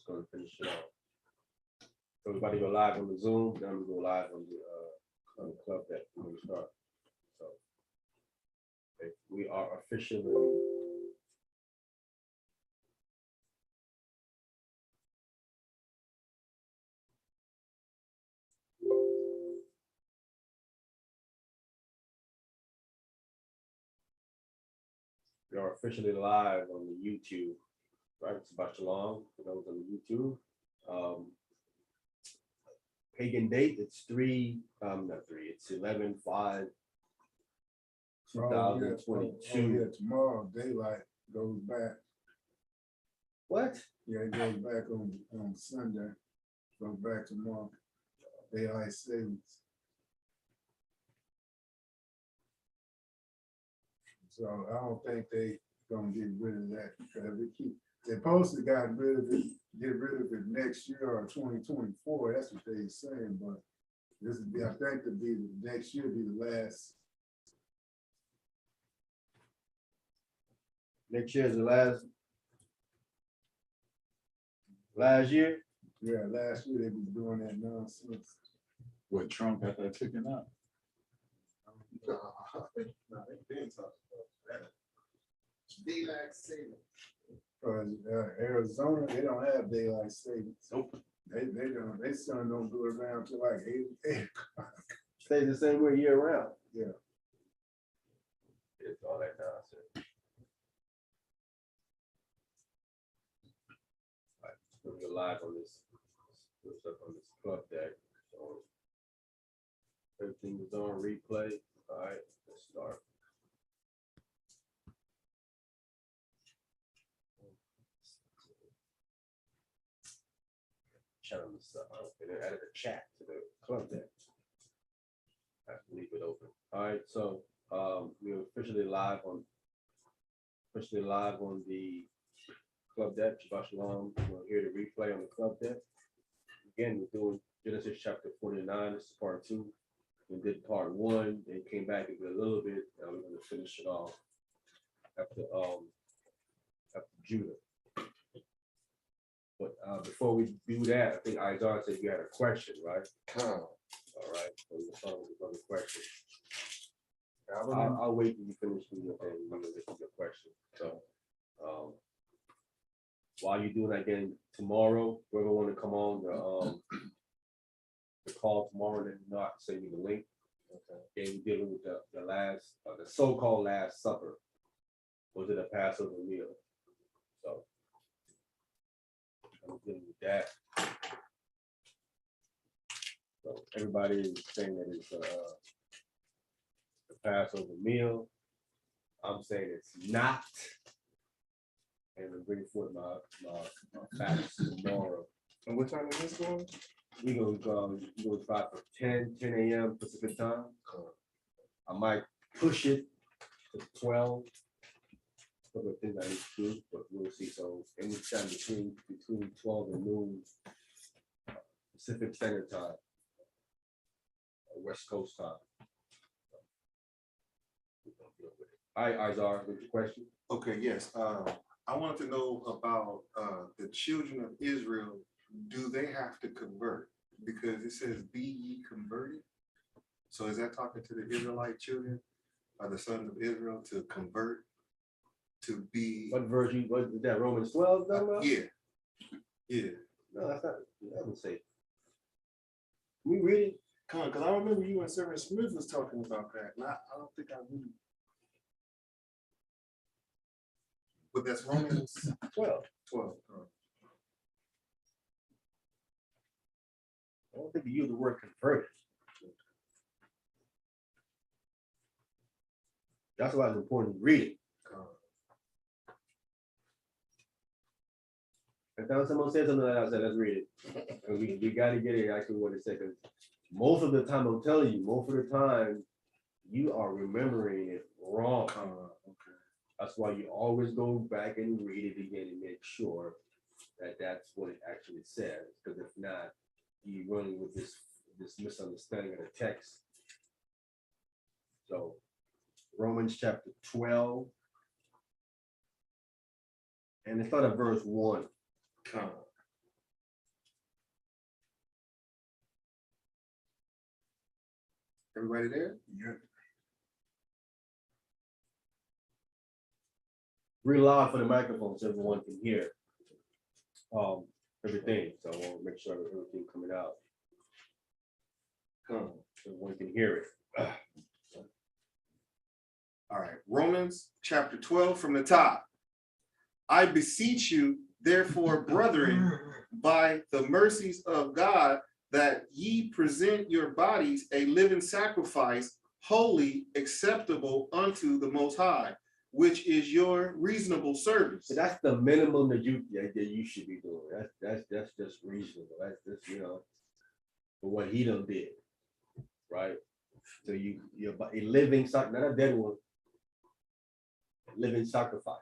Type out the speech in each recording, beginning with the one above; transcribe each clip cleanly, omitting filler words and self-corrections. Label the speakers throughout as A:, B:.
A: going to finish it off. So everybody go live on the Zoom, then we go live on the club that we're going to start. So okay, we are officially live on the YouTube, right? It's about Shalom for those on the YouTube. Pagan date, it's 11/5/2022.
B: Yeah, tomorrow daylight goes back.
A: What?
B: Yeah, it goes back on Sunday. Goes back tomorrow. Daylight savings. So I don't think they gonna get rid of that because they supposed to get rid of it next year or 2024. That's what they're saying, but this would be, I think, to be next year be the last.
A: Next year is the last year?
B: Yeah, last year they was doing that nonsense.
C: What Trump got that taken out?
B: No, they didn't talk about that. Daylight savings. Because Arizona, they don't have daylight savings.
A: Nope.
B: They don't. Their sun don't go around till like 8 o'clock.
A: Stay the same way year round.
B: Yeah.
A: It's all that nonsense. All right, we're live on this club deck. So everything is on replay. All right, let's start. Channel this up. And then added a chat to the club deck. I have to leave it open. All right, so we're officially live on the club deck. Shabbat Shalom. We'll hear the replay on the club deck. Again, we're doing Genesis chapter 49. This is part 2. We did part 1, then came back and did a little bit. Now we're going to finish it off after Judah. But before we do that, I think Isaiah said you had a question, right? All right, so we'll start with another question. I'll wait till you finish with your thing. We're gonna get to your question. So while you're doing that again tomorrow, whoever want to come on the call tomorrow, then not send you the link. Okay. We're dealing with the last, the so-called Last Supper. Was it a Passover meal? So I'm dealing with that. So everybody is saying that it's the Passover meal. I'm saying it's not. And we'll bring forth my facts tomorrow.
D: And what time is this going?
A: We go 5 for 10 a.m. Pacific time. I might push it to 12. Couple of things I need to do, but we'll see. So anytime between 12 and noon Pacific Standard Time, West Coast time. All right, Izar, what's your question?
D: Okay, yes. I wanted to know about the children of Israel. Do they have to convert? Because it says, be ye converted. So is that talking to the Israelite children or the sons of Israel to convert to be?
A: What version? What is that? Romans 12?
D: Yeah. Yeah.
A: No, that's not. That doesn't say. Can we read it?
D: Come on, because I remember you and Sarah Smith was talking about that. And I don't think I knew. But that's Romans
A: 12.
D: 12.
A: I don't think you use the word converted. That's why it's important to read it. If someone says something like that, I said, let's read it. And we got to get it actually what it said. Because most of the time, I'm telling you, most of the time, you are remembering it wrong.
D: Okay.
A: That's why you always go back and read it again and make sure that that's what it actually says. Because if not, you're running with this misunderstanding of the text. So Romans chapter 12. And it's not at verse 1.
D: Everybody there?
B: Yeah.
A: Real loud for the microphone so everyone can hear everything. So I want to make sure everything coming out. So everyone can hear it.
D: All right, Romans chapter 12 from the top. I beseech you, therefore, brethren, by the mercies of God, that ye present your bodies a living sacrifice, holy, acceptable unto the Most High, which is your reasonable service.
A: So that's the minimum that you should be doing. That's just reasonable. That's just, for what he done did, right? So you're a living sacrifice, not a dead one. Living sacrifice,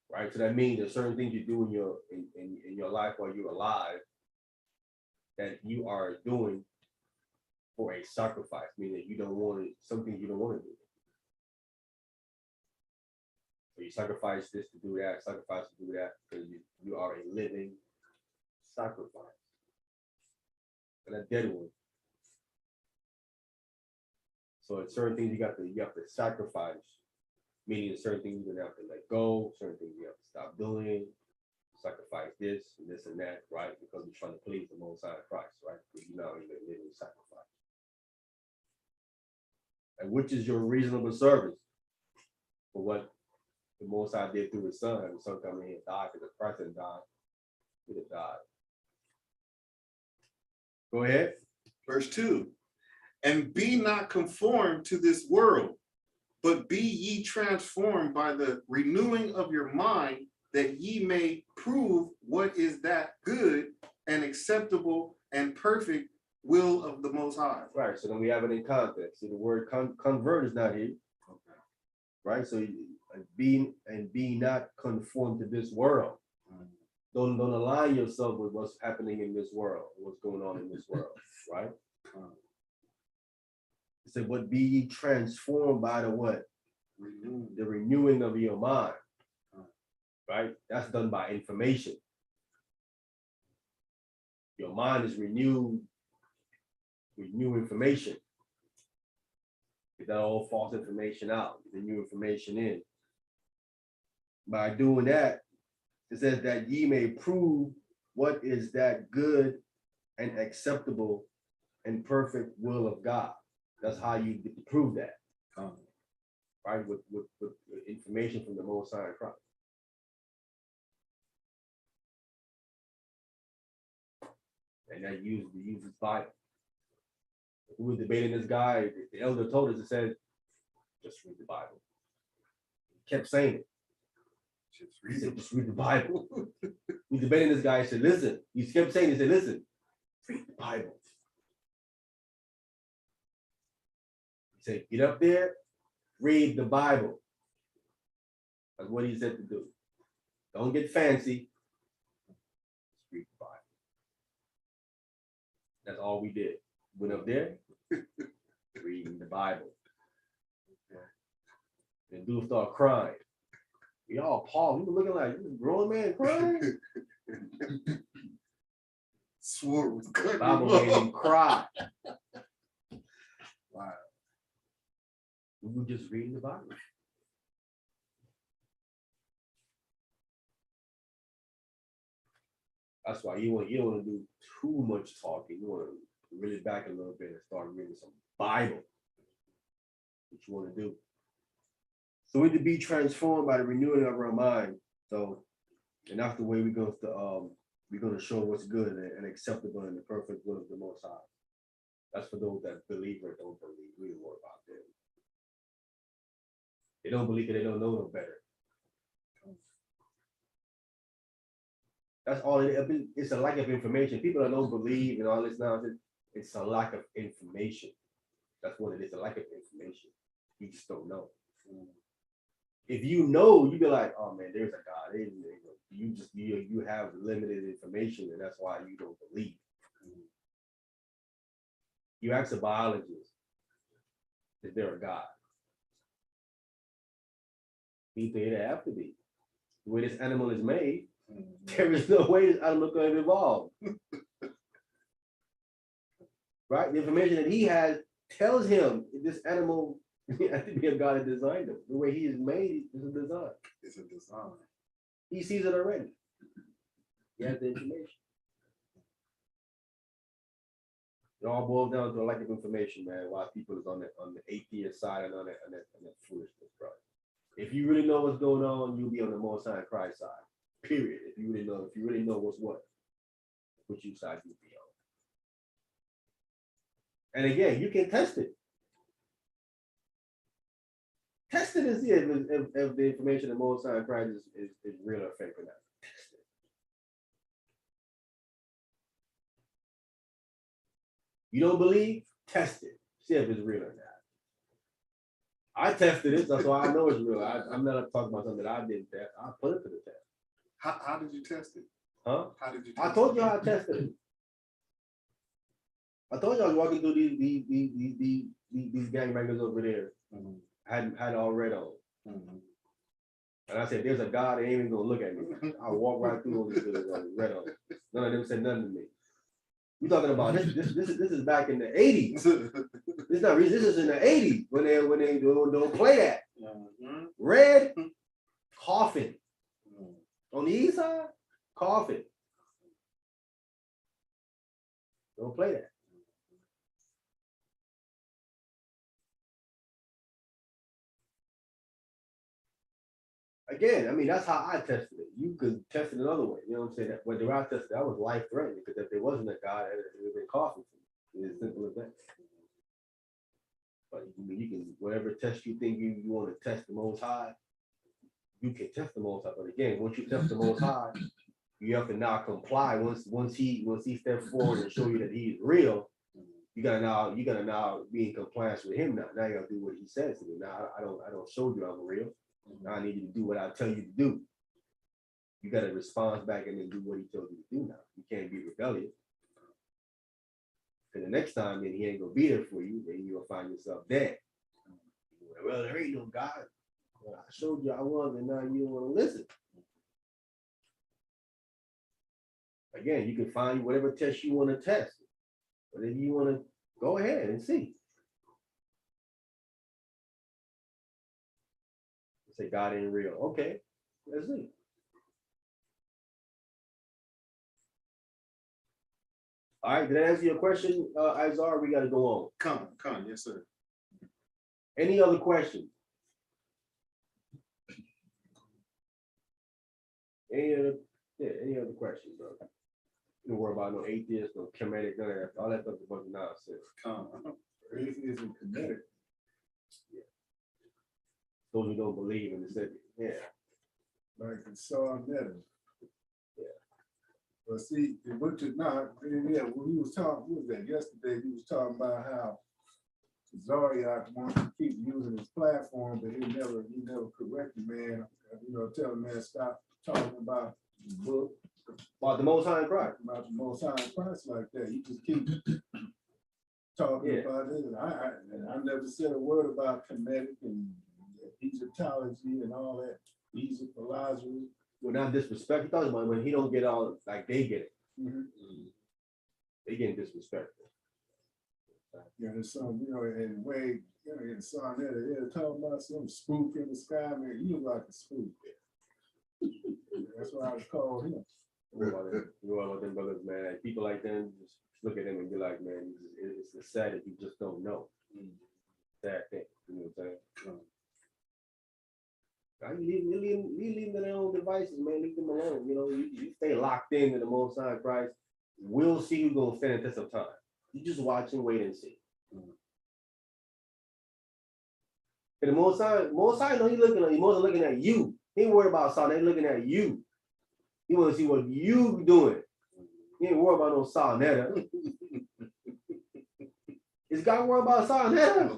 A: right? So that means there's certain things you do in your life while you're alive that you are doing for a sacrifice, meaning that you don't want it, something you don't want to do. So you sacrifice this to do that, sacrifice to do that, because you are a living sacrifice. And a dead one. So it's certain things you have to sacrifice. Meaning certain things you're gonna have to let go, certain things you have to stop doing, sacrifice this and that, right? Because you're trying to please the Most High Christ, right? Because you're not even living sacrifice. And which is your reasonable service for what the Most High did through his son, and the son come in here and died because Christ didn't die. He would have died. Go ahead.
D: Verse 2. And be not conformed to this world, but be ye transformed by the renewing of your mind, that ye may prove what is that good and acceptable and perfect will of the Most High.
A: Right, so then we have it in context. See, the word convert is not here.
D: Okay.
A: Right, so be not conformed to this world. Don't align yourself with what's happening in this world, what's going on in this world, right? It said, "What be ye transformed by the what? The renewing of your mind." Right, that's done by information. Your mind is renewed with new information. Get that old false information out, get the new information in. By doing that, it says that ye may prove what is that good and acceptable and perfect will of God. That's how you prove that. Right, with information from the Most High Christ. And that uses Bible. We were debating this guy, the elder told us, it said, just read the Bible. He kept saying it. Just read the Bible. We debating this guy, he said, listen. He kept saying, he said, listen, read the Bible. He said, get up there, read the Bible. That's what he said to do. Don't get fancy. Just read the Bible. That's all we did. Went up there, reading the Bible. And dude started crying. We all paused. We were looking like, this grown man crying.
D: Swore was
A: The Bible made him cry.
D: Wow.
A: We were just reading the Bible. That's why you don't want to do too much talking. You want to really back a little bit and start reading some Bible. What you want to do. So we need to be transformed by the renewing of our mind. So, and that's the way we're going to show what's good and acceptable and the perfect will of the Most High. That's for those that believe or don't believe. We don't worry about them. They don't believe it, they don't know no better. That's all it is. It's a lack of information. People that don't believe and all this nonsense, it's a lack of information. That's what it is, a lack of information. You just don't know. If you know, you be like, oh man, there's a God. You have limited information, and that's why you don't believe. You ask a biologist, is there a God? He think it have to be. The way this animal is made, there is no way this animal could have evolved. Right? The information that he has tells him this animal has to be a God that designed him. The way he is made is a design.
D: It's a design.
A: He sees it already. He has the information. It all boils down to a lack of information, man. Why people is on the atheist side and on that foolishness, bro. If you really know what's going on, you'll be on the Most High Christ side. Period. If you really know what's what, which you side you'll be on. And again, you can test it. Test it and see if the information of Most High Christ is real or fake or not. Test it. You don't believe? Test it. See if it's real or not. I tested it, that's why I know it's real. I'm not talking about something that I didn't test. I put it to the test.
D: How did you test it?
A: Huh?
D: How did you test
A: I told you how I tested it. I told you I was walking through these gangbangers over there.
D: Mhm.
A: Had all red on.
D: Mhm.
A: And I said, there's a God that ain't even gonna look at me. I walk right through these red on. None of them said nothing to me. You talking about this is back in the 80s. This is in the 80s when they don't play that.
D: Mhm.
A: Red coffin.
D: Mhm.
A: On the east side, coffin. Don't play that. Again, I mean, that's how I tested it. You could test it another way. You know what I'm saying? But the way I tested it, that was life threatening because if there wasn't a God, it would have been coffin for me. It's as simple as that. But you can, whatever test you think you want to test the Most High, you can test the Most High. But again, once you test the Most High, you have to now comply. Once he steps forward and show you that he's real, you gotta now be in compliance with him. Now you gotta do what he says to me. Now I don't show you I'm real. Now I need you to do what I tell you to do. You gotta respond back and then do what he tells you to do. Now you can't be rebellious. And the next time, then he ain't gonna be there for you. Then you'll find yourself dead. Well, there ain't no God. Well, I showed you I was, and now you don't want to listen. Again, you can find whatever test you want to test. Whatever you want to go ahead and see. Say God ain't real. Okay, let's see. All right, did I answer your question, Izar? We got to go on.
D: Come, yes, sir.
A: Any other questions? Any other questions, bro? Don't worry about no atheist, no Kemetic, none of that. All that stuff is a bunch of nonsense.
D: Come.
B: Atheism kinetic.
A: Those who don't believe in the city. Yeah.
B: Like the saw metal.
A: Yeah.
B: But see, what you not, yeah, when we was talking, what was that yesterday? We was talking about how Zaryak wants to keep using his platform, but he never corrected, man. You know, tell him, man, stop talking about the book,
A: About the Most High in Christ.
B: about the Most High in Christ like that. You just keep talking about it. And I never said a word about kinetic and Egyptology and all that. Egyptology.
A: Well, not disrespect. He talking about when he don't get all like they get it.
B: Mhm.
A: They getting disrespectful.
B: Yeah, there's some, you know, and way, you know, in son they're talking about some spook in the sky, man. You look like a spook. That's why I was called him.
A: You know about them brothers, man. Like, people like them just look at them and be like, man, it's sad that you just don't know. Sad thing. You know what I'm saying? You leave them to their own devices, man. Leave them alone. You know, you stay locked into the Most High Christ. We'll see who's gonna stand the test of time. You just watch and wait and see. And the Most High, no, he's looking at you. Most looking at you. He ain't worried about Saul. They looking at you. He want to see what you doing. He ain't worried about no Saul Netta. Is God worried about Saul Netta?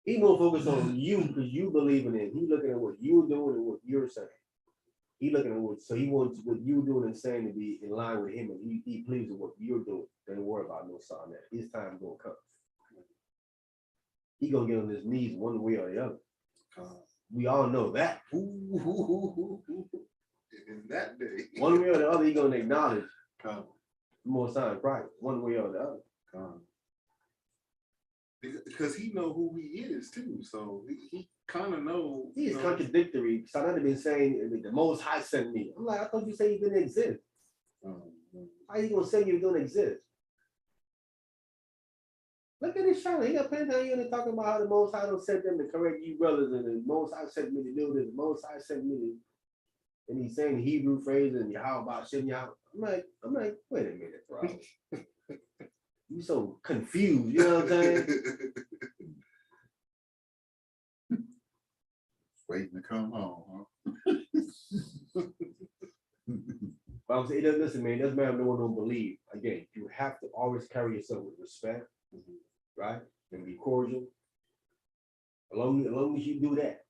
A: He more focused on you because you believe in it. He looking at what you're doing and what you're saying. He looking at what, so he wants what you're doing and saying to be in line with him, and he pleased with what you're doing. Don't worry about no Saul Netta. His time gonna come. He gonna get on his knees one way or the other. We all know that.
D: In that day.
A: One way or the other, he gonna acknowledge Most times, right, one way or the other.
D: Because he know who he is too, so he kind of know.
A: He is
D: you know,
A: contradictory. So I've been saying the Most High sent me. I'm like, I thought you said you didn't exist. How you gonna say you don't exist? Look at this channel. He got plenty of you talking about how the Most High don't send them to correct you brothers, and the Most High sent me to do this. The Most High sent me to, and he's saying the Hebrew phrase and how about shitting y'all. I'm like, wait a minute, bro. You so confused. You know what I'm saying?
C: Waiting to come home,
A: But I'm saying, it doesn't listen, man. It doesn't matter if no one don't believe. Again, you have to always carry yourself with respect, right? And be cordial. As long as you do that,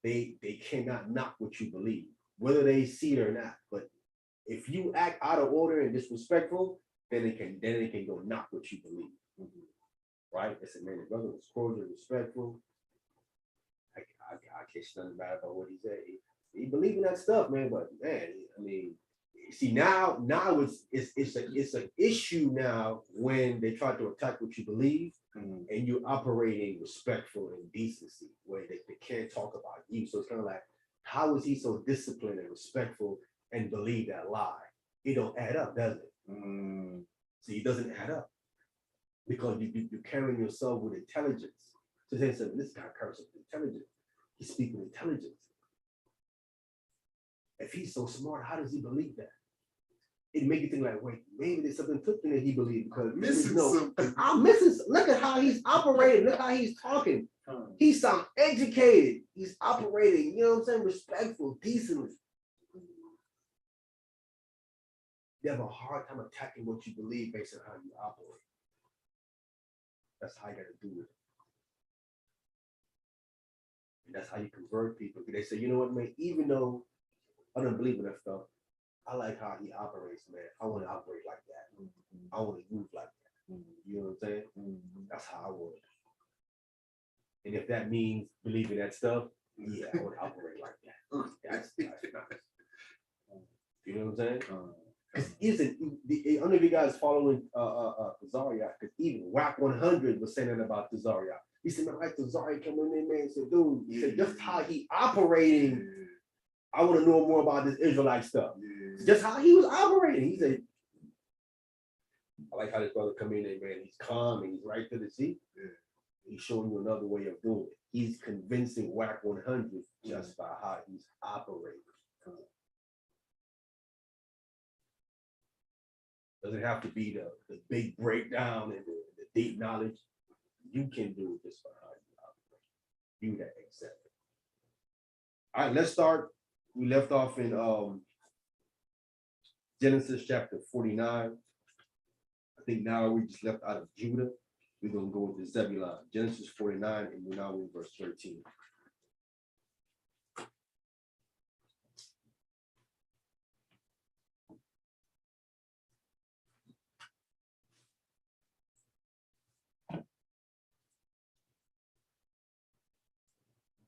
A: they cannot knock what you believe, whether they see it or not. But if you act out of order and disrespectful, then it can go knock what you believe. Right? I said, man, the brother was cordial, respectful. I can't say nothing bad about what he said. He believed in that stuff, man. But man, I mean, see now it's an issue now when they try to attack what you believe, and you're operating respectful and decency where they can't talk about you. So it's kind of like, how is he so disciplined and respectful and believe that lie? It don't add up, does it? See, it doesn't add up because you're carrying yourself with intelligence. So they said, this guy carries with intelligence. He speaks with intelligence. If he's so smart, how does he believe that? It make you think like, wait, maybe there's something cooking that he believes because I'm missing. Look at how he's operating. Look how he's talking. He sounds educated. He's operating, you know what I'm saying? Respectful, decently. You have a hard time attacking what you believe based on how you operate. That's how you got to do it. And that's how you convert people. They say, you know what, man, even though I don't believe in that stuff, I like how he operates, man. I want to operate like that. I want to move like that. You know what I'm saying? That's how I would. And if that means believing that stuff, yeah, I want to operate like that. That's nice. You know what I'm saying? I don't know if you guys following Tazaria, because even WAC 100 was saying that about Tazaria. He said, man, like Tazaria coming in, man, said, dude, he said, just how he operating. I want to know more about this Israelite stuff. Just how he was operating. He said, I like how this brother come in there, man. He's calm and he's right to the seat. He's showing you another way of doing it. He's convincing WAC 100 just by how he's operating. Doesn't have to be the big breakdown and the deep knowledge. You can do it just by how you operate. You that accept it. All right, let's start. We left off in Genesis chapter 49. I think now we just left out of Judah. We're going to go into Zebulun. Genesis 49, and we're now in verse 13.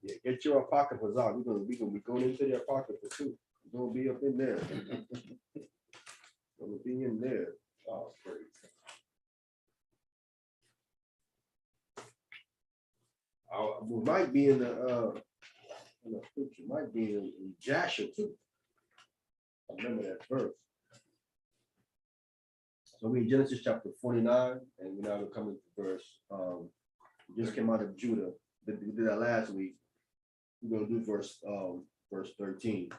A: Yeah, get your apocrypha out. We're gonna be going into the apocrypha too. We're gonna be up in there. Gonna be in there. Oh, great. We might be in the scripture, might be in Jasher too. I remember that verse. So we in Genesis chapter 49, and we're now coming to verse. We just came out of Judah. We did that last week. We're gonna do verse 13.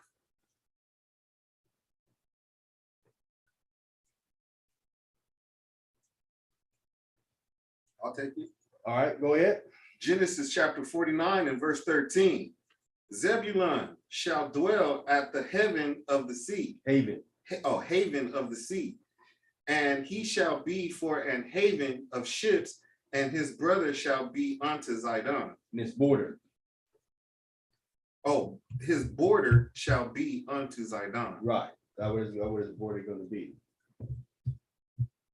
D: I'll take it.
A: All right, go ahead.
D: Genesis chapter 49 and verse 13. Zebulun shall dwell at the haven of the sea.
A: Haven.
D: Haven of the sea. And he shall be for an haven of ships, and his brother shall be unto Zidon.
A: In its border.
D: Oh, his border shall be unto Zidon.
A: Right. That was his border going to be.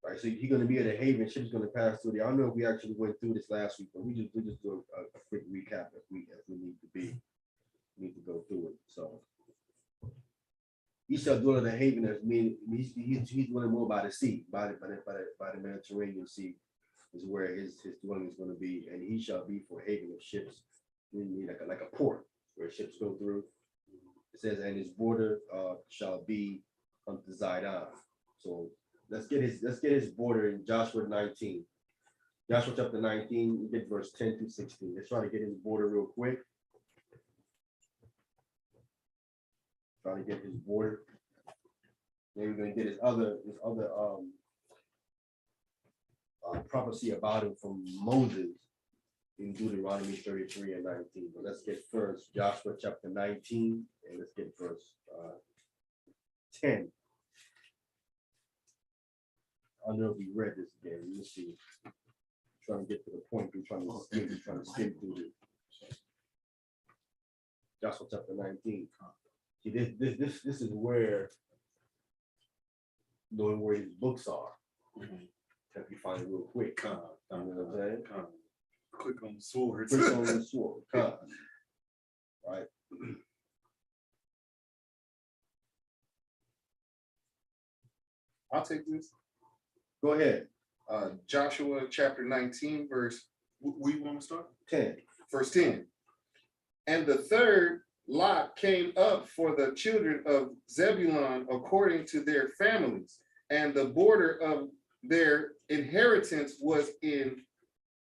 A: Right. So he's going to be at a haven. Ship's going to pass through there. I don't know if we actually went through this last week, but we just do a quick recap if we need to be. We need to go through it. So He shall dwell in the haven as mean he's dwelling more by the sea, by the Mediterranean Sea is where his dwelling is going to be, and he shall be for haven of ships, meaning like a port where ships go through. It says, and his border shall be unto Zidon. So let's get his border in Joshua 19. Joshua chapter 19, we get verse 10 to 16. Let's try to get his border real quick. Try to get his border. Then we're gonna get his other prophecy about him from Moses in Deuteronomy 33 and 19. But let's get first Joshua chapter 19, and let's get verse 10. I don't know if we read this again. Let me see. Trying to get to the point. We're trying to skim through this. Joshua chapter 19. See, this is where knowing where his books are. If you find it real quick. You know what I'm saying?
D: Quick on the sword.
A: Quick on the sword. Right.
D: I'll take this.
A: Go ahead.
D: Joshua chapter 19, verse, we want to start?
A: 10.
D: Verse 10. And the third lot came up for the children of Zebulun according to their families, and the border of their inheritance was in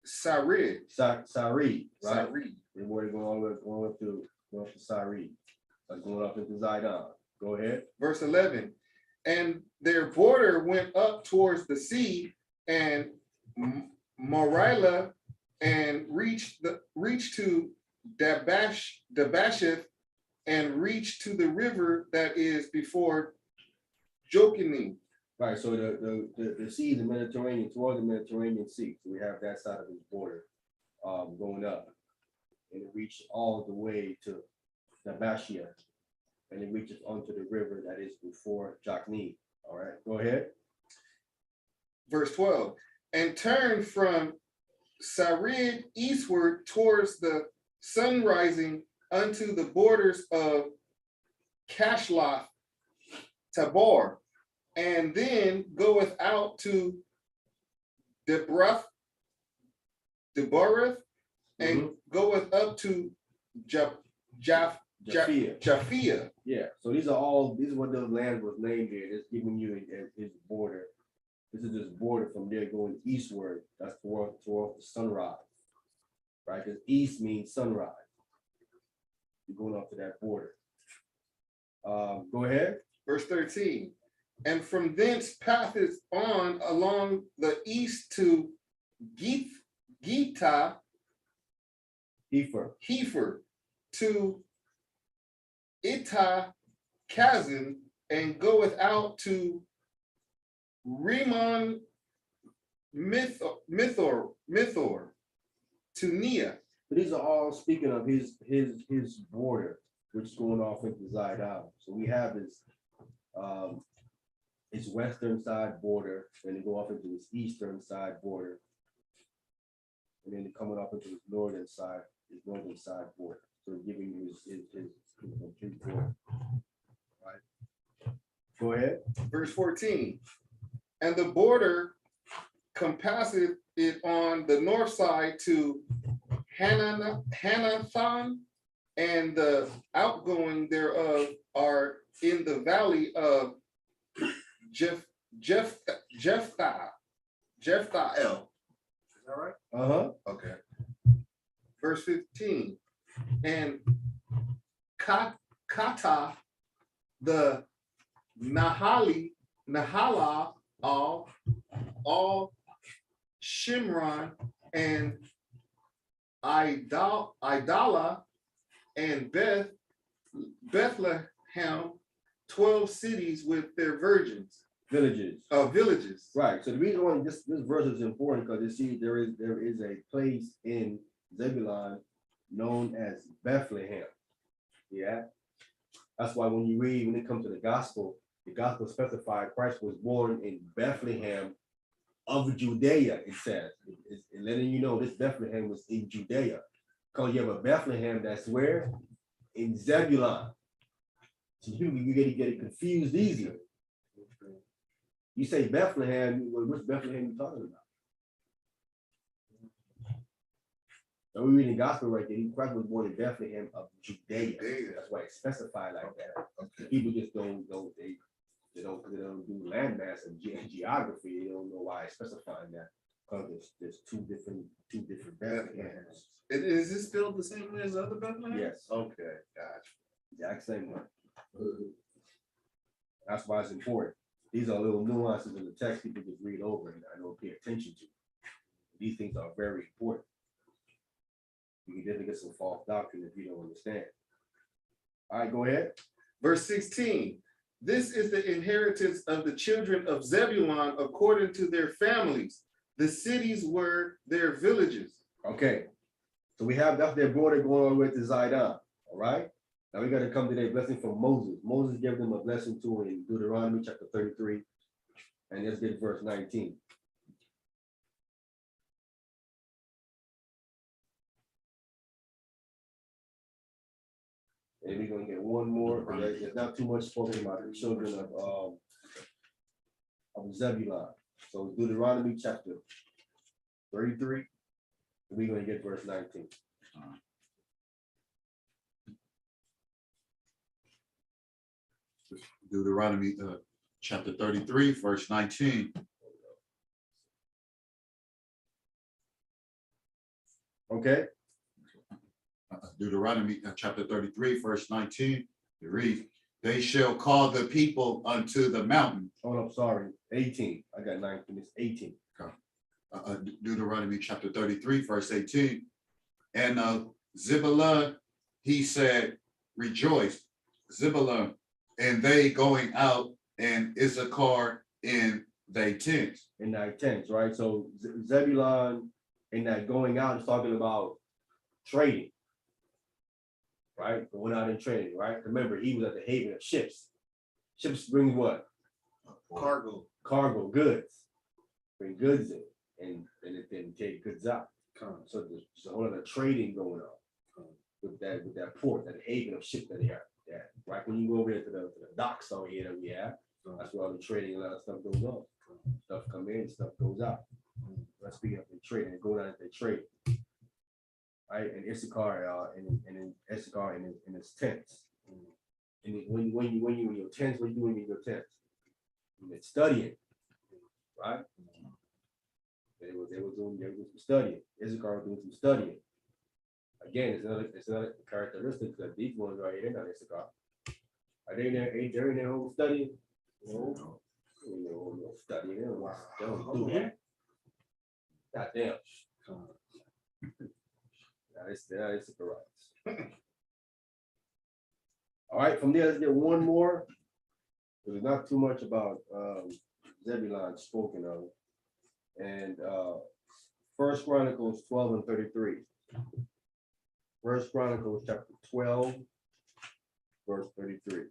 D: Sarid.
A: Sarid, right?
D: Sarid.
A: They were going up to Sarid, like going up into Zidon. Go ahead.
D: Verse 11. And their border went up towards the sea and Morilah, and reached to Dabasheth, and reached to the river that is before Jokinim.
A: Right. So the sea, the Mediterranean, toward the Mediterranean Sea. So we have that side of his border going up, and it reached all the way to Dabasheth, and it reaches onto the river that is before Jokinim. All right. Go ahead.
D: Verse 12, and turned from Sarid eastward towards the sun rising unto the borders of Cashloth Tabor, and then goeth out to Deborah, and goeth up to Japhia.
A: Yeah. So these are what those lands was named here. It's giving you his border. This is this border from there going eastward. That's toward the sunrise, right? Because east means sunrise. You're going up to that border. Go ahead.
D: Verse 13. And from thence passeth on along the east to Heifer to Itah Kazan, and goeth out to Rimmon Mithor to Nia.
A: But these are all speaking of his border, which is going off into Zidon. So we have his western side border, and they go off into his eastern side border, and then coming up into his northern side border. So giving you his complete border. Right. Go ahead.
D: Verse 14. And the border compasseth it on the north side to Hanathan, and the outgoing thereof are in the valley of Jephthah. Is that right? Okay. Verse 15. And Kata, the Nahala, all Shimron, and Idala, and Bethlehem, 12 cities with their villages.
A: Right. So the reason why this verse is important, because you see there is a place in Zebulun known as Bethlehem. Yeah. That's why when it comes to the gospel specified Christ was born in Bethlehem of Judea, it says. It's letting you know this Bethlehem was in Judea. Because you have a Bethlehem that's where? In Zebulun. So you get it confused easy. You say Bethlehem, well, which Bethlehem you talking about? So we reading the gospel right there. Christ was born in Bethlehem of Judea. That's why it's specified like that.
C: Okay.
A: People just don't they don't do landmass and geography. They don't know why it's specifying that. Because there's two different Bethlehems.
C: Is this spelled the same way as other Bethlehem?
A: Yes.
C: Okay, gotcha.
A: Exact same one. That's why it's important. These are little nuances in the text people just read over and I don't pay attention to. These things are very important. You can definitely get some false doctrine if you don't understand. All right, go ahead.
D: Verse 16, this is the inheritance of the children of Zebulun according to their families. The cities were their villages.
A: Okay. So we have that's their border going all the way to Zidon. All right. Now we got to come to their blessing from Moses. Moses gave them a blessing too in Deuteronomy chapter 33. And let's get verse 19. And we're gonna get one more. There's not too much spoken about the children of Zebulun. So Deuteronomy chapter 33. We're gonna get verse 19.
C: Deuteronomy chapter 33, verse 19.
A: Okay.
C: Deuteronomy chapter 33, verse 19. It reads, they shall call the people unto the mountain.
A: Oh, I'm sorry. 18. I got 19. It's 18.
C: Deuteronomy chapter 33, verse 18. And Zebulun, he said, rejoice, Zebulun, and they going out, and Issachar in their tents.
A: In their tents, right? So Zebulun in that going out is talking about trading, right? Going out and trading, right? Remember, he was at the haven of ships. Ships bring what? Cargo, goods. Bring goods in, and it then take goods out. So there's a whole lot of trading going on with that port, that haven of ships that they have. That right when you go over there to the docks over here that we have, that's where all the trading, a lot of stuff goes on. Stuff come in, stuff goes out. Let's speak of the trading and go down to the trade. Right, and Issachar and Issachar in his tents. And when you in your tents, what are you doing in your tents? It's studying, right? They were doing some studying. Issachar was doing some studying. Again, it's another characteristic that these ones right here, they're not Issachar. Are they in their home studying? No, no studying. They don't do that. Goddamn. That is correct. All right, from there, let's get one more. There's not too much about Zebulun spoken of. And First Chronicles 12 and 33. First Chronicles chapter 12, verse 33.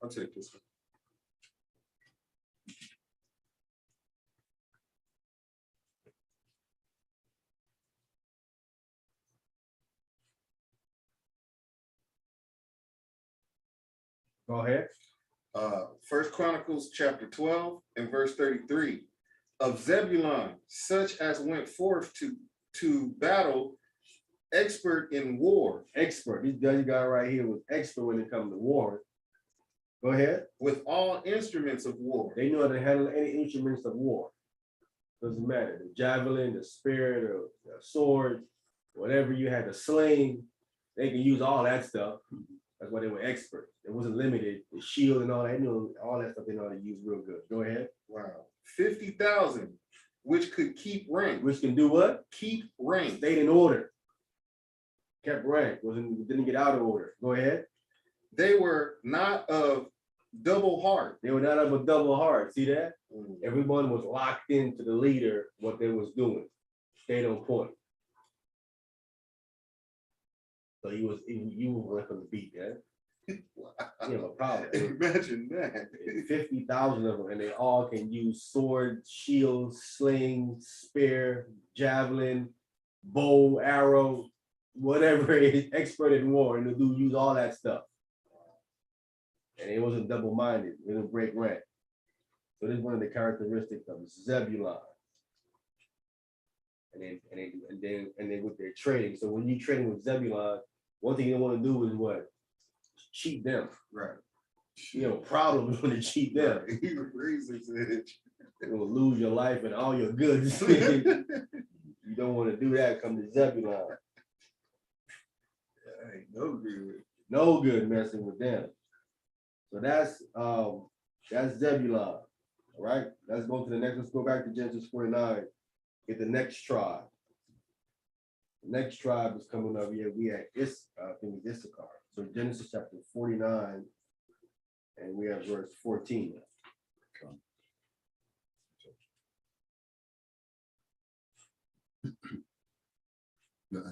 D: I'll take this one.
A: Go ahead.
D: First Chronicles chapter 12 and verse 33. Of Zebulun, such as went forth to battle, expert in war.
A: Expert. This guy right here was expert when it comes to war. Go ahead.
D: With all instruments of war.
A: They know how to handle any instruments of war. Doesn't matter. The javelin, the spear, the sword, whatever you had, the sling, they can use all that stuff. That's why they were experts. It wasn't limited. The shield and all that, all that stuff they know how to use real good. Go ahead.
D: Wow. 50,000, which could keep rank.
A: Which can do what?
D: Keep rank.
A: Stayed in order. Kept rank. Didn't get out of order. Go ahead.
D: They were not of double heart.
A: They were not of a double heart. See that?
D: Mm.
A: Everyone was locked into the leader, what they was doing. Stayed on point. So you went from the beat, yeah? You have a problem.
D: Imagine that.
A: 50,000 of them, and they all can use sword, shield, sling, spear, javelin, bow, arrow, whatever is expert in war, and the dude use all that stuff. And it wasn't double-minded, it didn't break rank. So this is one of the characteristics of Zebulon. And then with their trading. So when you trading with Zebulon, one thing you don't want to do is what? Cheat them.
D: Right.
A: You have a problem when to cheat them.
D: You reasons it.
A: You will lose your life and all your goods. You don't want to do that. Come to Zebulon.
D: Ain't no good.
A: No good messing with them. So that's Zebulon. All right. Let's go to the next. Let's go back to Genesis 49. Get the next tribe. The next tribe is coming up here. We had I think it's Issachar. So Genesis chapter 49, and we have verse 14.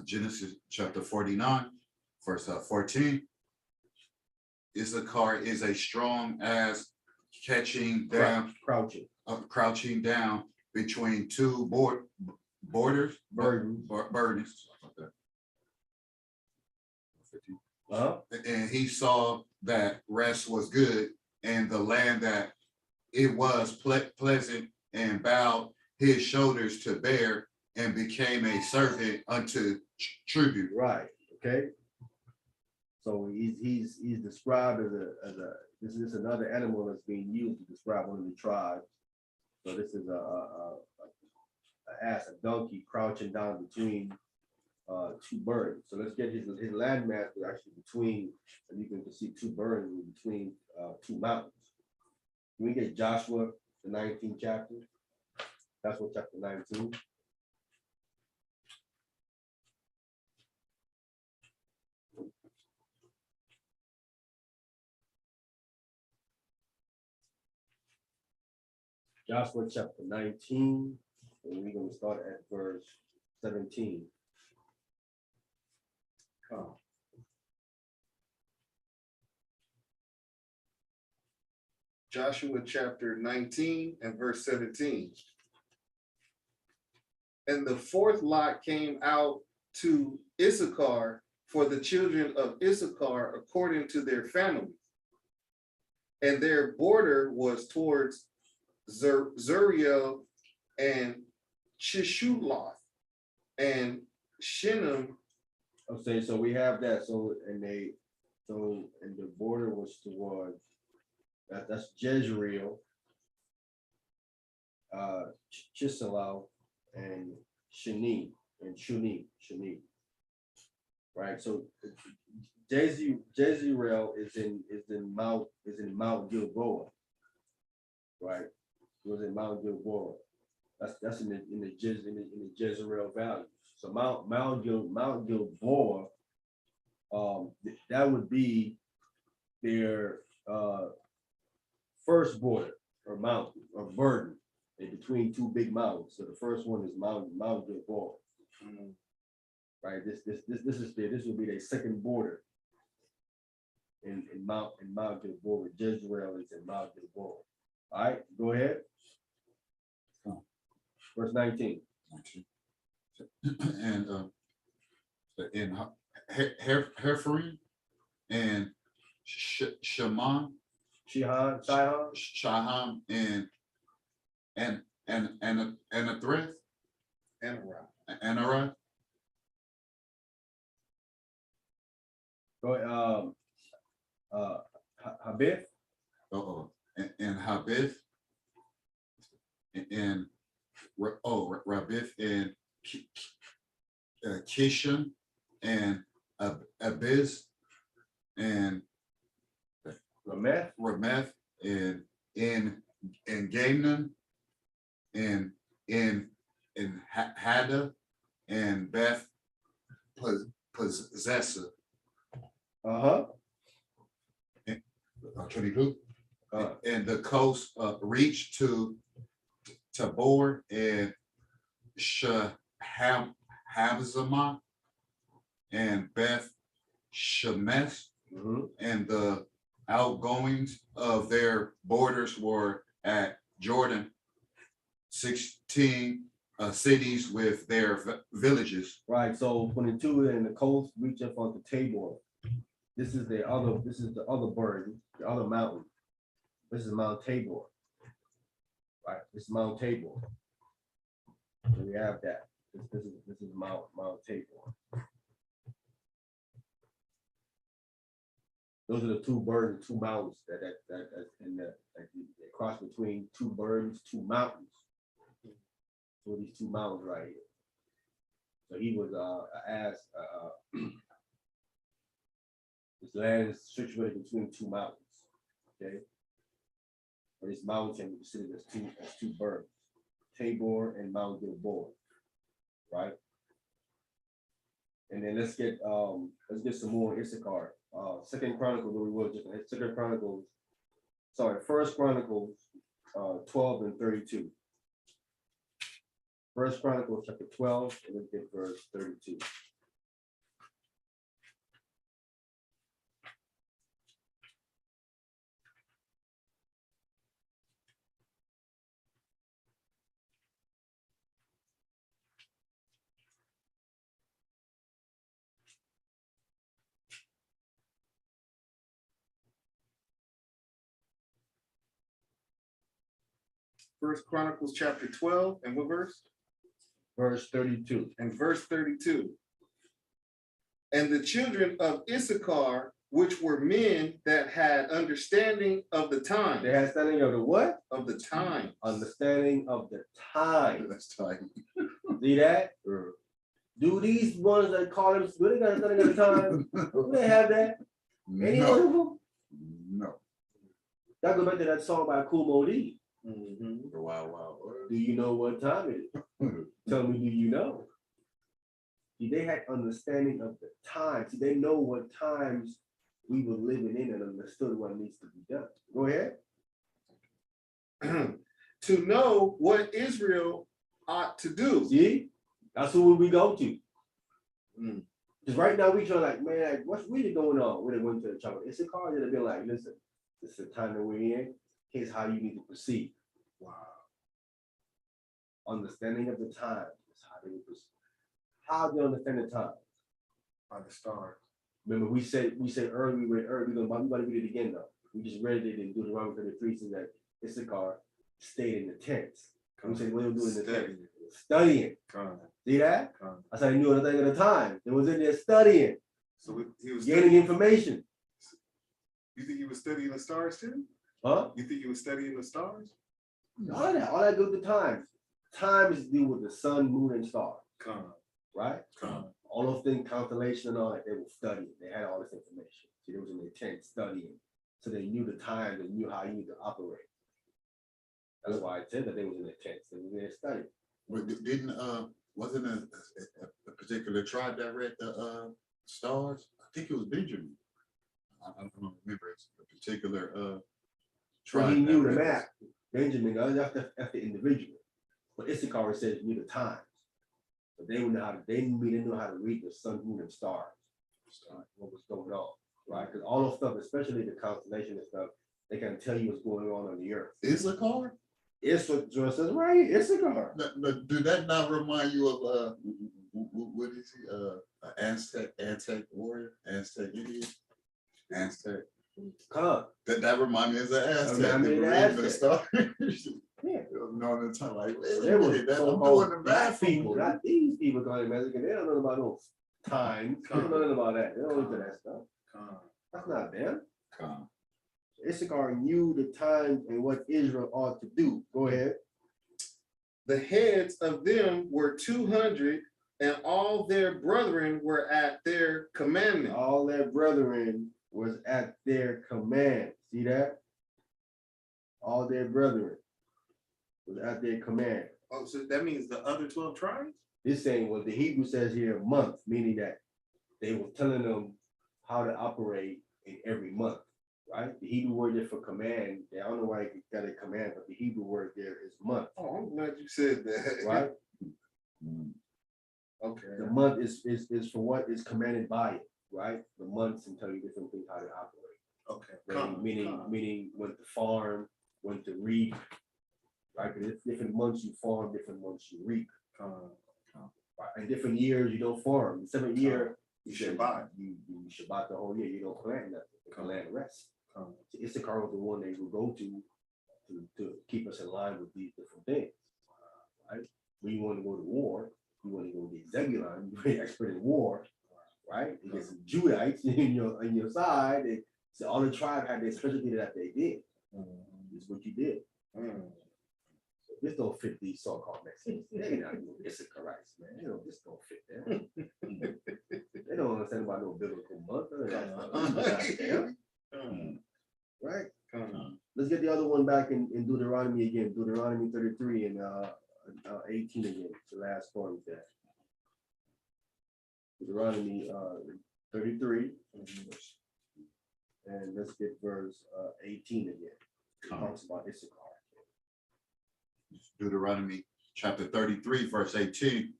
C: Genesis chapter 49, verse 14. Issachar is a strong as catching down, crouching down between two borders, burdens. Okay. And he saw that rest was good, and the land that it was pleasant, and bowed his shoulders to bear, and became a servant unto tribute.
A: Right. Okay. So he's described as a this is another animal that's being used to describe one of the tribes. So this is a ass, a donkey crouching down between two birds. So let's get his landmass actually between, and you can see two birds between two mountains. Can we get Joshua, the 19th chapter? That's what chapter 19. Joshua chapter 19, and we're going to start at verse 17.
D: Oh. Joshua chapter 19 and verse 17. And the fourth lot came out to Issachar for the children of Issachar according to their families. And their border was towards Zuriel and Chishuloth and Shinnim.
A: Okay, so we have that. So and the border was towards that's Jezreel, Chisalau, and Shuni. Right. So Jezreel is in Mount Gilboa. Right. It was in Mount Gilboa. That's in the Jezreel Valley. So Mount Gilboa, that would be their first border or mountain or burden in between two big mountains. So the first one is Mount Gilboa. Right. This will be their second border in Mount Gilboa. Jezreel is in Mount Gilboa. All right, go ahead. Verse 19.
C: And in Hephraim and Shaham and Anathreth Anara.
A: Go ahead. Habith.
C: And Habith and Rabith and Kishan and Abiz and Rameth and in Gamnon and in Hada and Beth Possessor. 22. and the coast reached to Tabor and Habzamah and Beth Shemesh, and the outgoings of their borders were at Jordan, 16 cities with their villages.
A: Right, so 22 and the coast reach up onto Tabor. This is the other burden, the other mountain. This is Mount Tabor. Right, this is Mount Tabor. So we have that. This is Mount Tabor. Those are the two burdens, two mountains that they cross between two burdens, two mountains. So these two mountains right here. So he was asked, this land is situated between two mountains. Okay. And this mountain can be considered as two burdens, Tabor and Mount Gilboa. Right. And then let's get some more Issachar. Second Chronicles, we will just Second Chronicles, First Chronicles 12 and 32. First Chronicles chapter 12, and let's get verse 32.
D: First Chronicles chapter 12, and what verse?
A: Verse 32.
D: And verse 32. And the children of Issachar, which were men that had understanding of the time.
A: They had understanding of the what?
D: Of the time.
A: Understanding of the time.
C: That's time.
A: See that? Do these ones that call them, do they got understanding of the time? Do they have that? Any one of them?
C: No.
A: That goes back to that song by Kool Moe Dee.
C: Wow.
A: Do you know what time it is? Tell me, do you know? See, they had understanding of the time. See, they know what times we were living in and understood what needs to be done. Go ahead.
D: To know what Israel ought to do.
A: See, that's who we go to. Because right now we trying like, man, what's really going on when it went to the trouble? It's a car that have been like, listen, this is the time that we're in. Here's how you need to proceed. Wow. Understanding of the time is how they would proceed. How do you understand the time?
D: By the stars.
A: Remember, we said earlier, we read earlier, we're gonna read it again though. We just read it in Deuteronomy 33, so that Issachar stayed in the tents. We said, what they were doing in the tent? Studying. See that? I said, I knew anything at the time. They was in there studying.
D: So he was
A: gaining information.
D: You think he was studying the stars too?
A: Huh?
D: You think he was studying the stars?
A: All that goes to time. Time is to do with the sun, moon, and stars. Right? All those things, constellation and all that, they were studying. They had all this information. See, they was in their tent studying. So they knew the time, they knew how you need to operate. That's why I said that they was in their tents. They was in there studying.
C: But wasn't a particular tribe that read the stars? I think it was Benjamin. I don't remember. It's a particular tribe.
A: So he knew the map. Benjamin, that's the individual. But Issachar said he knew the times. But they knew how to read the sun, moon, and stars. What was going on, right? Because all those stuff, especially the constellation and stuff, they can tell you what's going on the earth.
C: Issachar?
A: Issachar says, right, Issachar.
C: Do that not remind you of what is he? Aztec warrior, Aztec Indian, Aztec. That remind me as an Aztec. The stars.
A: Yeah.
C: No, the time like
A: They were
C: I'm
A: so-called
C: doing the
A: black
C: math
A: people, not these people calling Mexican. They don't know about those times. They don't know nothing about that. They don't look at that stuff. That's not them. Issachar knew the times and what Israel ought to do. Go ahead.
D: The heads of them were 200, and all their brethren were at their commandment.
A: All their brethren was at their command. See that? All their brethren was at their command.
D: Oh, so that means the other 12 tribes?
A: This saying what the Hebrew says here, month, meaning that they were telling them how to operate in every month, right? The Hebrew word there for command, I don't know why it got a command, but the Hebrew word there is month,
D: Oh, I'm glad you said that.
A: right?
D: Okay.
A: The month is for what is commanded by it, right? The months and tell you different things how to operate.
D: Okay.
A: Meaning when to farm, when to reap, right? 'Cause it's different months you farm, different months you reap. Right? And different years you don't farm. The 7th year
D: You
A: said
D: Shabbat.
A: You Shabbat the whole year. You don't plant nothing. You can land rest. So Issachar was the one they would go to keep us in line with these different things. Right? When you want to go to war, you want to go get Zebulon, you're an expert in war, right? You get some Judites in your side. So all the tribe had their specialty that they did. This is what you did. So this don't fit these so-called Mexicans. They not doing Issacharites, man. You know, this don't fit them. They don't understand about no biblical month. Right? Let's get the other one back in Deuteronomy again. Deuteronomy 33 and 18 again. The last part of that. Deuteronomy 33. And let's get verse 18 again. It talks about Issachar.
C: Deuteronomy chapter 33, verse 18.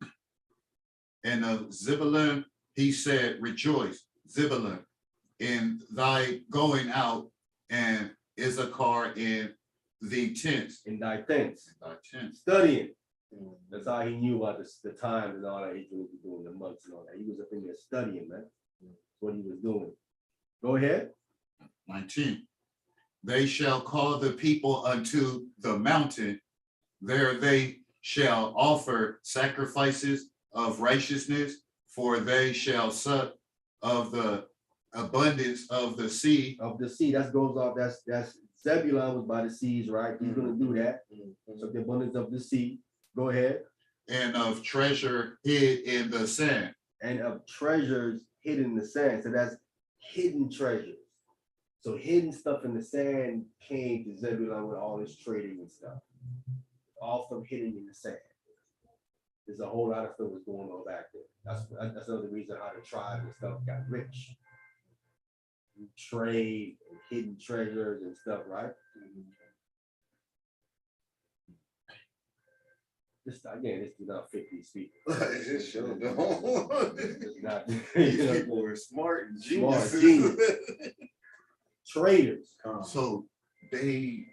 C: And of Zebulun, he said, rejoice, Zebulun, in thy going out, and Issachar in the tents.
A: In thy tents.
C: Thy tents.
A: Studying. That's how he knew about the time and all that he was doing, the months and all that. He was up in there studying, man. That's what he was doing. Go ahead.
C: 19. They shall call the people unto the mountain. There they shall offer sacrifices of righteousness, for they shall suck of the abundance of the sea.
A: Of the sea, that goes off. That's Zebulon was by the seas, right? He's gonna do that. So the abundance of the sea. Go ahead.
C: And of treasure hid in the sand.
A: And of treasures hidden in the sand. So that's hidden treasures. So hidden stuff in the sand came to Zebulon with all this trading and stuff. All from hidden in the sand. There's a whole lot of stuff was going on back there. That's another reason how the tribe and stuff got rich. Trade and hidden treasures and stuff, right? This again, this does not fit these people.
D: It just showed them.
A: It's not,
D: These
A: you know,
D: people were smart and
A: Smart,
D: geniuses.
A: traders.
C: So they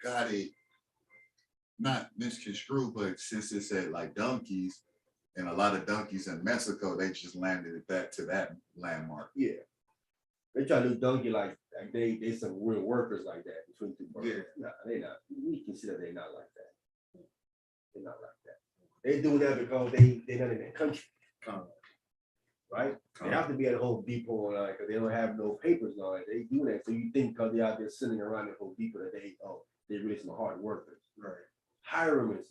C: got it not misconstrued, but since it said like donkeys, and a lot of donkeys in Mexico, they just landed it back to that landmark.
A: Yeah. They try to do donkey like they some real workers like that between two birds.
D: Yeah.
A: No, they not. We consider they not like that. They're not like that. They do that because they're not in that country. Right? They have to be at Home Depot and because they don't have no papers on it. They do that. So you think because they're out there sitting around at Home Depot that they really some hard workers.
D: Right.
A: Hire them.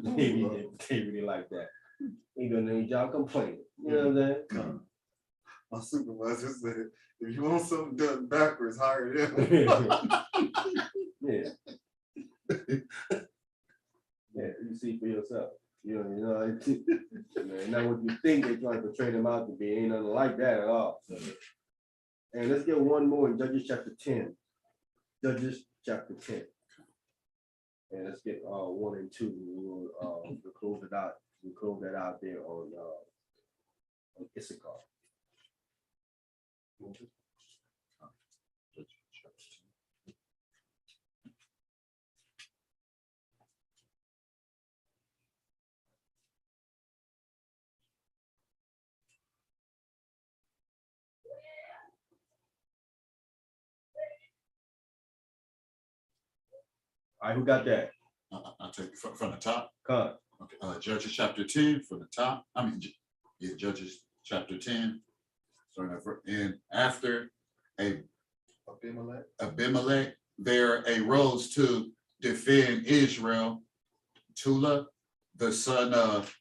A: They really like that. They doing their job complaining. You know what I'm saying?
D: My supervisor said, if you want something done backwards, hire them.
A: Yeah. Yeah, you see for yourself. You know, it's not what you think they're trying to portray them out to be. Ain't nothing like that at all. And let's get one more in Judges chapter 10. Judges chapter 10. And let's get 1 and 2. We'll close it out. We'll close that out there on Issachar. All right, who got that?
C: I'll take it from the top.
A: Cut.
C: Okay. Judges chapter 10 from the top. Judges chapter 10. And after Abimelech, there arose to defend Israel Tula, the son of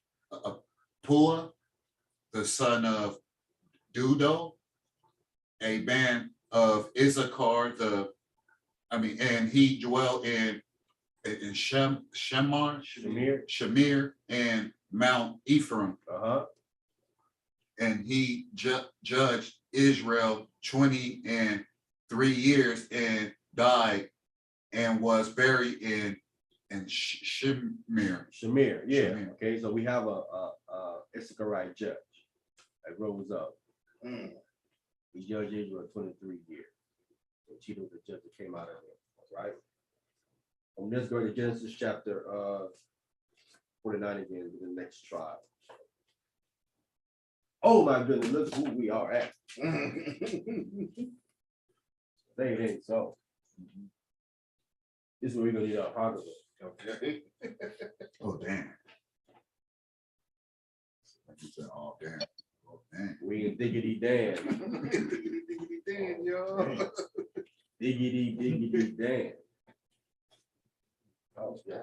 C: Pua, the son of Dudo, a man of Issachar, and he dwelt in Shamir and Mount Ephraim. And he judged Israel 20 3 years and died and was buried in Shemir.
A: Shamir, yeah,
C: Shamir.
A: okay, so we have a Issacharite judge that rose up.
D: Mm.
A: He judged Israel 23 years. And she was the judge that came out of him, right? And let's go to Genesis chapter 49 again, with the next tribe. Oh my goodness, look who we are at. They ain't so. This is where we're gonna need our apocrypha.
D: Okay.
C: Oh, damn. Like you said, oh, damn. Oh, damn.
A: We in diggity Dan.
D: Damn, yo.
A: Diggity Dan. Oh, yeah.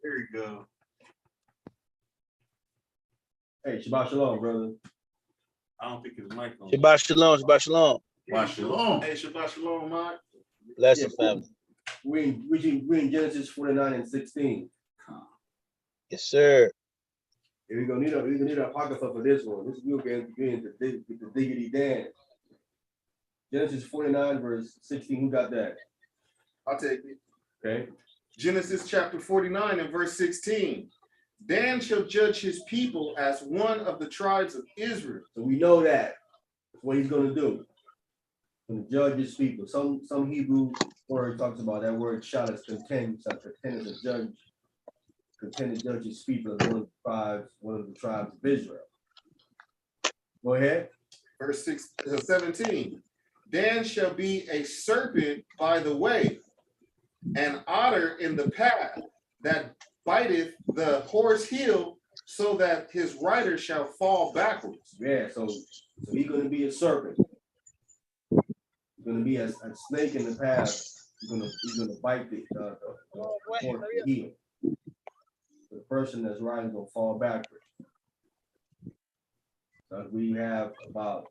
D: There you go.
A: Hey, Shabbat Shalom, brother.
D: I don't think his mic on.
E: Shabbat shalom, Shabbat shalom.
C: Shabbat shalom.
D: Hey, Shabbat Shalom, Mike.
E: Blessing,
A: Yeah,
E: family.
A: we in Genesis 49 and 16.
E: Yes, sir.
A: And we're gonna need an apocrypha for this one. This we'll get into the diggity Dan. Genesis 49, verse 16. Who got that?
D: I'll take it.
A: Okay.
D: Genesis chapter 49 and verse 16. Dan shall judge his people as one of the tribes of Israel.
A: So we know that. That's what he's gonna do. He's gonna judge his people. Some Hebrew word talks about that word shall is contend. So contend is a judge. Contend to judge his people as one of the tribes of Israel. Go ahead.
D: Verse 17. Dan shall be a serpent by the way, an otter in the path that biteth the horse heel, so that his rider shall fall backwards.
A: Yeah, so he's gonna be a serpent. He's gonna be a snake in the path. He's gonna bite the horse heel. The person that's riding gonna fall backwards. So we have about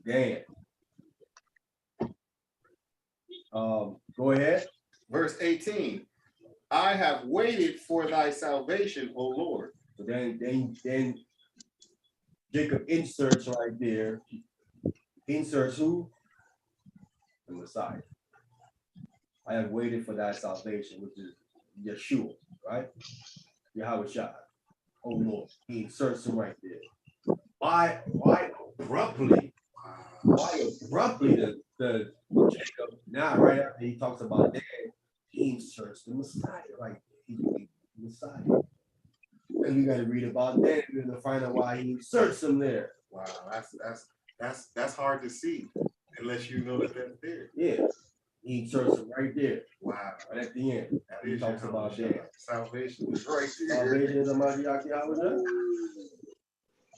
A: Dan. Go ahead.
D: Verse 18. I have waited for thy salvation, O Lord.
A: So then Jacob inserts right there. Inserts who? The Messiah. I have waited for thy salvation, which is Yeshua, right? Yahweh Shai. Oh Lord. He inserts him right there. Why abruptly? Why abruptly the Jacob now right after he talks about that, he inserts the Messiah right there. He's the Messiah. And we got to read about that and to find out why he inserts him there.
D: Wow, that's hard to see unless you know that that's there.
A: Yeah, he inserts him right there,
D: Wow,
A: right at the end.
D: that
A: He
D: is
A: talks
D: Yahweh
A: about
D: Shai.
A: that.
D: Salvation is right there.
A: Salvation is a Mashiach Yahweh Shai.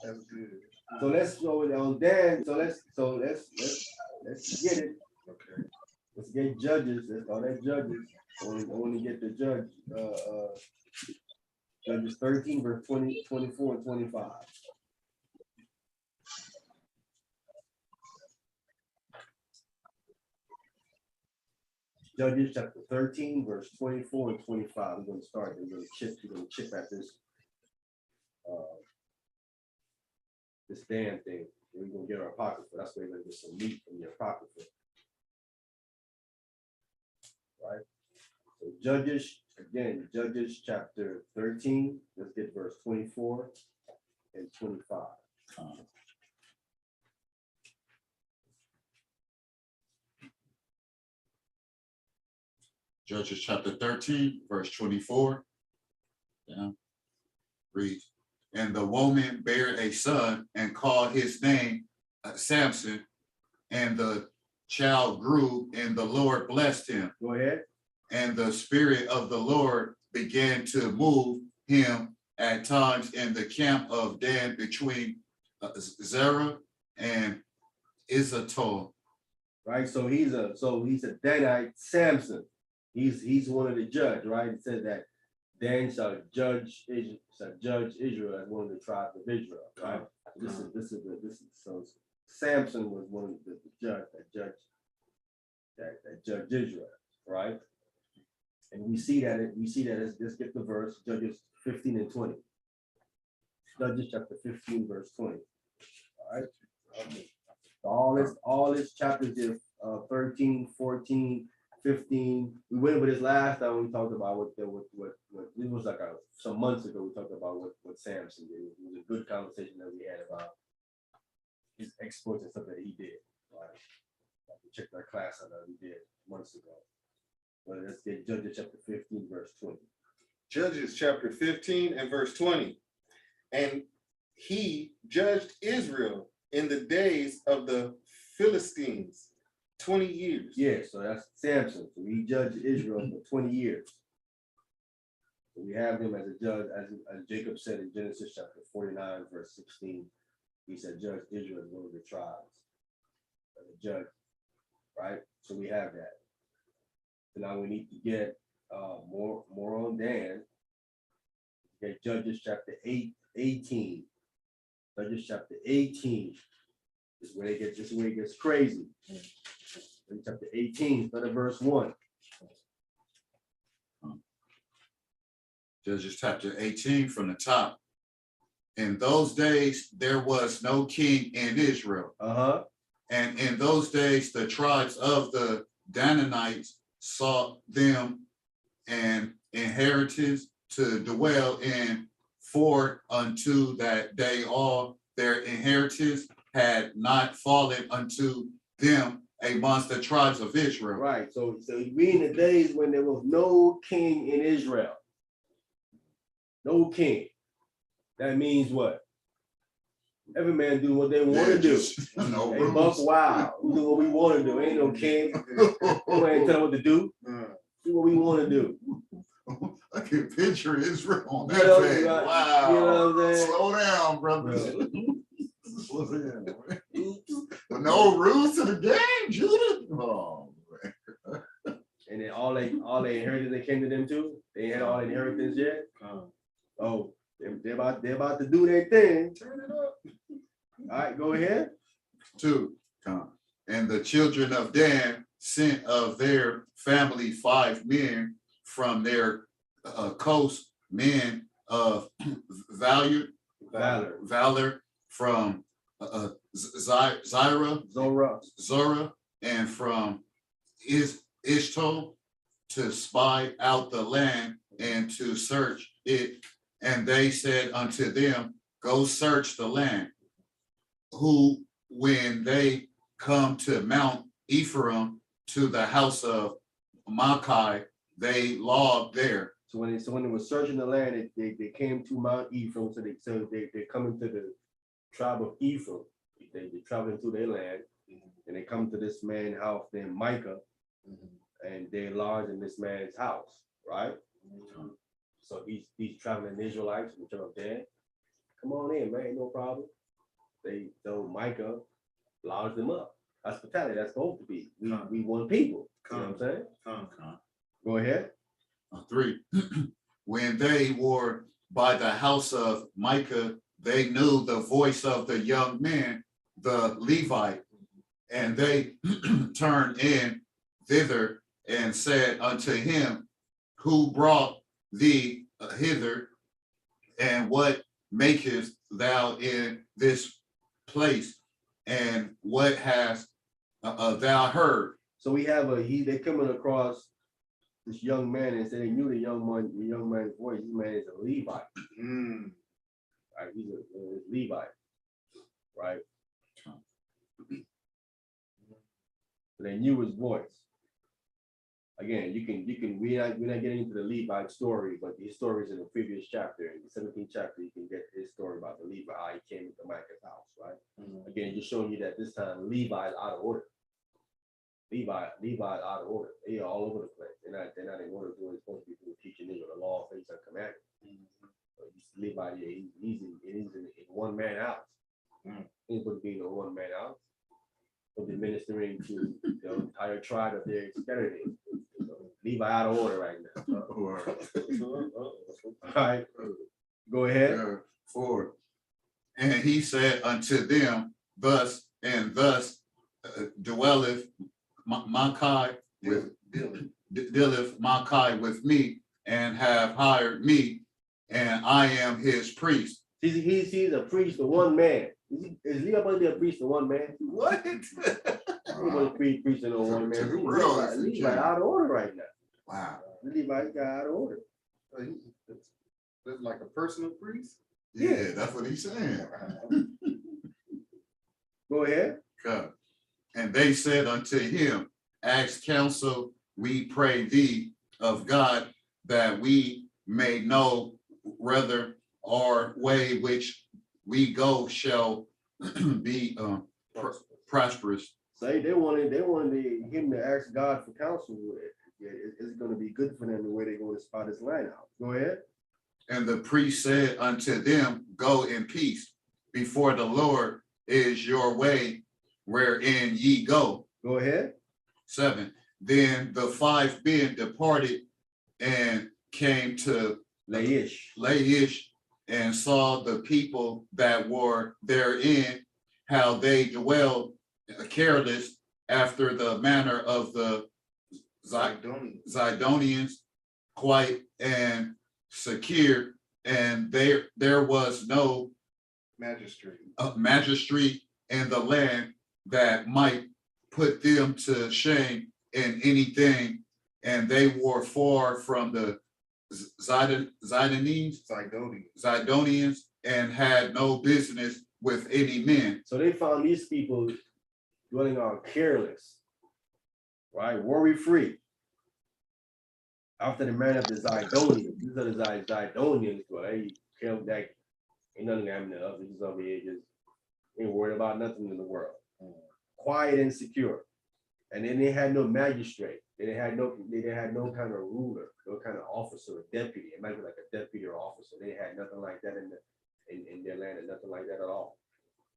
D: That's good.
A: So let's go on Dan. So let's get it.
D: Okay.
A: Let's get judges. Let's call that judges. I want to get the judge. Judges 13, verse 20, 24, and 25. Judges chapter 13, verse 24 and 25. We're going to start. We're going to chip at this this damn thing. We're going to get our apocrypha. That's where we're going to get some meat from the apocrypha. Right? So Judges, again, Judges chapter 13. Let's get verse 24 and 25.
C: Judges chapter 13, verse 24. Yeah. Read. And the woman bare a son and called his name Samson, and the child grew, and the Lord blessed him.
A: Go ahead.
C: And the spirit of the Lord began to move him at times in the camp of Dan between Zerah and Izatol.
A: Right. So he's a Danite Samson. He's one of the judge, right? It said that Dan shall judge Israel as one of the tribes of Israel, right? This is so Samson was one of the judge that judged Israel, right? And we see that let's get the verse, Judges 15 and 20. Judges chapter 15, verse 20. All right. All this chapters is 13, 14, 15. We went over this last time we talked about what it was like some months ago. We talked about what Samson did. It was a good conversation that we had about his exploits and stuff that he did. Right? We checked our class on that we did months ago. But let's get Judges chapter 15, verse 20.
D: Judges chapter 15 and verse 20. And he judged Israel in the days of the Philistines 20 years.
A: Yeah, so that's Samson. So he judged Israel for 20 years. So we have him as a judge, as Jacob said in Genesis chapter 49, verse 16. He said, judge Israel as one of the tribes. As a judge, right? So we have that. So now we need to get more on Dan. Okay, Judges chapter 18. Judges chapter 18 is where this is where it gets crazy. In chapter 18, start at verse 1.
C: Judges chapter 18 from the top. In those days, there was no king in Israel. And in those days, the tribes of the Danites sought them an inheritance to dwell in, for unto that day all their inheritance had not fallen unto them amongst the tribes of Israel.
A: Right. So we in the days when there was no king in Israel. No king. That means what? Every man do what they want to do.
C: No
A: They buck wild. We do what we want to do. Ain't no king. Nobody ain't tell what to do. Do what we want to do.
C: I can picture Israel on
A: You
C: that
A: know,
C: thing.
A: right.
C: Wow.
A: You know what I'm saying?
C: Slow down, brother.
A: Yeah.
C: Slow down. But no rules to the game, Judah. Oh, man.
A: And then all they inheritance they came to them too. They had all inheritance yet. Oh, they're about to do their thing.
D: Turn it up.
A: All right, go ahead.
C: 2. And the children of Dan sent of their family 5 men from their coast, men of valor from Zora, and from Ishto, to spy out the land and to search it. And they said unto them, go search the land. Who, when they come to Mount Ephraim, to the house of Machi, they logged there.
A: So when they were searching the land, they came to Mount Ephraim. So they come into the tribe of Ephraim. They traveling through their land, and they come to this man's house named Micah, and they lodge in this man's house, right? So these traveling Israelites, which are dead, come on in, man, no problem. So Micah lodged them up. Hospitality, that's supposed to be. We want people. You know what I'm saying? Go ahead.
C: 3. When they were by the house of Micah, they knew the voice of the young man, the Levite, and they turned in thither and said unto him, who brought thee hither, and what makest thou in this place, and what hast thou heard?
A: So we have they're coming across this young man and said they knew the young man's voice. This man is a Levite. Right, he's a Levite, right? So they knew his voice. Again, we're not getting into the Levite story, but his story is in the previous chapter. In the 17th chapter, you can get his story about the Levite, how he came into Micah's house, right? Again, just showing you that this time Levi is out of order. Levi is out of order. They are all over the place. They're not in order doing what they're supposed to be doing, teaching Israel the law, faith, and commandments. Levi, he's in one man house. He's supposed to be in a one man house. He'll be ministering to the entire tribe that they're scattered in. So Levi out of order right now. All right, go ahead.
C: 4. And he said unto them, thus and thus dwelleth Machi dealeth Machi with me, and have hired me, and I am his priest.
A: He's a priest of one man. Is Levi supposed to be a priest in one man?
D: What?
A: He supposed to be preaching on one
C: To
A: man.
C: the world, if you
A: Levi
C: can.
A: out of order right now.
C: Wow.
A: Levi's got out of order.
D: That's like a personal priest?
C: Yeah, that's what he's saying.
A: Go ahead.
C: Okay. And they said unto him, ask counsel, we pray thee of God, that we may know whether our way which we go shall be prosperous.
A: So they wanted him to ask God for counsel. Is it going to be good for them the way they're going to spot this line out? Go ahead.
C: And the priest said unto them, go in peace, before the Lord is your way wherein ye go.
A: Go ahead.
C: 7. Then the 5 men departed and came to Laish and saw the people that were therein, how they dwelled careless after the manner of the Zidonians, quiet and secure, and there was no magistrate in the land that might put them to shame in anything, and they were far from the Zidonians and had no business with any men.
A: So they found these people dwelling on careless, right? Worry free. After the man of the Zidonians, these are the Zidonians, well, they killed that. Ain't nothing happening to us. They just over here, just ain't worried about nothing in the world. Quiet and secure. And then they had no magistrate. They had no kind of ruler, no kind of officer or deputy. It might be like a deputy or officer. They had nothing like that in their land, and nothing like that at all.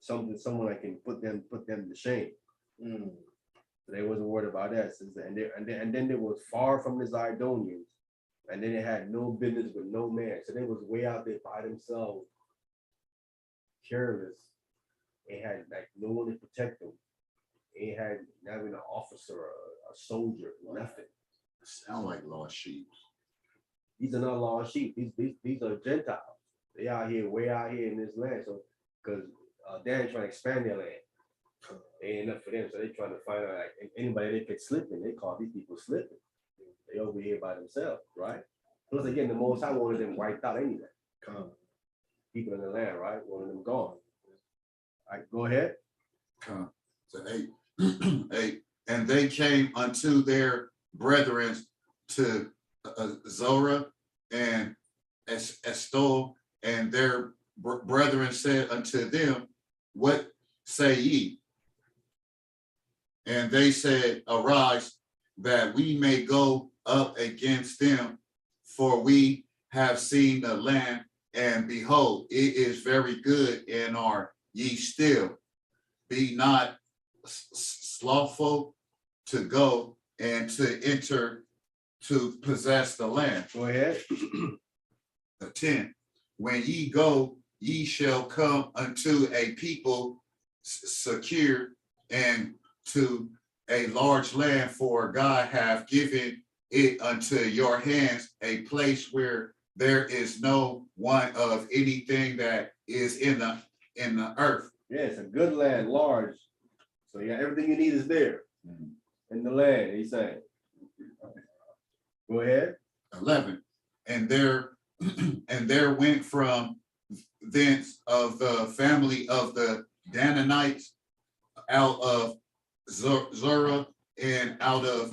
A: Someone that can put them to shame. So they wasn't worried about that. And then they was far from the Zidonians, and then they had no business with no man. So they was way out there by themselves, careless. They had like no one to protect them. They had not even an officer, a soldier, nothing.
C: Sound like lost sheep.
A: These are not lost sheep. These are Gentiles. They out here, way out here in this land. So because they're trying to expand their land. They ain't enough for them. So they're trying to find out like anybody they could slip in. They call these people slipping. They over here by themselves, right? Plus again, the Most High wanted them wiped out anyway. People in the land, right? Wanted them gone. All right, go ahead.
C: So 8. 8. And they came unto their brethren to Zorah and Estol, and their brethren said unto them, what say ye? And they said, arise, that we may go up against them, for we have seen the land, and behold, it is very good, and are ye still. Be not slothful to go and to enter to possess the land.
A: Go ahead.
C: 10. When ye go, ye shall come unto a people secure and to a large land, for God hath given it unto your hands, a place where there is no one of anything that is in the earth.
A: Yeah, it's a good land, large. So yeah, everything you need is there in the land, he's saying. Go ahead.
C: 11. And there went from thence of the family of the Danites out of Zorah and out of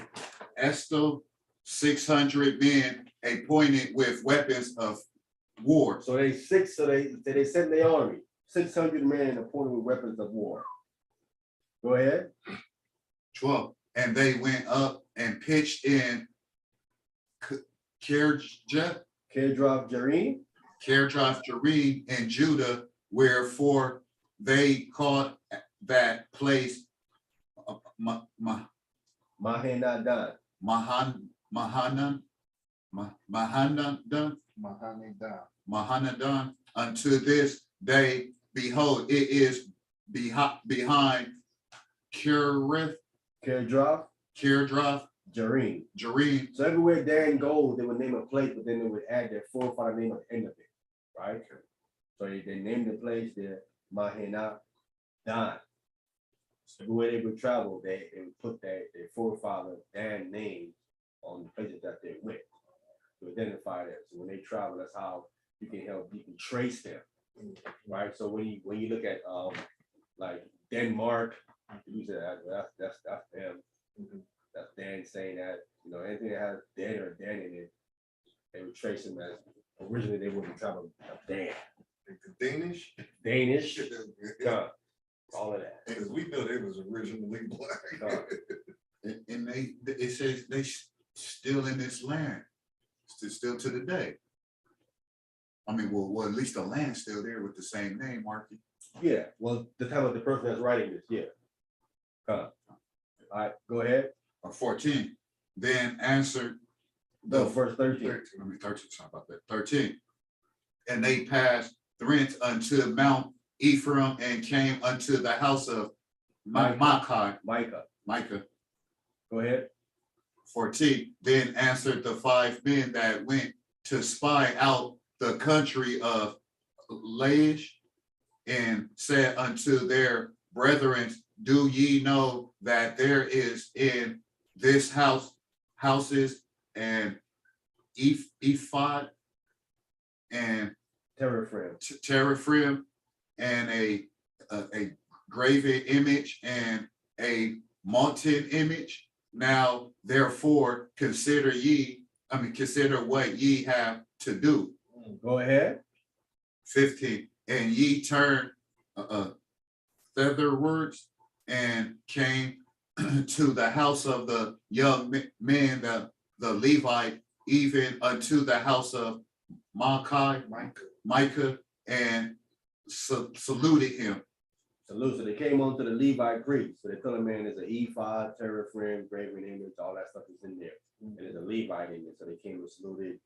C: Estel 600 men appointed with weapons of war.
A: So they sent their army, 600 men appointed with weapons of war. Go ahead.
C: 12. And they went up and pitched in Kirjath
A: Jearim
C: in Judah, wherefore they called that place
A: Mahanadan.
C: Mahanadan unto this day. Behold, it is behind Kirjath
A: Jearim.
C: Jearim.
A: So everywhere Dan goes, they would name a place, but then they would add their forefather name at the end of it, right? So they named the place there Mahana Dan. So where they would travel, they would put their forefather Dan name on the places that they went to identify them. So when they travel, that's how you can trace them, right? So when you look at like Denmark, you say that's them. That's Dan saying that, anything that has Dan or Dan in it, they would trace them as originally they wouldn't travel Dan.
D: Like the
A: Danish, all of that.
D: because we know they was originally black.
C: And it says they still in this land, still to the day. I mean, well, at least the land's still there with the same name, Marky.
A: Yeah, well, the time of the person that's writing this, yeah. All right, go ahead.
C: 14. Then answered
A: No, verse 13.
C: 13, sorry about that. 13. And they passed thence unto Mount Ephraim and came unto the house of Micah.
A: Micah, go ahead.
C: 14. Then answered the 5 men that went to spy out the country of Laish and said unto their brethren, do ye know that there is in this houses and ephod and teraphim and a graven image and a molten image? Now therefore consider what ye have to do.
A: Go ahead.
C: 15. And ye turn thitherwards and came to the house of the young men, the Levite, even unto the house of Micah, and saluted him.
A: So they came on to the Levite priest. So they tell a man there's an ephod, teraphim, graven image, all that stuff is in there. And there's a Levite in it. So they came and saluted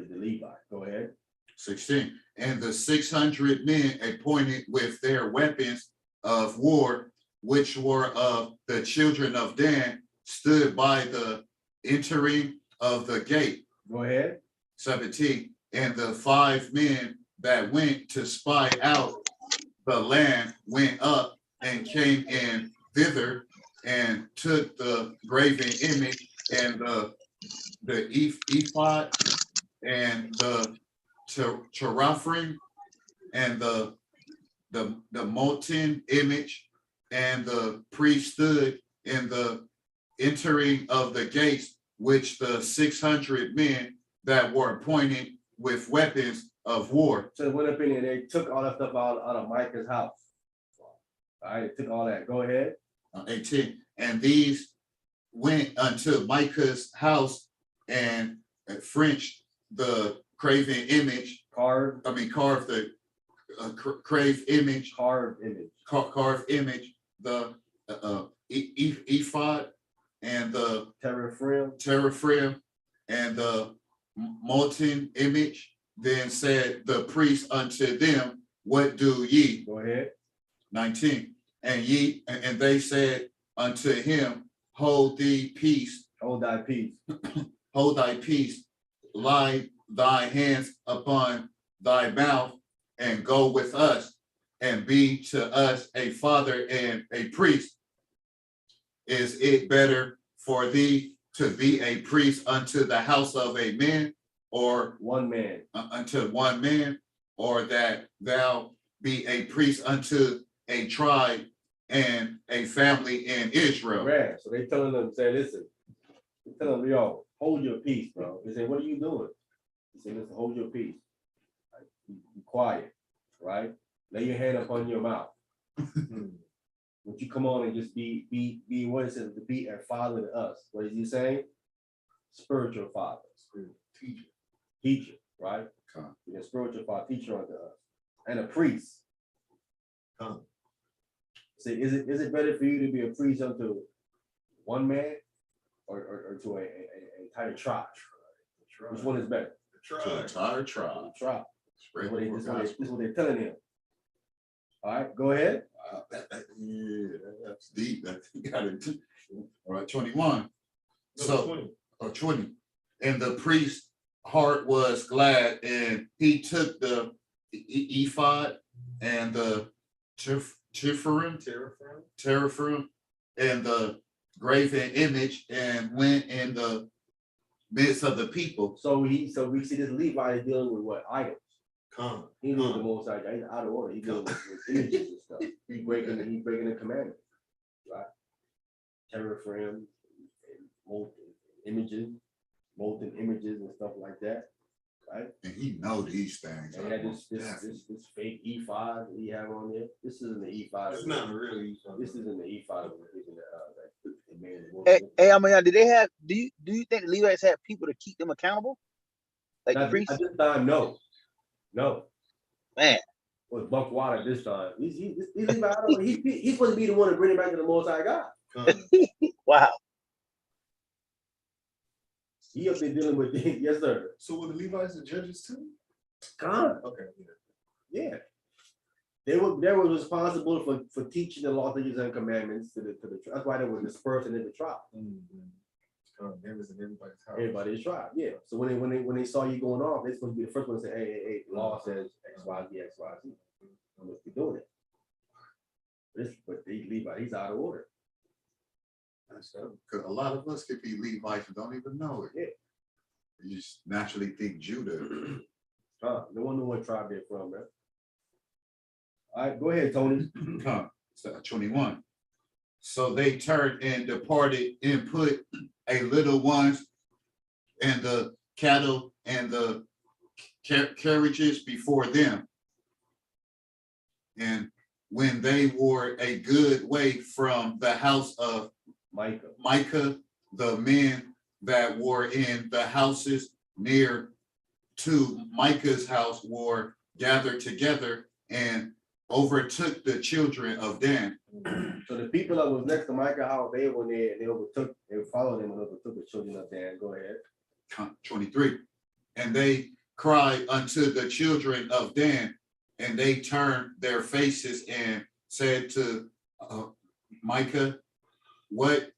A: the Levite. Go ahead.
C: 16. And the 600 men appointed with their weapons of war, which were of the children of Dan, stood by the entering of the gate.
A: Go ahead.
C: 17. And the 5 men that went to spy out the land went up and came in thither and took the graven image and the ephod and the teraphim and the molten image, and the priest stood in the entering of the gates, which the 600 men that were appointed with weapons of war.
A: So they went up in there, they took all that stuff out of Micah's house. All right, they took all that. Go ahead.
C: 18. And these went unto Micah's house and Frenched the graven image, carved the carved image, the ephod and the teraphim and the molten image. Then said the priest unto them, what do ye?
A: Go ahead.
C: 19. And they said unto him, hold thee peace.
A: Hold thy peace.
C: Hold thy peace. Lie thy hands upon thy mouth and go with us and be to us a father and a priest. Is it better for thee to be a priest unto the house of a man, or
A: one man,
C: unto one man, or that thou be a priest unto a tribe and a family in Israel?
A: Right. So they telling them, say, listen, they telling them, yo, hold your peace, bro. They say, what are you doing? They say, listen, hold your peace. Right? Be quiet, right? Lay your hand upon your mouth. Would you come on and just be what it says, to be a father to us? What is he saying? Spiritual father, teacher, right? Be a spiritual father, teacher unto us, and a priest. Say, is it better for you to be a priest unto one man or to a entire tribe? Which one is better?
C: To an entire tribe.
A: Tribe. This is what they're telling him. All right, go ahead.
C: Yeah, that's deep. You got it. All right, 21. So, 20. And the priest's heart was glad, and he took the ephod and the Teraphim, and the graven image, and went in the midst of the people.
A: So we see this Levi is dealing with what? Idols.
D: Come.
A: He dealing with the most High. He's out of order. He dealing with images and stuff. He's breaking the commandments, right? Teraphim, and molten images and stuff like that, right?
C: And he know these things.
A: And he had this fake E5 that he have on there. This isn't the E5.
D: It's not really.
A: This isn't the E5 that we're thinking that man.
E: Hey, I mean, did they have? Do you think the Levites had people to keep them accountable, like the priests?
A: At this time, no.
E: Man,
A: Was Buck Water this time? He's supposed to be the one to bring it back to the Most High God.
E: wow.
A: He up there dealing with yes, sir.
D: So were the Levites the judges too?
A: God,
D: Okay.
A: yeah. They were responsible for teaching the law, statutes, and commandments to the tribe. That's why they were dispersed in the tribe.
D: They was in everybody's house.
A: Everybody's tribe, yeah. So when they saw you going off, they're supposed to be the first one to say, hey, the law says X, Y, Z, X, Y, Z. I must be doing it. But they Levi, he's out of order.
C: Because a lot of us could be Levites and don't even know it.
A: Yeah.
C: You just naturally think Judah.
A: No one know what tribe they're from, man. All right, go ahead, Tony.
C: 21. So they turned and departed and put a little ones and the cattle and the carriages before them. And when they were a good way from the house of Micah, the men that were in the houses near to Micah's house were gathered together and overtook the children of Dan.
A: So the people that was next to Micah house, they were there and they followed them and overtook the children of Dan. Go ahead.
C: 23. And they cried unto the children of Dan, and they turned their faces and said to Micah, what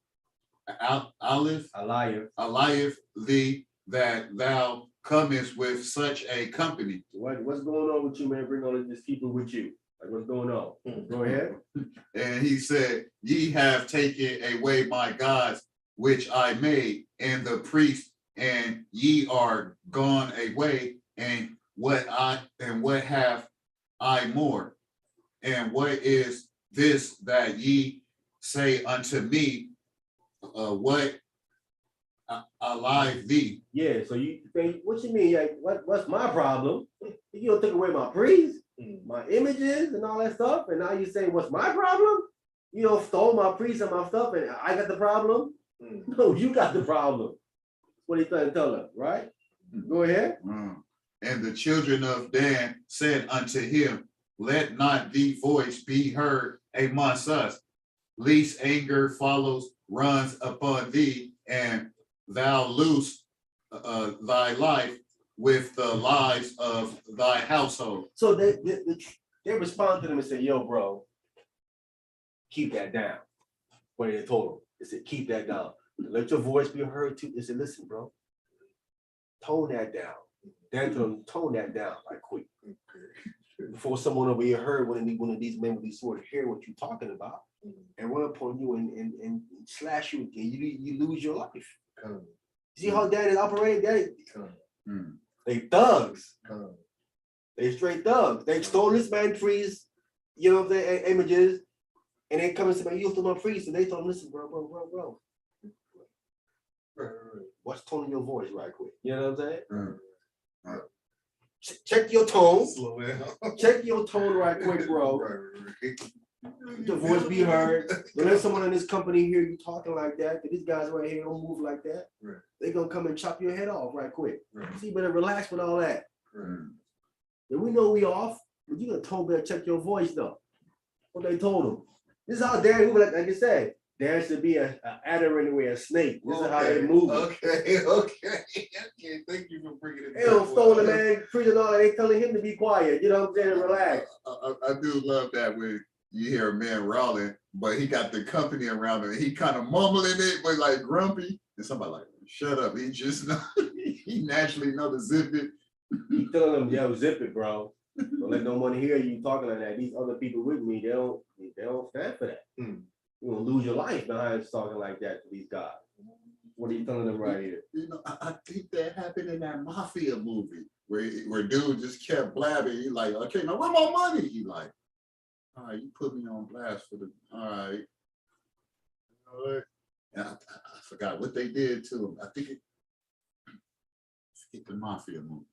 C: Eliath thee that thou comest with such a company?
A: What's going on with you, man? Bring all these people with you. Like, what's going on? Go ahead.
C: And he said, ye have taken away my gods, which I made, and the priest, and ye are gone away, and what have I more? And what is this that ye say unto me, what alive thee?
A: Yeah, so you think, what you mean? Like, what's my problem? You don't take away my priest, my images and all that stuff, and now you say, what's my problem? You don't stole my priest and my stuff, and I got the problem? No, you got the problem. What are you trying to tell them, right? Go ahead.
C: And the children of Dan said unto him, let not the voice be heard amongst us, lest anger runs upon thee, and thou lose thy life with the lives of thy household.
A: So they respond to them and say, yo, bro, keep that down. What they told them, they said, keep that down. Let your voice be heard too. They said, listen, bro, tone that down. Dan told them, tone that down right quick. Before someone over here heard one of these men with these swords hear what you're talking about and run upon you and slash you again, you lose your life. See how Dan is operating? They thugs. They straight thugs. They stole this man's priest, you know what I'm saying, images, and they come and say, you stole my priest, and they told him, listen, bro. What's toning your voice right quick? You know what I'm saying? Check your tone.
D: Slow down.
A: Check your tone right quick, bro. Your voice be heard. Don't let someone in this company hear you talking like that. These guys right here don't move like that. They're gonna come and chop your head off right quick. See, you better relax with all that. And we know we off, but you gonna better check your voice though. What they told him. This is how Dan, like I said, Dan should be an adder anyway, a snake. This is how they move.
C: Okay. Thank you for bringing it.
A: They don't stole the man, preaching all that. They telling him to be quiet. You know what I'm saying? Relax.
C: I do love that when you hear a man rolling, but he got the company around him. He kind of mumbling it, but like grumpy. And somebody like, shut up. He just know, he naturally know to zip it.
A: He telling them, yo, zip it, bro. Don't let no one hear you talking like that. These other people with me, they don't stand for that.
D: Hmm.
A: You're gonna lose your life behind talking like that to these guys. What are you telling them right here?
C: You know, I think that happened in that mafia movie where dude just kept blabbing. He like, okay, now where my money? He like, all right, you put me on blast for the, all right. You know what? And I forgot what they did to him. I think it's the mafia movie.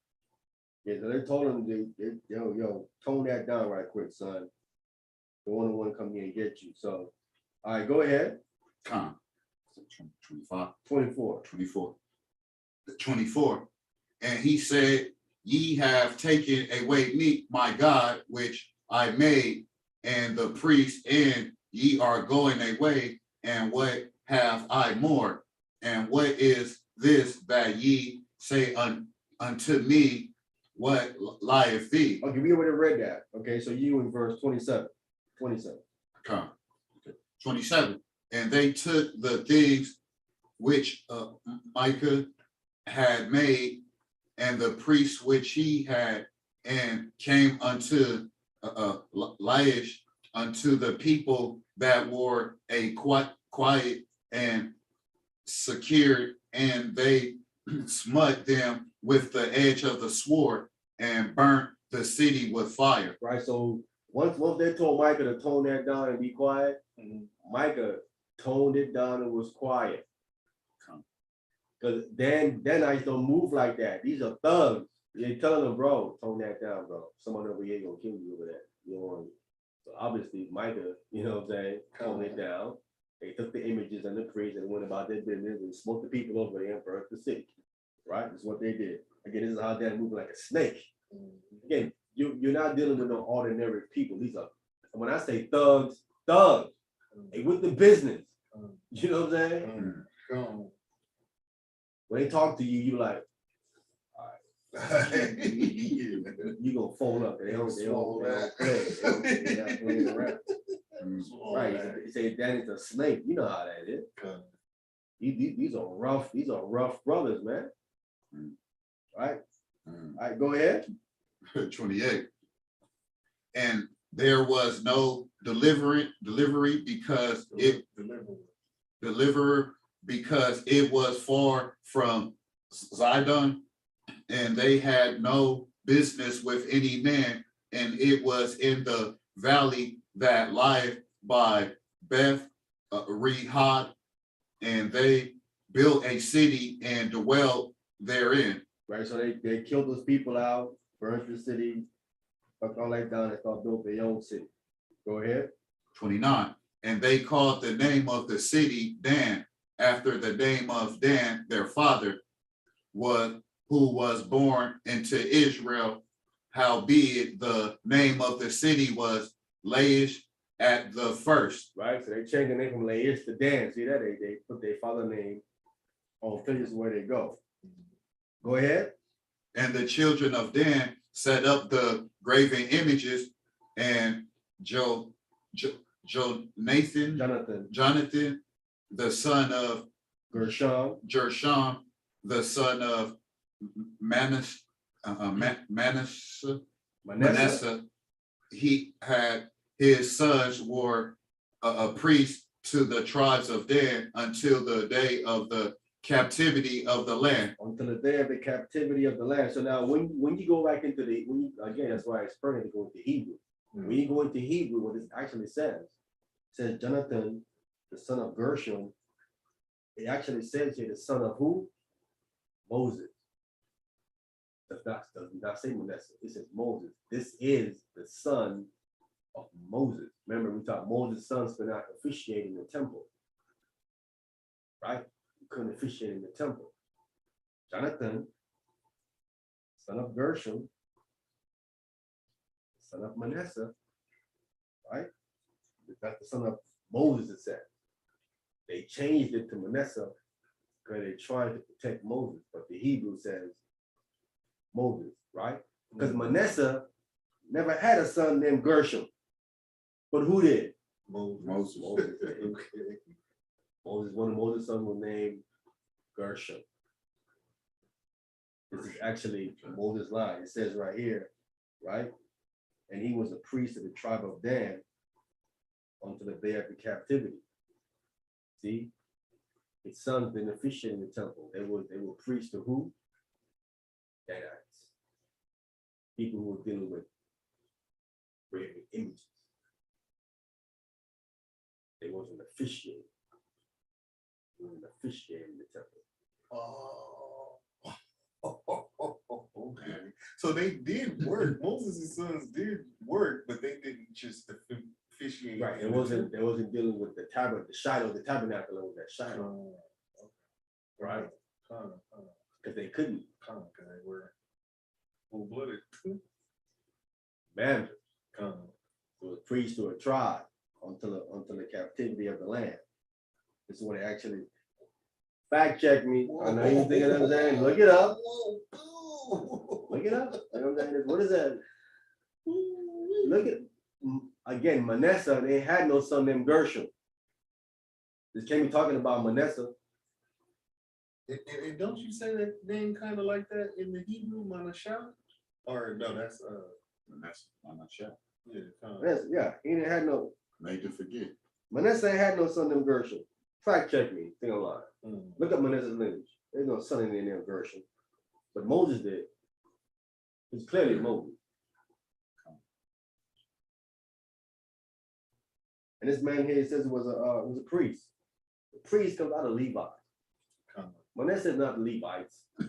A: Yeah, so they told him, yo, tone that down right quick, son. The one who want to come here and get you. So, all right, go ahead.
C: Con. 25.
A: 24.
C: 24. The 24. And he said, ye have taken away me, my God, which I made, and the priest, and ye are going away, and what have I more? And what is this that ye say unto me, what lieth thee?
A: Okay, we already read that. Okay, so you in verse 27. 27.
C: Come. 27. And they took the things which Micah had made, and the priest which he had, and came unto Laish, unto the people that were a quiet and secured, and they smote them with the edge of the sword and burnt the city with fire.
A: Right, so once they told Micah to tone that down and be quiet, Micah toned it down and was quiet. Because then I don't move like that. These are thugs. They're telling them, bro, tone that down, bro. Someone over here gonna kill you over that. You don't want it. So obviously Micah, you know what I'm saying, toned it down. They took the images and the priests and went about their business and smoked the people over there and burnt the city. Right? That's what they did. Again, this is how they're moving like a snake. Again, you're not dealing with no ordinary people. These are, when I say thugs, they with the business. You know what I'm saying? When they talk to you, you like, all right, you gonna fold up. They don't play. They don't play around. Right? They say Danny's a snake. You know how that is. These are rough brothers, man. Right? All right, go ahead.
C: 28. And there was no delivery because it was far from Zidon, and they had no business with any man, and it was in the valley that lieth by Beth Rehad, and they built a city and dwelt therein.
A: Right, so they killed those people out, burned the city, fuck all that down, and start built their own city. Go ahead.
C: 29. And they called the name of the city Dan, after the name of Dan, their father, who was born into Israel. Howbeit the name of the city was Laish at the first.
A: Right, so they changed the name from Laish to Dan. See that? They put their father name on places where they go. Go ahead.
C: And the children of Dan set up the graven images, and Jonathan, the son of Gershom, the son of Manasseh, he had his sons were a priest to the tribes of Dan until the day of the captivity of the land.
A: Until the day of the captivity of the land. So now when you go back into again, that's why it's pertinent to go into Hebrew. When you go into Hebrew, what it actually says, it says Jonathan, the son of Gershom. It actually says here the son of who? Moses. Does not say Manasseh. It says Moses. This is the son of Moses. Remember, we thought Moses' sons were not officiating the temple. Right? You couldn't officiate in the temple. Jonathan, son of Gershom, son of Manasseh, right? That's the son of Moses, it said. They changed it to Manasseh because they're trying to protect Moses, but the Hebrew says Moses, right? Because Manasseh never had a son named Gershom. But who did?
C: Moses.
A: Moses, one of Moses' sons was named Gershom. This is actually Moses' line. It says right here, right? and he was a priest of the tribe of Dan until the day of the captivity. See, his sons didn't officiate in the temple. They were priests to who? Danites. People who were dealing with graven images. They wasn't officiating. They weren't officiating in the temple.
D: Okay. So they did work. Moses' sons did work, but they didn't just officiate.
A: Right. It wasn't dealing with the tabernacle, the Shiloh, the tabernacle was that Shiloh. Right. Because they couldn't.
D: Because they were full-blooded.
A: Manders. It was priest to a tribe until the captivity of the land. This is when it actually fact check me. I know you thinking what I'm saying. Look it up. Look it up. You know what I'm saying? What is that? Look at again, Manasseh, they had no son named Gershom. This can't be talking about Manasseh.
D: And don't you say that name kind of like that in the Hebrew, Manasseh? Or no, that's
C: Manasseh.
D: yeah,
A: Yeah, he didn't have no.
C: Made to forget.
A: Manasseh had no son named Gershom. Fact check me. Think I'm lying. Look up Manasseh's lineage. There's no son in there named Gershom. But Moses did. It's clearly Moses. And this man here says it was a priest. The priest comes out of Levi. Manasseh is not the Levites. I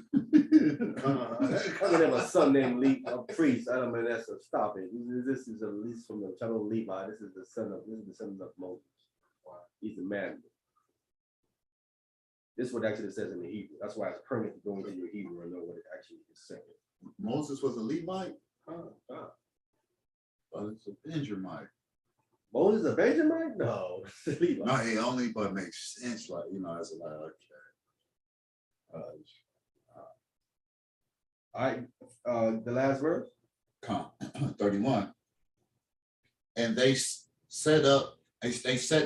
A: could have a son named a priest out of Manasseh. Stop it. This is at least from the child of Levi. This is the son of Moses. He's the man. This is what actually it says in the Hebrew. That's why it's pertinent to go into your Hebrew and know what it actually is saying.
C: Moses was a Levite. But it's a Benjamite.
A: Moses a Benjamite? No, Levi.
C: No, it only but makes sense. Like it's like okay.
A: All right, the last verse.
C: 31. And they set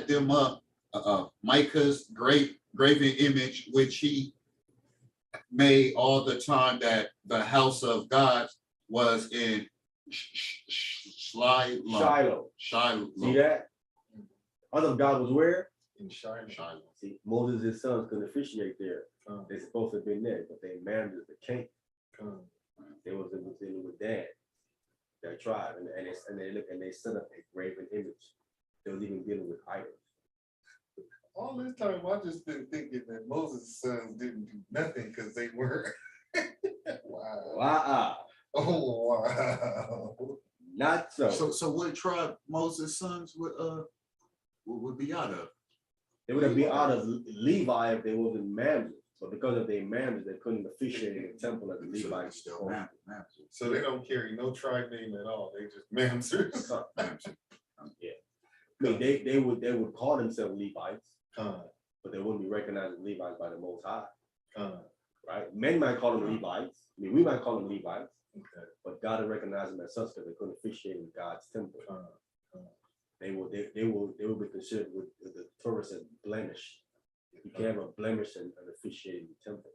C: them up Micah's graven image, which he made all the time that the house of God was in Shiloh.
A: See that? Other God was where?
D: in Shiloh.
A: See, Moses' his sons couldn't officiate there. They're supposed to have been there, but they managed the king. They was dealing with Dan, their tribe, and they set up a graven image. They was even dealing with idols.
D: All this time, I just been thinking that Moses' sons didn't do nothing because they were. Wow.
A: Wow.
D: Oh wow.
A: Not so.
C: So what tribe Moses' sons would be out of?
A: They would have been out of Levi if they wasn't managers. But because of their manners, they couldn't officiate in the temple as the Levites.
C: Still managers.
D: So they don't carry no tribe name at all. They just mamsers.
A: Yeah. I mean, they would call themselves Levites, but they wouldn't be recognized as Levites by the Most High. Right? Men might call them Levites. I mean, we might call them Levites, but God would recognize them as such because they couldn't officiate in God's temple. They will be considered with the Torah said blemish. You can't have a blemish and officiate in the temple.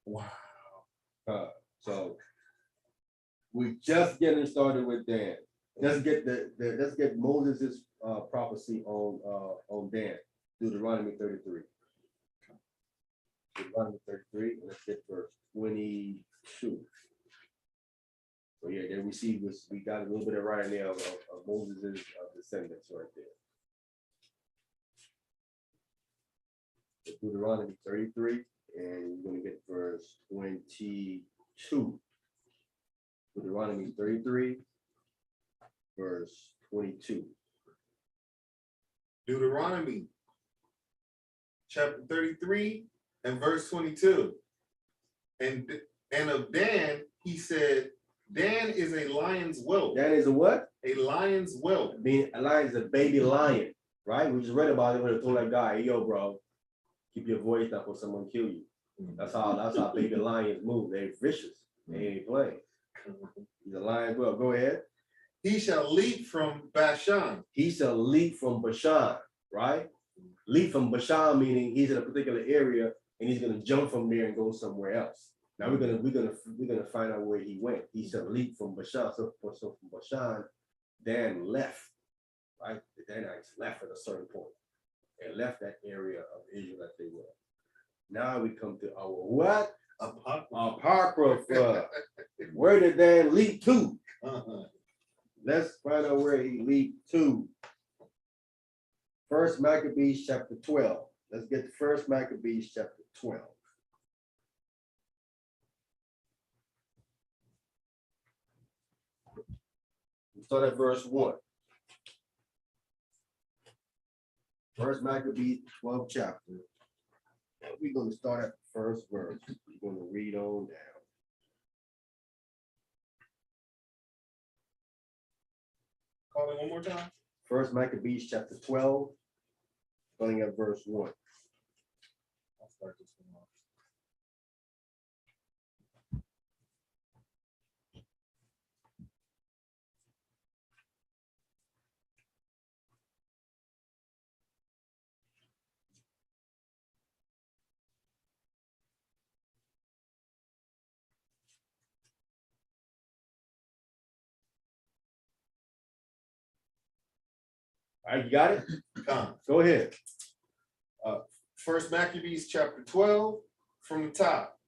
D: Wow.
A: So we just getting started with Dan. Let's get Moses' prophecy on Dan, Deuteronomy 33. Deuteronomy 33, and let's get verse 22. So yeah, then we got a little bit of writing there of Moses' descendants right there. So Deuteronomy 33, and we're gonna get verse 22. Deuteronomy 33, verse 22.
D: Deuteronomy chapter 33 and verse 22. And of Dan, he said, Dan is a lion's whelp.
A: Dan is a what?
D: A lion's whelp.
A: A lion is a baby lion, right? We just read about it when I told that guy, hey, yo, bro, keep your voice down before someone kill you. That's how baby lions move. They're vicious. They ain't playing. He's a lion's whelp. Go ahead.
D: He shall leap from Bashan.
A: He shall leap from Bashan, right? Leap from Bashan meaning he's in a particular area and he's gonna jump from there and go somewhere else. Now we're gonna find out where he went. He shall leap from Bashan. So from Bashan, Dan left, right? The Danites left at a certain point and left that area of Israel that they were. Now we come to our what? Apocrypha. Where did Dan leap to? Let's find out where he leaped to. First Maccabees chapter 12. Let's get to First Maccabees chapter 12. We start at verse 1. First Maccabees 12th chapter. We're going to start at the first verse. We're going to read on down.
D: Call it one more time.
A: First Maccabees chapter 12, starting at verse 1.
D: I'll start this one off.
A: All right, you got it?
D: Come.
A: Go ahead.
D: First Maccabees chapter 12 from the top.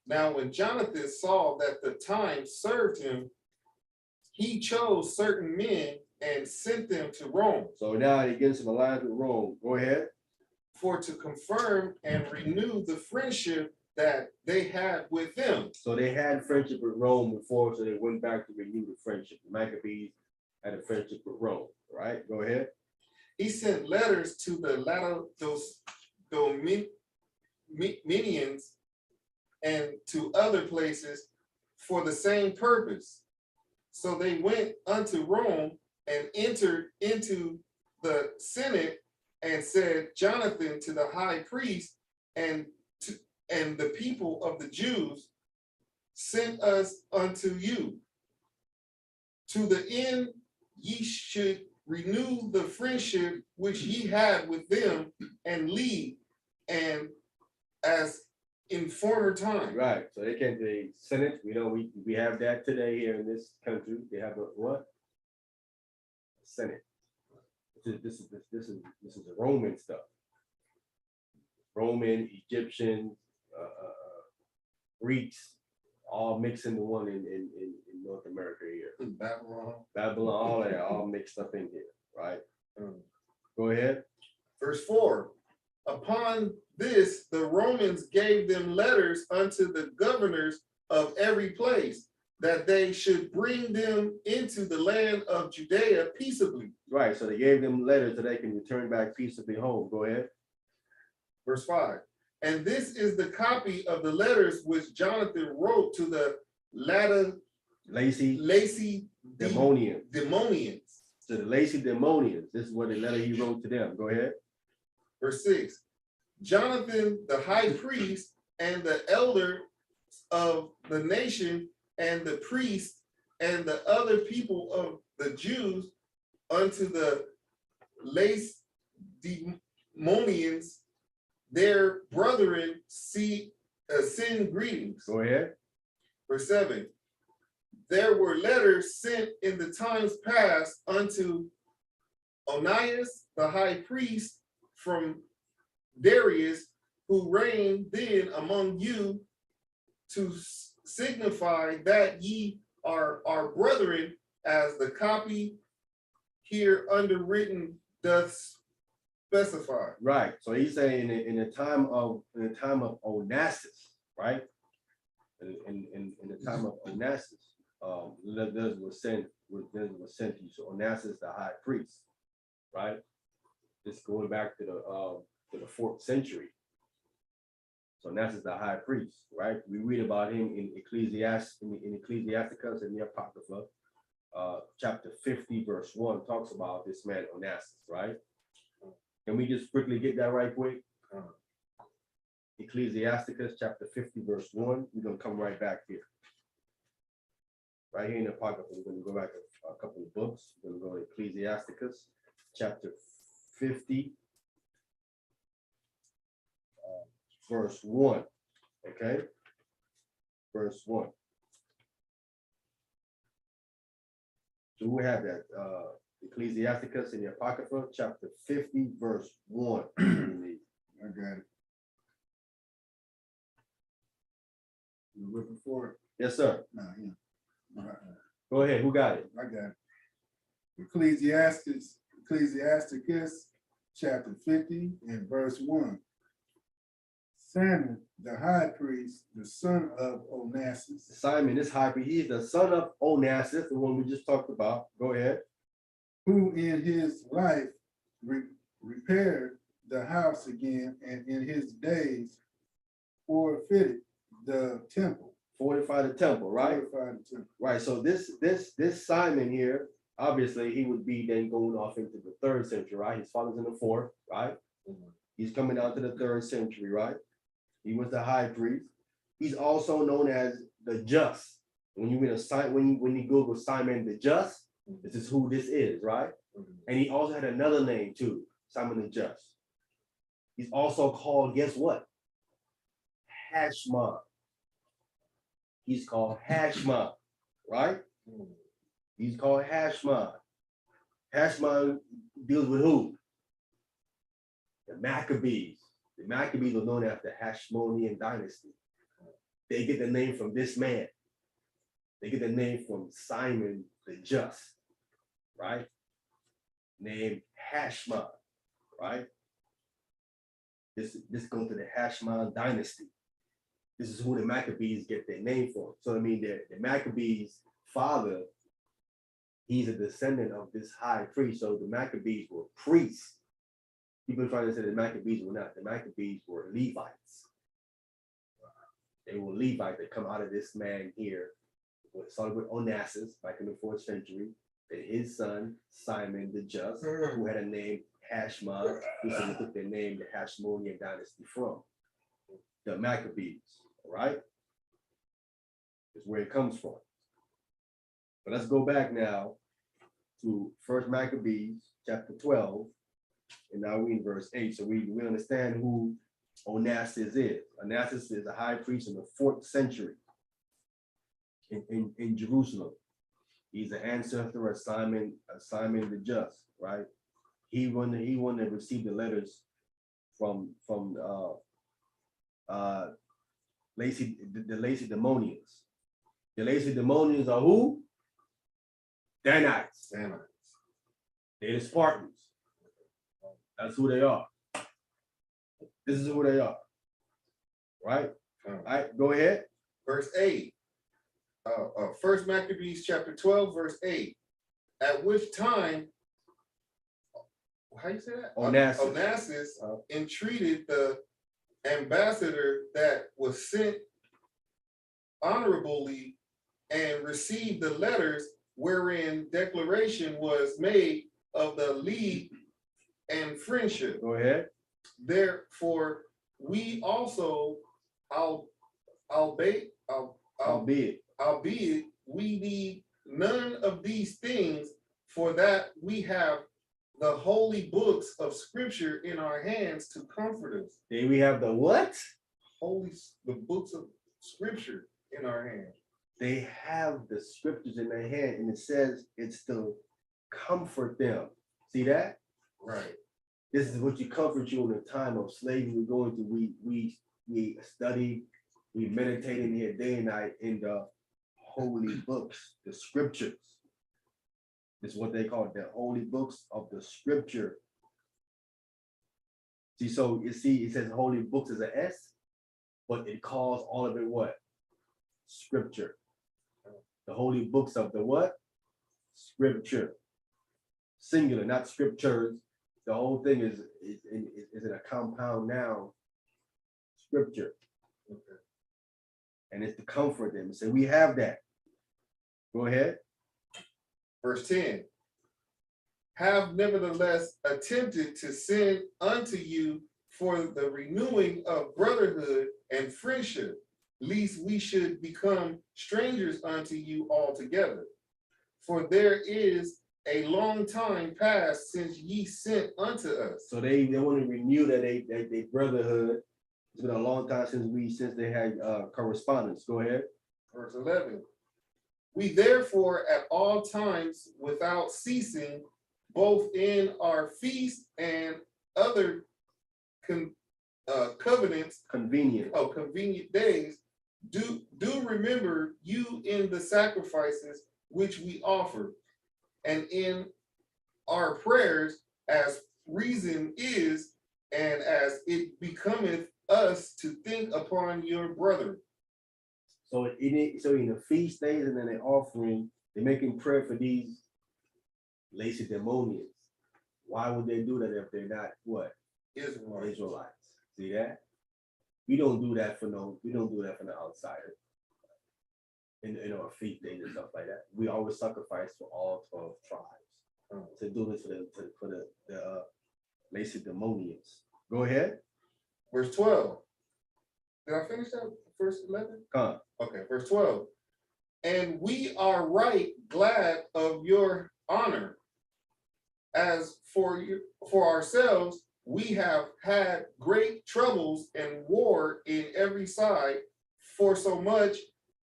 D: Now, when Jonathan saw that the time served him, he chose certain men and sent them to Rome
A: So now he gets some alliance with Rome. Go ahead.
D: for to confirm and renew the friendship that they had with them.
A: So they had friendship with Rome before, so they went back to renew the friendship. The Maccabees had a friendship with Rome, right? Go ahead.
D: He sent letters to the Dominions and to other places for the same purpose. So they went unto Rome and entered into the Senate and said, Jonathan to the high priest and the people of the Jews sent us unto you, to the end ye should renew the friendship which ye had with them and lead, and as in former time.
A: Right. So they came to the Senate. We know we have that today here in this country. They have a what? A Senate. This is the Roman stuff. Roman, Egyptian, Greeks, all mixed into one in North America here. Babylon, all that, all mixed up in here, right? Go ahead.
D: Verse 4. Upon this, the Romans gave them letters unto the governors of every place, that they should bring them into the land of Judea peaceably.
A: Right. So they gave them letters so they can return back peaceably home. Go ahead.
D: Verse 5. And this is the copy of the letters which Jonathan wrote to the Lacedaemonians.
A: To the Lacedaemonians. This is what the letter he wrote to them. Go ahead.
D: Verse 6. Jonathan, the high priest, and the elder of the nation, and the priest, and the other people of the Jews, unto the Lacedaemonians, their brethren, send greetings.
A: Go ahead.
D: Verse 7. There were letters sent in the times past unto Onias, the high priest, from Darius, who reigned then among you, to signify that ye are our brethren, as the copy here underwritten doth specify.
A: Right. So he's saying in the time of Onassis, right? In the time of Onassis, letters were sent to you. So Onassis, the high priest, right? This going back to the 4th century. So Onassis, the high priest, right? We read about him in Ecclesiasticus, in the Apocrypha, chapter 50, verse 1, talks about this man Onassis, right? Can we just quickly get that right quick? Ecclesiasticus chapter 50, verse 1. We're going to come right back here. Right here in the Apocrypha, we're going to go back a couple of books. We're going to go to Ecclesiasticus chapter 50, verse 1. Okay? Verse 1. So we have that Ecclesiasticus in the Apocrypha, chapter 50, verse 1.
B: I got it. You looking for it?
A: Yes, sir.
B: No, yeah. All right,
A: Go ahead. Who got it?
B: I got it. Ecclesiasticus, chapter 50 and verse 1. Simon, the high priest, the son of Onassis,
A: Simon, this high priest, he's the son of Onassis, the one we just talked about. Go ahead.
B: who in his life repaired the house again, and in his days forfeited the temple.
A: Fortify the temple, right?
B: Fortified the temple.
A: Right. So this Simon here, obviously, he would be then going off into the 3rd century, right? His father's in the 4th, right? He's coming down to the 3rd century, right? He was the high priest. He's also known as the Just. When you when you Google Simon the Just, this is who this is, right? And he also had another name too, Simon the Just. He's also called, guess what? Hashmon. He's called Hashmon, right? He's called Hashmon. Hashmon deals with who? The Maccabees. The Maccabees are known as the Hashmonean dynasty. They get the name from this man. They get the name from Simon the Just, right? Named Hashmon, right? This goes to the Hashmon dynasty. This is who the Maccabees get their name from. So I mean, the Maccabees' father, he's a descendant of this high priest. So the Maccabees were priests. People are trying to say the Maccabees were not. The Maccabees were Levites. They were Levites that come out of this man here. It started with Onassis back in the 4th century. Then his son, Simon the Just, who had a name Hashmon, who said they took their name, the Hashmonean dynasty, from the Maccabees, all right? Is where it comes from. But let's go back now to 1 Maccabees, chapter 12, and now we in verse 8. So we understand who Onassis is. Onassis is a high priest in the 4th century in Jerusalem. He's the ancestor of Simon the Just, right? He wouldn't have received the letters from the Lacedaemonians. The Lacedaemonians are who? Danites. They're the Spartans. That's who they are. This is who they are. Right? All right, go ahead.
D: Verse 8. 1 Maccabees chapter 12, verse 8. At which time, how you say that? Onassis entreated the ambassador that was sent honorably and received the letters wherein declaration was made of the league and friendship.
A: Go ahead.
D: Therefore, we also, albeit we need none of these things, for that we have the holy books of scripture in our hands to comfort us.
A: Then we have the what?
D: The books of scripture in our hands.
A: They have the scriptures in their hand, and it says it's to comfort them. See that?
D: Right.
A: This is what you comfort you in the time of slavery we're going through. We study, we meditate in here day and night in the holy books, the scriptures. This is what they call it, the holy books of the scripture. See, so you see, it says holy books is an S, but it calls all of it what? Scripture. The holy books of the what? Scripture. Singular, not scriptures. The whole thing is in a compound noun, scripture. Okay. And it's to comfort them. So we have that. Go ahead.
D: Verse 10. Have nevertheless attempted to send unto you for the renewing of brotherhood and friendship, lest we should become strangers unto you altogether. For there is a long time past since ye sent unto us.
A: So they want to renew that they brotherhood It's been a long time since they had correspondence. Go ahead.
F: Verse 11. We therefore at all times without ceasing, both in our feast and other covenants,
A: Convenient.
F: convenient days, do remember you in the sacrifices which we offer, and in our prayers, as reason is, and as it becometh us to think upon your brethren.
A: So in the feast days and then they offering, they're making prayer for these Lacedaemonians. Why would they do that if they're not what? Israelites. See that? We don't do that for the outsider. In our feast days and stuff like that. We always sacrifice for all 12 tribes. To do this for the Lacedaemonians. Go ahead.
F: Verse 12. Did I finish that? Verse 11?
A: Come.
F: Okay, verse 12. And we are right glad of your honor. As for ourselves, we have had great troubles and war in every side, for so much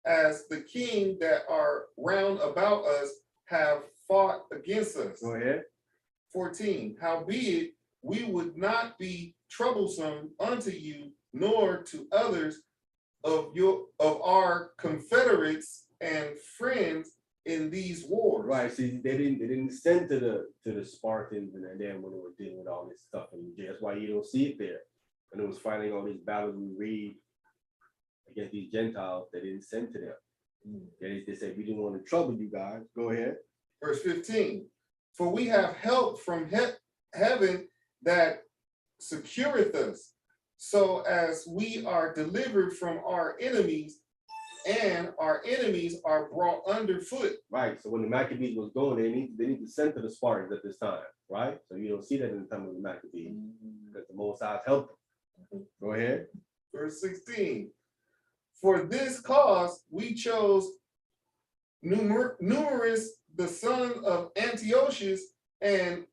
F: as the king that are round about us have fought against us.
A: Go ahead.
F: 14. Howbeit, we would not be troublesome unto you, nor to others of our confederates and friends in these wars.
A: Right. See, they didn't send to the Spartans and then when they were dealing with all this stuff, and that's why you don't see it there. When it was fighting all these battles we read against these Gentiles, they didn't send to them. They said we didn't want to trouble you guys. Go ahead.
F: Verse 15. For we have help from heaven that secureth us, so as we are delivered from our enemies, and our enemies are brought underfoot.
A: Right. So when the Maccabees was going, they need to send to the Spartans at this time. Right. So you don't see that in the time of the Maccabees because the Most High helped them. Go ahead.
F: Verse 16. For this cause we chose numerous the son of Antiochus and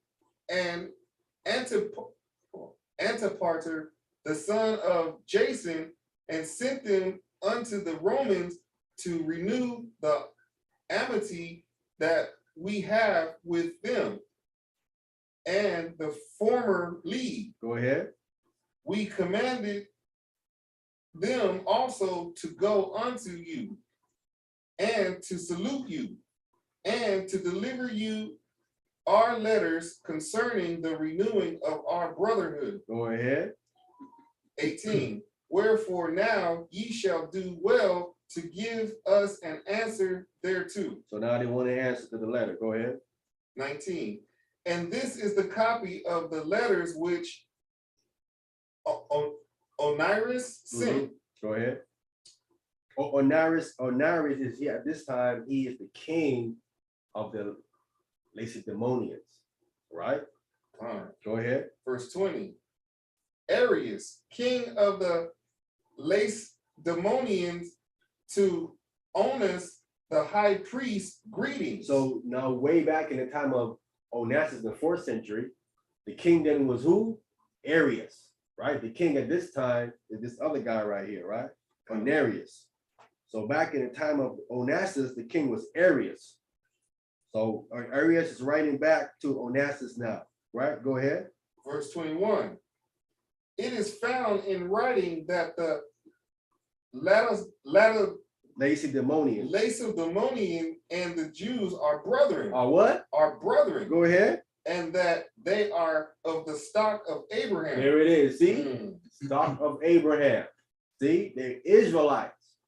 F: Antipater, the son of Jason, and sent them unto the Romans to renew the amity that we have with them, and the former league.
A: Go ahead.
F: We commanded them also to go unto you, and to salute you, and to deliver you our letters concerning the renewing of our brotherhood.
A: Go ahead.
F: 18. Wherefore now ye shall do well to give us an answer thereto.
A: So now they want to answer to the letter. Go ahead.
F: 19. And this is the copy of the letters which Onirus sent.
A: Go ahead. Onirus is here at this time. He is the king of the Lacedaemonians, right? Go ahead.
F: Verse 20. Arius, king of the Lacedaemonians, to Onus, the high priest, greetings.
A: So now way back in the time of Onassis in the 4th century, the king then was who? Arius, right? The king at this time is this other guy right here, right? Onarius. So back in the time of Onassis, the king was Arius. So Arius is writing back to Onassis now, right? Go ahead.
F: Verse 21. It is found in writing that the
A: Lacedaemonian
F: and the Jews are brethren.
A: Are what?
F: Are brethren.
A: Go ahead.
F: And that they are of the stock of Abraham.
A: There it is. See? Stock of Abraham. See? They're Israelites.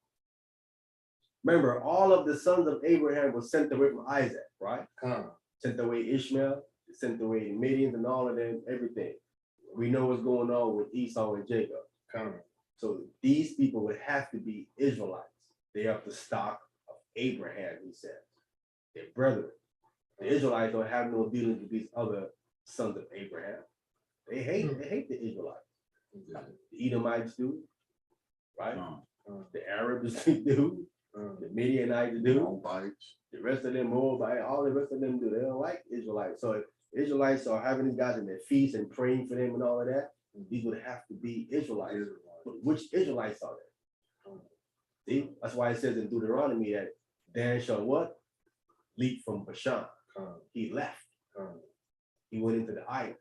A: Remember, all of the sons of Abraham were sent away from Isaac, right? Sent away Ishmael, sent away Midian and all of them, everything. We know what's going on with Esau and Jacob. So these people would have to be Israelites. They are the stock of Abraham, he says. They're brethren. The Israelites don't have no dealings with these other sons of Abraham. They hate the Israelites. The Edomites do, right? The Arabs do. The Midianites do. The rest of them, Moabite, all the rest of them do. They don't like Israelites. So if Israelites are having these guys in their feast and praying for them and all of that, These would have to be Israelites. But which Israelites are they? See, that's why it says in Deuteronomy that Dan shall what? Leap from Bashan. He left. He went into the islands.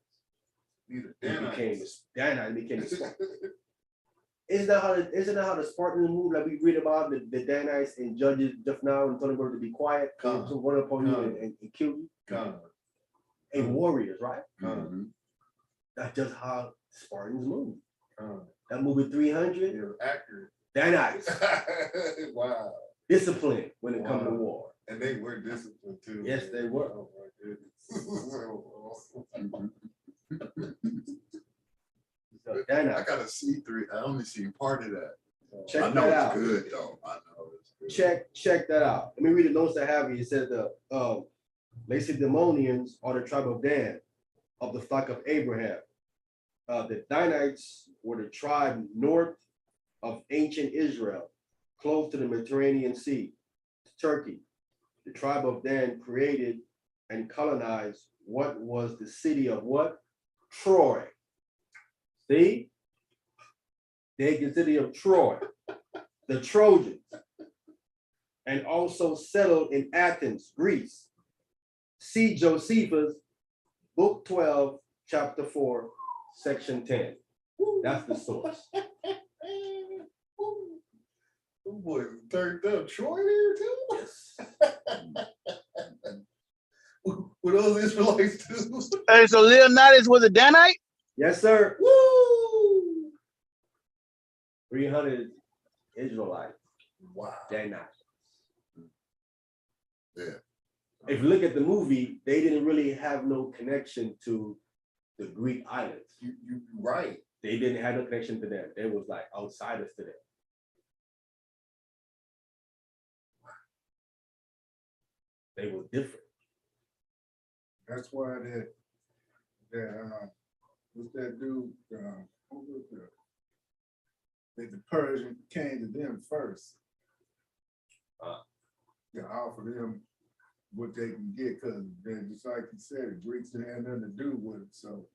A: He became Danite, became the Spartans. Isn't that how the Spartans moved? Like we read about the Danites and Judges just now and told them to be quiet, to run upon you and kill you. And warriors, right? That's just how Spartans move. That movie 300.
F: They're accurate.
A: Danites.
F: Wow.
A: Discipline when it comes to war.
F: And they were disciplined too.
A: Yes, they were.
F: Oh my goodness.
A: So
C: I
A: Danites.
C: gotta see three. I only seen part of that. I
A: Check
C: know
A: that
C: it's
A: out.
C: good though. I know it's good.
A: Check that out. Let me read the notes I have here. It says the Lacedaemonians are the tribe of Dan, of the flock of Abraham. The Danites were the tribe north of ancient Israel, close to the Mediterranean Sea, Turkey. The tribe of Dan created and colonized what was the city of what? Troy. See? The city of Troy, the Trojans, and also settled in Athens, Greece. See Josephus, book 12, chapter 4, section 10. That's the source.
F: Them boys turned up. Troy there too?
A: Yes.
F: What those Israelites do?
E: Hey, so Leonidas was a Danite?
A: Yes, sir.
F: Woo!
A: 300 Israelites,
F: Wow.
A: Danites.
C: Yeah.
A: If you look at the movie, they didn't really have no connection to the Greek islands.
F: You right.
A: They didn't have no connection to them. They was like outsiders to them. They were different.
B: That's why what's that dude, who was the Persian came to them first. To offer them what they can get, because just like you said, the Greeks didn't have nothing to do with it, so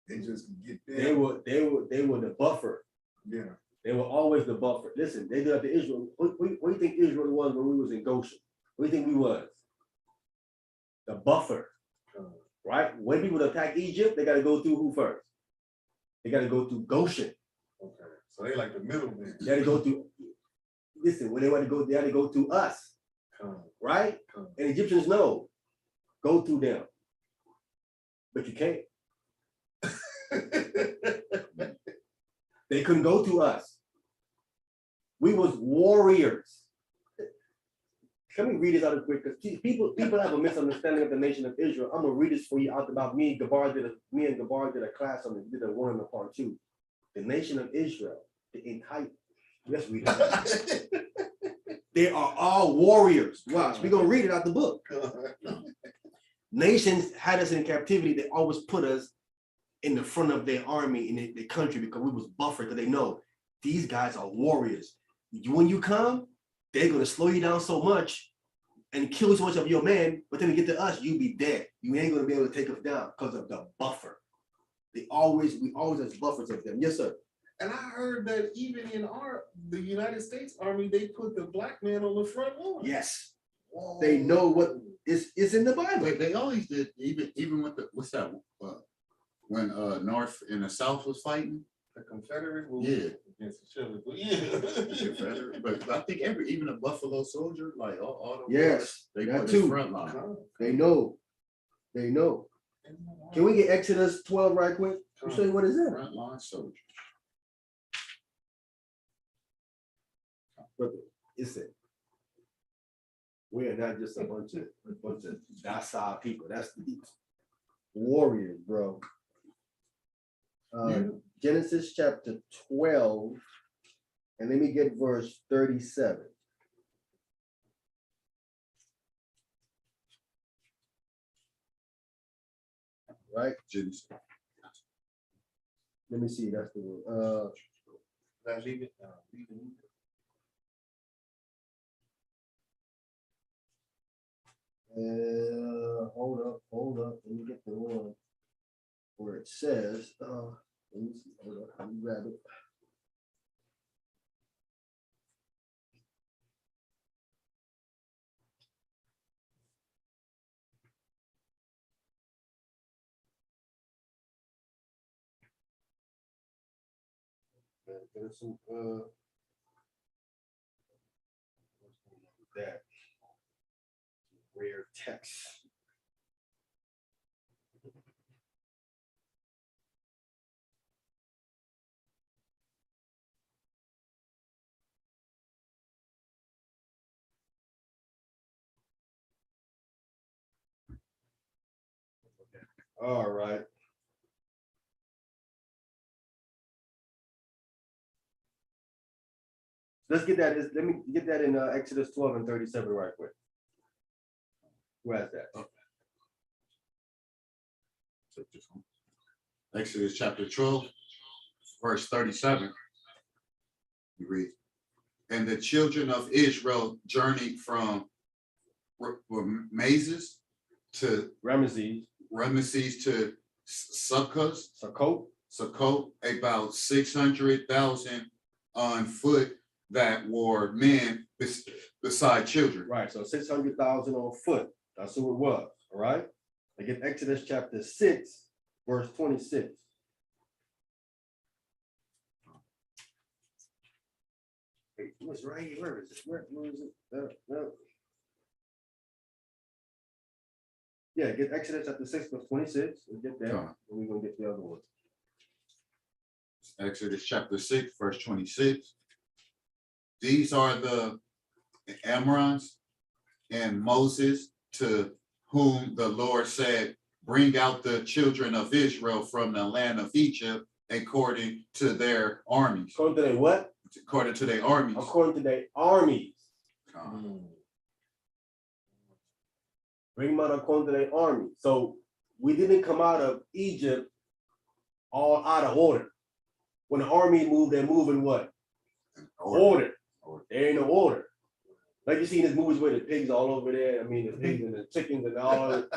B: they just can get them.
A: They were the buffer.
B: Yeah.
A: They were always the buffer. Listen, they did that to Israel. What do you think Israel was when we was in Goshen? What do you think we was? The buffer, right? When people attack Egypt, they got to go through who first? They got to go through Goshen.
F: Okay. So they like the middleman.
A: They had to go through. Listen, when they want to go, they had to go through us, right? And Egyptians know, go through them, but you can't. They couldn't go to us. We was warriors. Let me read this out quick, because people have a misunderstanding of the nation of Israel. I'm gonna read this for you out about me and Gabar did a class on it, did a 1 and a part 2. The nation of Israel, the entire. Let's read it. They are all warriors. Watch, we're gonna read it out the book. Nations had us in captivity. They always put us in the front of their army in the country because we was buffered, because they know these guys are warriors. When you come, they're gonna slow you down so much and kill so much of your men, but then to get to us, you be dead. You ain't gonna be able to take us down because of the buffer. We always as buffers of them. Yes, sir.
F: And I heard that even in the United States Army, they put the black man on the front line.
A: Yes.
F: Whoa.
A: They know what is in the Bible.
C: But they always did, even with the, what's that? When North and the South was fighting.
F: The Confederate will against each other. But
C: Confederate, but I think even a Buffalo Soldier, like all the
A: Yes,
C: they
A: that
C: put
A: too.
C: his front line.
A: They know. They know. Can we get Exodus 12 right quick? I'll show you what is in.
C: Front line soldier.
A: Listen, we are not just a bunch of docile people. That's the warriors, bro. Genesis chapter 12, and let me get verse 37. Right?
C: Genesis.
A: Let me see. That's the word.
F: That's even.
A: Hold up. Let me get the one where it says, Let me see. Hold up. Let me grab it. There's some, what's going on with that? Rare text. All right. Let's get that. Let me get that in Exodus 12 and 37 right quick. Who has that?
C: Exodus chapter 12, verse 37. You read, and the children of Israel journeyed from Ramesses to
A: Ramesses
C: to Sukkot,
A: Sukkot,
C: about 600,000 on foot that were men beside children.
A: right? So 600,000 on foot. That's who it was. All right. Again, Exodus chapter 6, verse 26. Wait, what's right here? Where is it? Where is it? No. Yeah, get Exodus chapter 6, verse 26. We'll get that. And we're gonna get the other one.
C: Exodus chapter 6, verse 26. These are the Amorites and Moses, to whom the Lord said, bring out the children of Israel from the land of Egypt according to their armies.
A: According to their what?
C: According to their armies.
A: According to their armies. Bring them out according to their army. So we didn't come out of Egypt all out of order. When the army moved, they're moving what? Order. There ain't no order. Like you see in these movies where the pigs all over there. I mean, the pigs and the chickens and all the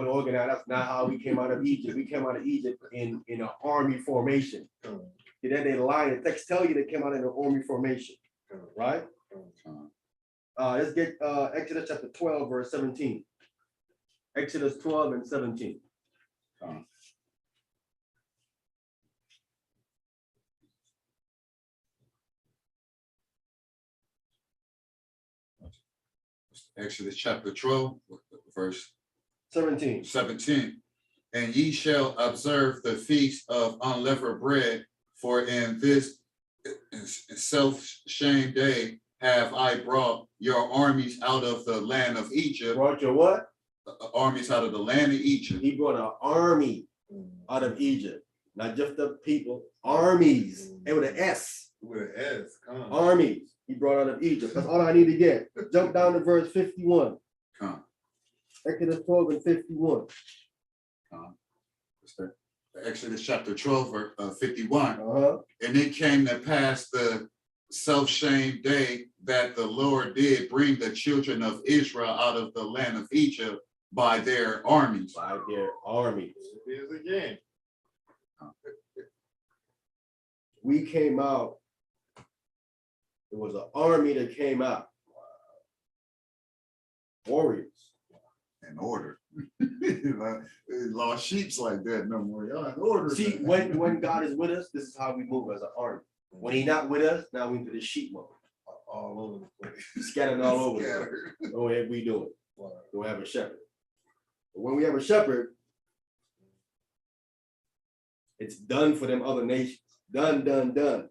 A: organized. That's not how we came out of Egypt. We came out of Egypt in an army formation. Then they lie. The text tell you they came out in an army formation, right? Let's get Exodus chapter 12, verse 17. Exodus 12 and 17.
C: Exodus chapter 12, verse
A: 17.
C: 17. And ye shall observe the feast of unleavened bread, for in this self-shame day have I brought your armies out of the land of Egypt.
A: Brought your what?
C: Armies out of the land of Egypt.
A: He brought an army out of Egypt. Not just the people, armies. And with an S.
D: With an S, come on.
A: Armies. He brought out of Egypt. That's all I need to get. Jump down to verse 51. Exodus 12 and 51.
C: Exodus chapter 12, verse 51.
A: Uh-huh.
C: And it came to pass the self-shame day that the Lord did bring the children of Israel out of the land of Egypt by their armies.
A: By their armies.
D: Here's again.
A: We came out. It was an army that came out. Warriors.
C: In order. Lost sheep's like that no more. Y'all in order.
A: See, when God is with us, this is how we move as an army. When He's not with us, now we into the sheep mode.
D: All over the place.
A: Scattered all over.
C: Scattered.
A: Oh, what we doing? Don't have a shepherd. But when we have a shepherd, it's done for them other nations. Done, done, done.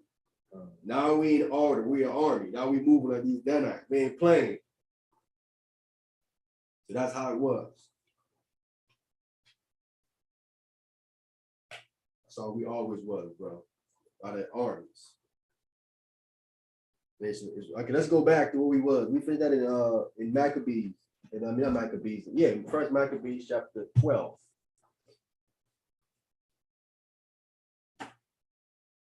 A: Now we in order. We an army. Now we moving like these Danites. We ain't playing. So that's how it was. That's all we always was, bro. By the armies. Nation of Israel. Okay, let's go back to what we was. We finished that in Maccabees. And I mean not Maccabees. Yeah, first Maccabees chapter 12.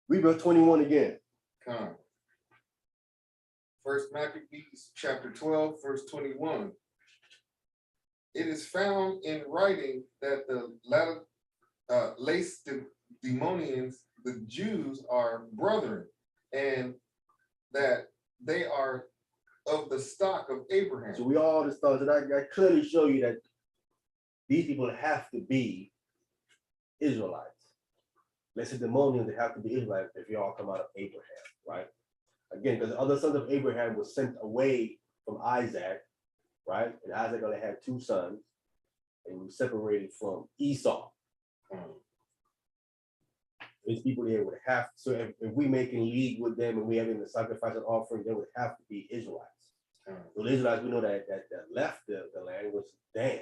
A: Read verse 21 again.
F: Come. First Maccabees chapter 12, verse 21. It is found in writing that the demonians, the Jews are brethren, and that they are of the stock of Abraham.
A: So we all just thought that I clearly show you that these people have to be Israelites. Lacedaemonians, they have to be Israelites if you all come out of Abraham, right? Again, because the other sons of Abraham were sent away from Isaac, right? And Isaac only had 2 sons, and he was separated from Esau. These people here would have, so if we make a league with them and we having the sacrifice and offering, they would have to be Israelites. So the Israelites, we know that left the land was Dan.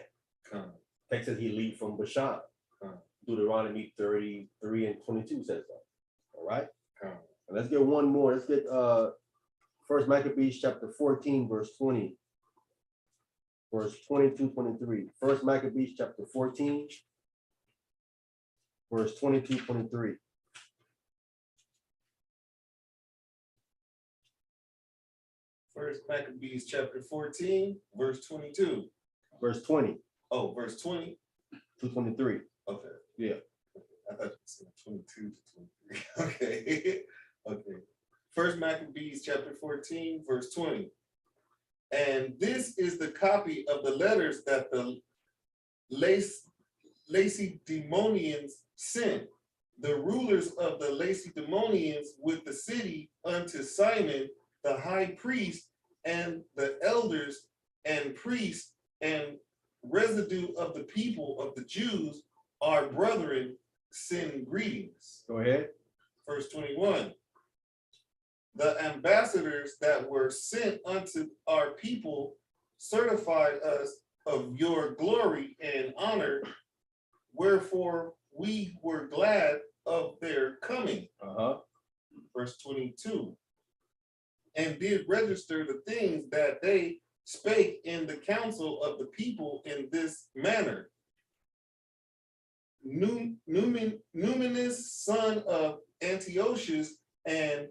A: Text says he leave from Bashan. Deuteronomy 33 and 22 says that. All right. And let's get one more. Let's get First Maccabees chapter 14, verse 20. Verse 22, 23. First Maccabees chapter 14, verse 22, 23.
F: First Maccabees chapter 14, verse 22.
A: Verse 20
F: Oh, verse 20.
A: to 23.
F: Okay.
A: Yeah.
F: I thought you said 22 to 23. Okay. Okay. First Maccabees chapter 14, verse 20. And this is the copy of the letters that the Lacedaemonians sent, the rulers of the Lacedaemonians with the city unto Simon, the high priest, and the elders and priests and residue of the people of the Jews, our brethren, send greetings.
A: Go ahead.
F: Verse 21. The ambassadors that were sent unto our people certified us of your glory and honor, wherefore we were glad of their coming. Verse 22. And did register the things that they spake in the council of the people in this manner. Numinus, son of Antiochus, and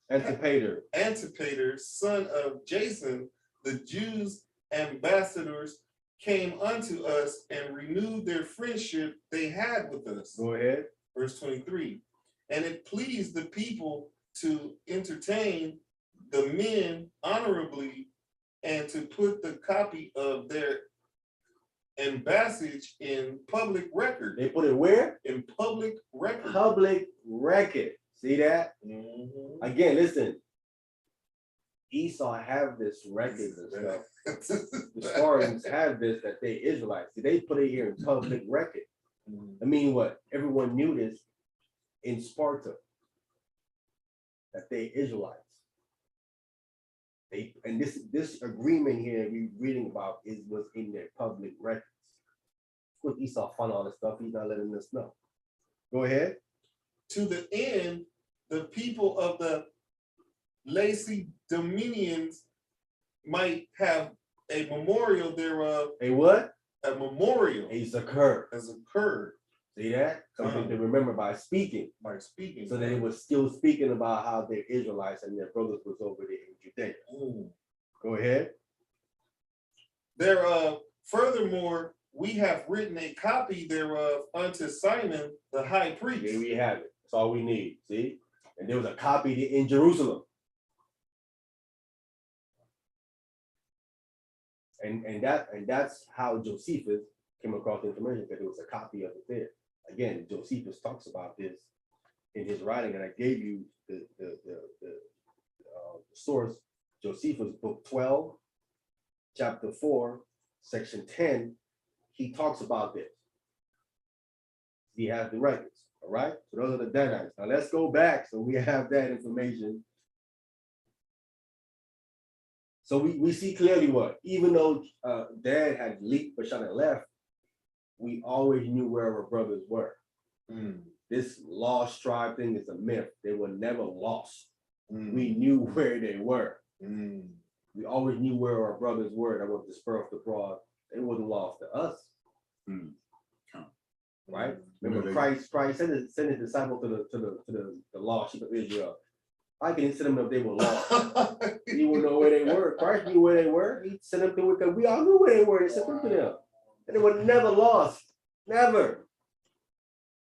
F: Antipater, son of Jason, the Jews' ambassadors, came unto us and renewed their friendship they had with us.
A: Go ahead.
F: Verse 23. And it pleased the people to entertain the men honorably and to put the copy of their embassage in public record.
A: They put it where?
F: In public record.
A: Public record. See that? Again, listen. Esau have this record and stuff. The historians have this that they Israelites. See, they put it here in public record. I mean, what? Everyone knew this in Sparta, that they Israelites. And this agreement here we reading about was in their public records. Of course, Esau found all this stuff. He's not letting us know. Go ahead.
F: To the end, the people of the Lacedaemonians might have a memorial thereof.
A: A what?
F: A memorial.
A: Has occurred.
F: Has occurred.
A: See that? Something to remember by speaking.
F: By speaking.
A: So they were still speaking about how they're Israelites and their brothers was over there in Judea. Go ahead.
F: Thereof, furthermore, we have written a copy thereof unto Simon, the high priest.
A: Here we have it. That's all we need. See? And there was a copy in Jerusalem. And that's how Josephus came across the information, because there was a copy of it there. Again, Josephus talks about this in his writing, and I gave you the source, Josephus, book 12, chapter 4, section 10. He talks about this. He has the records. All right. So those are the Danites. Now let's go back so we have that information. So we see clearly what, even though Dan had leaked Bashan and left, we always knew where our brothers were. This lost tribe thing is a myth. They were never lost. We knew where they were. We always knew where our brothers were that were dispersed abroad. They wasn't lost to us. Right? Remember, Christ sent his disciples to the lost sheep of Israel. I can send them if they were lost. He wouldn't know where they were. Christ knew where they were. He sent them to, because we all knew where they were. He sent them to them. And they were never lost. Never.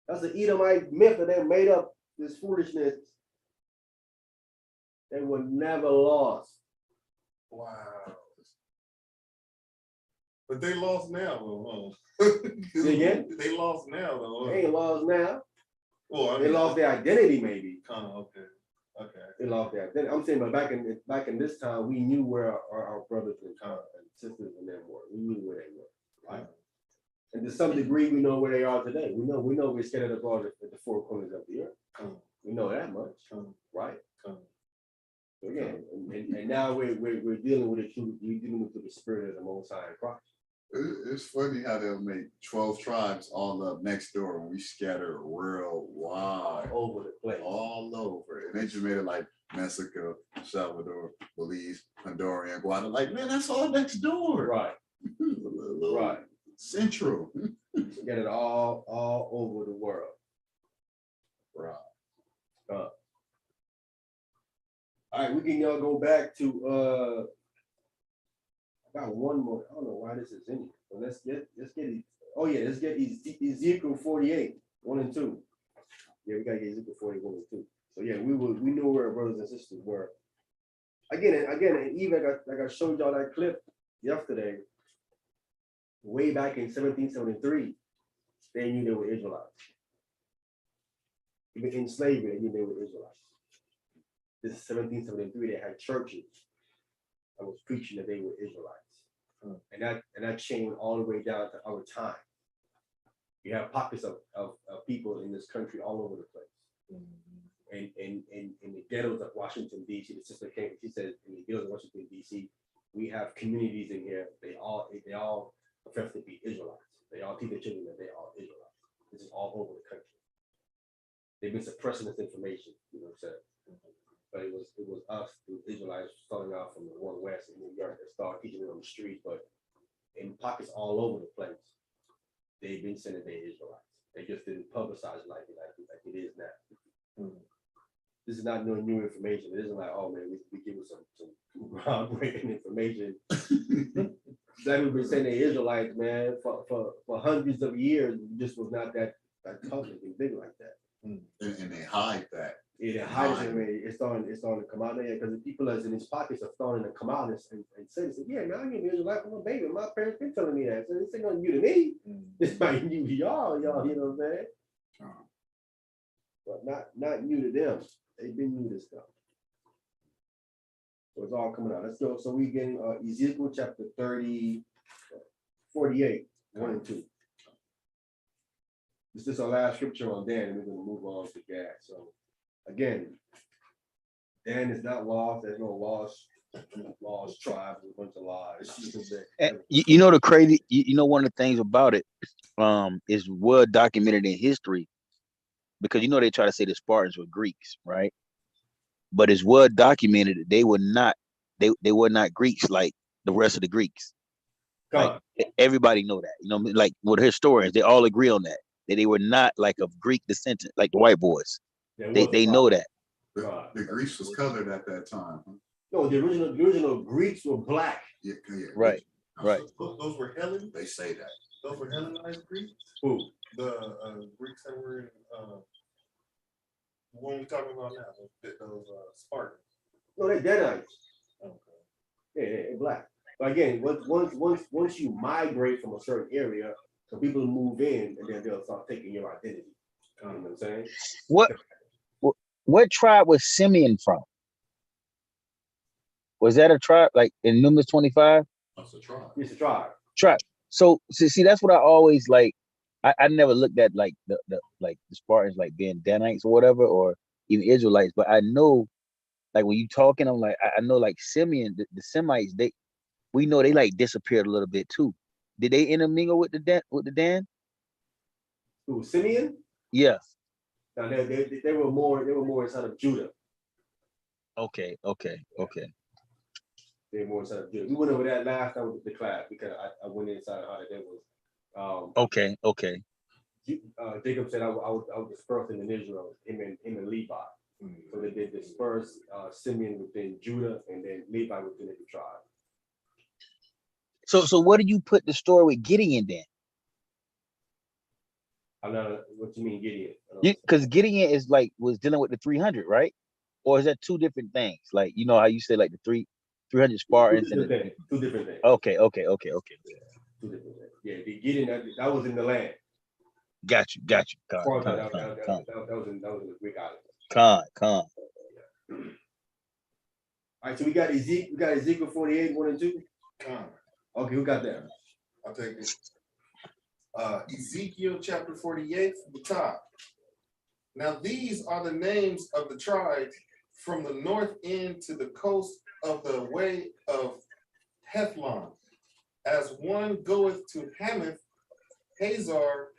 A: That's an Edomite myth that they made up, this foolishness. They were never lost.
F: Wow. But they lost now, though. Huh?
A: Say again?
F: They lost now, though.
A: They ain't lost now.
F: Well, I
A: They
F: mean,
A: lost their identity, maybe.
F: okay. Okay.
A: They lost their identity. I'm saying, but back in this time, we knew where our brothers and sisters and them were. We knew where they were, right? And to some degree, we know where they are today. We know we're scattered abroad at the four corners of the earth. We know that much, right? So again, and now we're dealing with it through the spirit of the Most High in Christ.
C: It's funny how they'll make 12 tribes all up next door and we scatter worldwide.
A: All over the place.
C: All over. And they just made it like Mexico, Salvador, Belize, Honduras, and Guatemala. Like, man, that's all next door.
A: Right. Right.
C: Central.
A: Get it all over the world.
C: Right.
A: All right, we can go back to I got one more. I don't know why this is in here, but let's get Ezekiel 48, 1 and 2. Yeah, we gotta get Ezekiel 48, 1 and 2. So yeah, we knew where our brothers and sisters were. Again, even like I showed y'all that clip yesterday, way back in 1773, they knew they were Israelites. Even in slavery, they knew they were Israelites. This is 1773, they had churches that was preaching that they were Israelites. And that chain all the way down to our time. You have pockets of people in this country all over the place. And in the ghettos of Washington, D.C., the sister came, she said, in the ghettos of Washington, D.C., we have communities in here, they all profess to be Israelites. They all teach their children that they are Israelites. This is all over the country. They've been suppressing this information, you know what I'm saying? But it was us, the Israelites, starting out from the One West in New York, that started teaching it on the street, but in pockets all over the place, they've been saying that they're Israelites. They just didn't publicize it like it is now. This is not no new information. It isn't like, oh man, we give you some groundbreaking information. That we've been saying they're Israelites, man, for hundreds of years. It just was not that public and big like that.
C: And they hide that.
A: Yeah, it's starting to come out there because the people that's in his pockets are starting to come out and say, yeah, man, I'm gonna be like I'm a baby. My parents been telling me that. So this ain't nothing new to me. It's not new to y'all, you know what I'm saying? But not new to them. They've been new to stuff. So it's all coming out. Let's go. So we getting Ezekiel chapter 48, 1 and 2. This is our last scripture on Dan, and we're gonna move on to Gad. So again, Dan is not lost. There's no lost tribe. There's a bunch of lies.
E: You know the crazy. You know one of the things about it is well documented in history, because you know they try to say the Spartans were Greeks, right? But it's well documented that they were not. They were not Greeks like the rest of the Greeks. Like, everybody know that. You know, like with historians, they all agree on that. That they were not like of Greek descent, like the white boys. They know that.
C: The Greeks was colored at that time. Huh?
A: No, the original Greeks were black.
C: Yeah.
E: Right. Right.
F: Those were Hellen.
C: They say that.
F: Those were Hellenized Greeks.
A: Who?
F: The Greeks that were in what we talking about now? Those Spartans.
A: No, they're Danites.
F: Okay.
A: Yeah, they're black. But again, once you migrate from a certain area, so people move in, and then they'll start taking your identity. You know what I'm saying?
E: What tribe was Simeon from? Was that a tribe like in Numbers 25?
C: That's a tribe.
A: It's a tribe.
E: Tribe. So see, that's what I always like. I never looked at like the Spartans like being Danites or whatever, or even Israelites. But I know, like when you talking, I'm like I know like Simeon, the Semites, we know they like disappeared a little bit too. Did they intermingle with the Dan?
A: Who, Simeon?
E: Yeah.
A: Now they were more inside of Judah.
E: Okay.
A: They were more inside of Judah. We went over that last time with the class because I went inside how that was.
E: Okay.
A: Jacob said I was dispersed in Israel, him and Levi. So they did disperse Simeon within Judah and then Levi within the tribe.
E: So what do you put the story with Gideon then?
A: I'm not, what you mean Gideon?
E: Because Gideon is like was dealing with the 300, right? Or is that two different things? Like you know how you say like the 300 Spartans and the,
A: Two different things.
E: okay.
A: Two different things. Yeah, the Gideon, that was in the land.
E: Got you.
A: As far as that was in the Greek island.
E: Con.
A: All right, so we got Ezekiel 48, 1 and 2. Okay, who got that?
F: I'll take it. Ezekiel chapter 48 from the top. Now these are the names of the tribes from the north end to the coast of the way of Hethlon. As one goeth to Hamath, Hazar,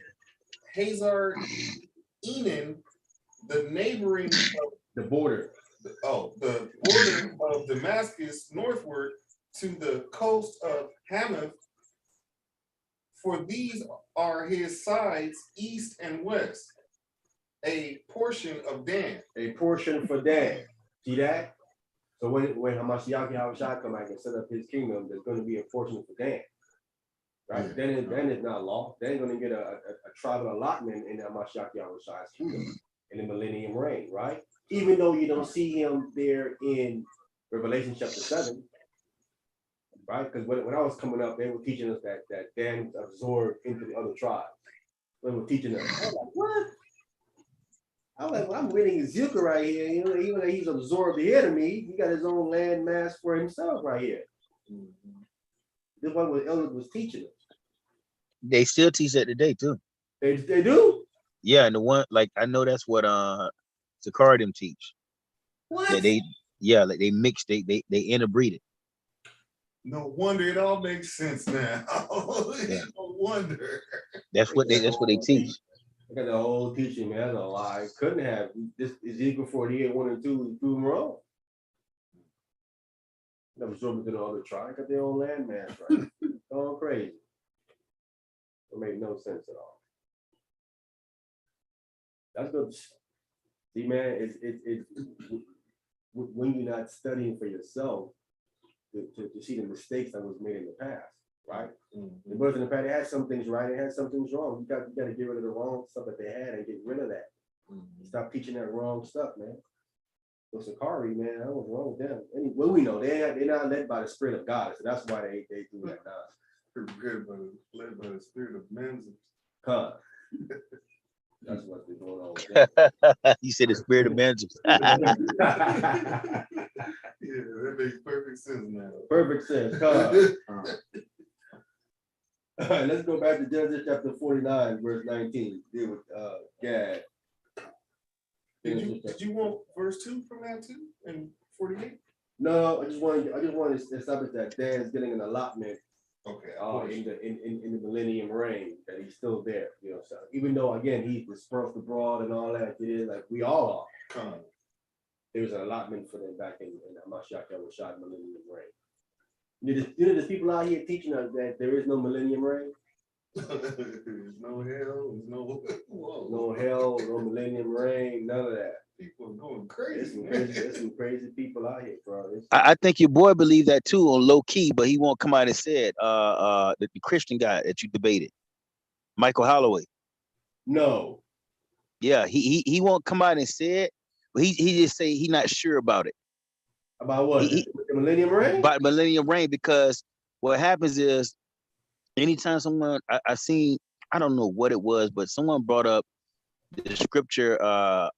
F: Enan, the neighboring
A: The border.
F: the border of Damascus northward to the coast of Hamath. For these are his sides east and west, a portion of Dan.
A: A portion for Dan. See that? So when Hamashiach Yahushua come back and set up his kingdom, there's going to be a portion for Dan. Right?
C: Yeah.
A: Dan is not law. Dan's going to get a tribal allotment in Hamashiach Yahushua's kingdom in the millennium reign, right? Even though you don't see him there in Revelation chapter 7. Right? Because when I was coming up, they were teaching us that Dan was absorbed into the other tribes. They were teaching us. I was like, what? I was like, well, I'm reading Ezekiel right here. You know, even though he's absorbed the enemy, he got his own land mass for himself right here. This is what Elder was teaching us.
E: They still teach that today too.
A: They do?
E: Yeah, and the one like I know that's what Zakari them teach.
A: What?
E: That they mix, they interbreed it.
F: No wonder it all makes sense now.
E: Yeah.
F: No wonder.
E: That's what they teach.
A: I got the whole teaching, man. That's a lie. Couldn't have. This Ezekiel 48, 1 and 2 is proven wrong. Never absorbed into the other tribe. Got their own land mass, right? Going crazy. It made no sense at all. That's good. See, man, it's when you're not studying for yourself to see the mistakes that was made in the past, right? The brothers in the past, they had some things right, they had some things wrong. You got to get rid of the wrong stuff that they had and get rid of that. Stop teaching that wrong stuff, man. So Sakari, man, I was wrong with them. Well, we know they're not led by the Spirit of God, so that's why they do that now.
F: Pretty good, but led by the spirit of men.
A: Huh. That's what's been going on with that.
E: You said the spirit of vengeance.
F: Yeah, that makes perfect sense now.
A: Perfect sense. All right, let's go back to Genesis chapter 49, verse 19. Deal with Gad.
F: Did you want verse 2 from that too? And 48?
A: No, I just wanted to establish that Dan's getting an allotment
F: Okay.
A: in the millennium reign, that he's still there. You know, so even though again he's dispersed abroad and all that, it is like we all are. There was an allotment for them back in Hamashiach Yahushua millennium reign. You know, there's people out here teaching us that there is no millennium reign.
F: There's no hell, there's
A: No hell, no millennium reign, none of that.
F: People are going
A: There's some crazy people out here, bro.
E: I think your boy believed that too on low key, but he won't come out and say it. The Christian guy that you debated, Michael Holloway.
A: No.
E: Yeah, he won't come out and say it, but he just say he's not sure about it.
A: About what? The millennium reign?
E: About millennium reign, because what happens is anytime someone I seen, I don't know what it was, but someone brought up the scripture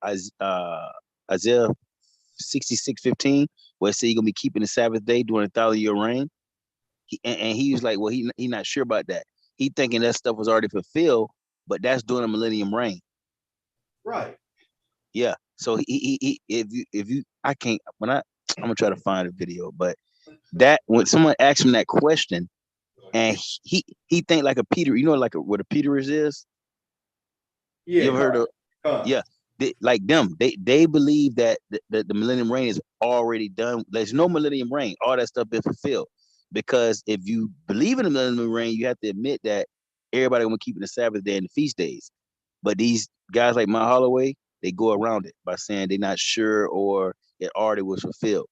E: Isaiah 66:15, where it said you're gonna be keeping the Sabbath day during 1,000-year reign. And he was like, well, he not sure about that. He thinking that stuff was already fulfilled, but that's during a millennium reign.
A: Right.
E: Yeah. So he if you I can't I'm gonna try to find a video, but that when someone asked him that question, and he think like a Peter, you know, like what a Peterist is.
A: Yeah.
E: You ever heard of? Yeah. Like them, they believe that the millennium reign is already done. There's no millennium reign. All that stuff been fulfilled. Because if you believe in the millennium reign, you have to admit that everybody gonna keep the Sabbath day and the feast days. But these guys like Mount Holloway, they go around it by saying they're not sure or it already was fulfilled.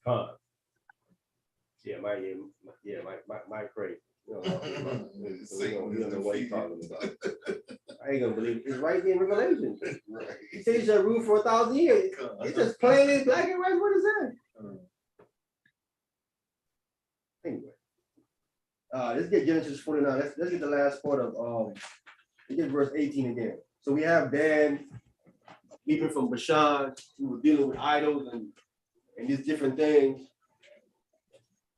A: Yeah, my crazy.
D: Satan
A: You
D: is
A: know what he's
D: defeated.
A: talking about. I ain't gonna believe it. It's right there in Revelation.
D: Right.
A: He said he shall rule for 1,000 years. It's just plain in black and white what it says. Anyway. Let's get Genesis 49. Let's get the last part of let's get verse 18 again. So we have Dan leaving from Bashan, who was dealing with idols and these different things.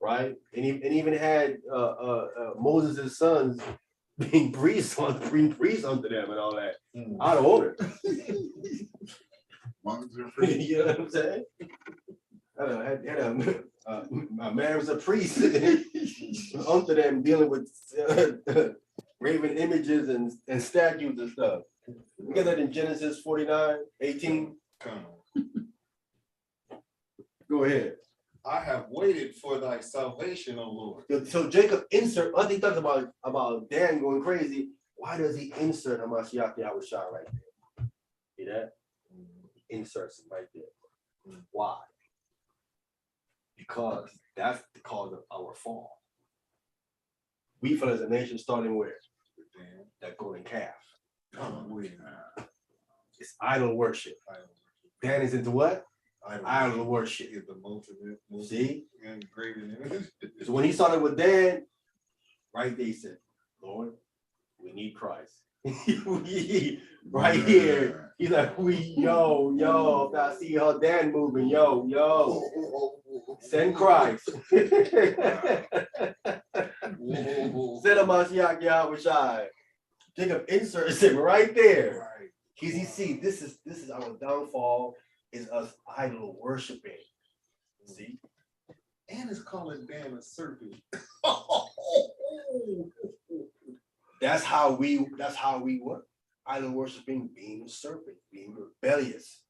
A: Right? And even had Moses' sons being priests unto them and all that. Out of order. You know what I'm saying? A man was a priest unto them, dealing with graven images and statues and stuff. We get that in Genesis 49:18. Go ahead.
F: I have waited for thy salvation, O Lord.
A: So Jacob insert, I think talks about Dan going crazy. Why does he insert Hamashiach Yahushua right there? See that? Inserts him right there. Why? Because that's the cause of our fall. We fell as a nation starting where? That golden calf. It's idol worship. Dan is into what? Idol worship.
D: Is the motive.
A: See?
D: And graven image.
A: So when he started with Dan, right there he said, Lord, we need Christ. Right here, he's like, if I see how Dan moving, send Christ. Send a Mashiach Yahushua. Jacob inserts him right there. Because he see, this is our downfall, is us idol worshiping. See?
F: And it's calling Dan a serpent.
A: That's how we work. Idol worshiping, being a serpent, being rebellious,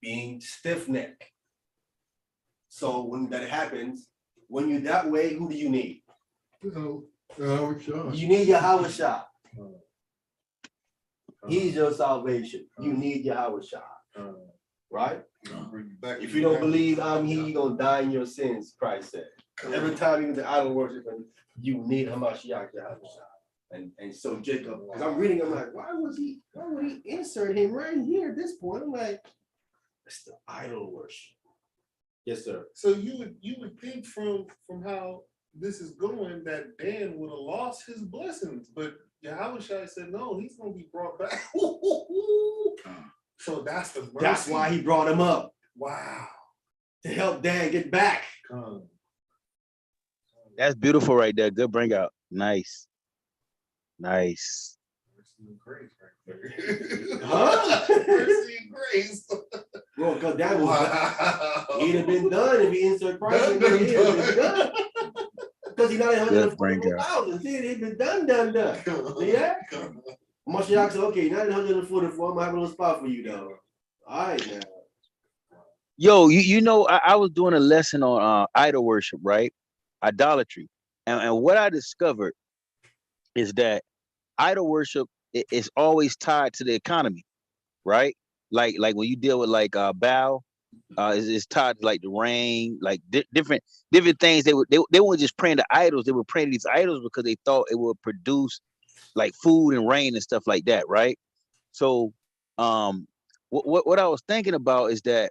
A: being stiff-necked. So when that happens, when you're that way, who do you need? You need Yahushua. He's your salvation. You need Yahushua. Right? If you don't believe I'm he, you're gonna die in your sins, Christ said. Every time you do the idol worshiping, you need Hamashiach Yahushua. And so Jacob, because I'm reading, I'm like, why would he insert him right here at this point? I'm like, it's the idol worship. Yes, sir.
F: So you would think from how this is going that Dan would have lost his blessings, but Yahushua said no, he's gonna be brought back. So that's the mercy.
A: That's why he brought him up.
F: Wow.
A: To help Dan get back.
E: That's beautiful right there. Good bring out. Nice. Nice.
F: Mercy and grace right there.
A: Huh?
F: Mercy and grace.
A: Well, because that was he'd have been done if he insert Christ in there. He'd have been done. Because he's not 144,000. See, he'd been done. See that? Mashiach said, okay, 944, I'm gonna have a little spot for you though. All right now.
E: Yo, you know, I was doing a lesson on idol worship, right? Idolatry. And what I discovered is that idol worship is always tied to the economy, right? Like when you deal with like Baal, it's tied to like the rain, like different things. They weren't just praying to idols, they were praying to these idols because they thought it would produce like food and rain and stuff like that, right? So what I was thinking about is that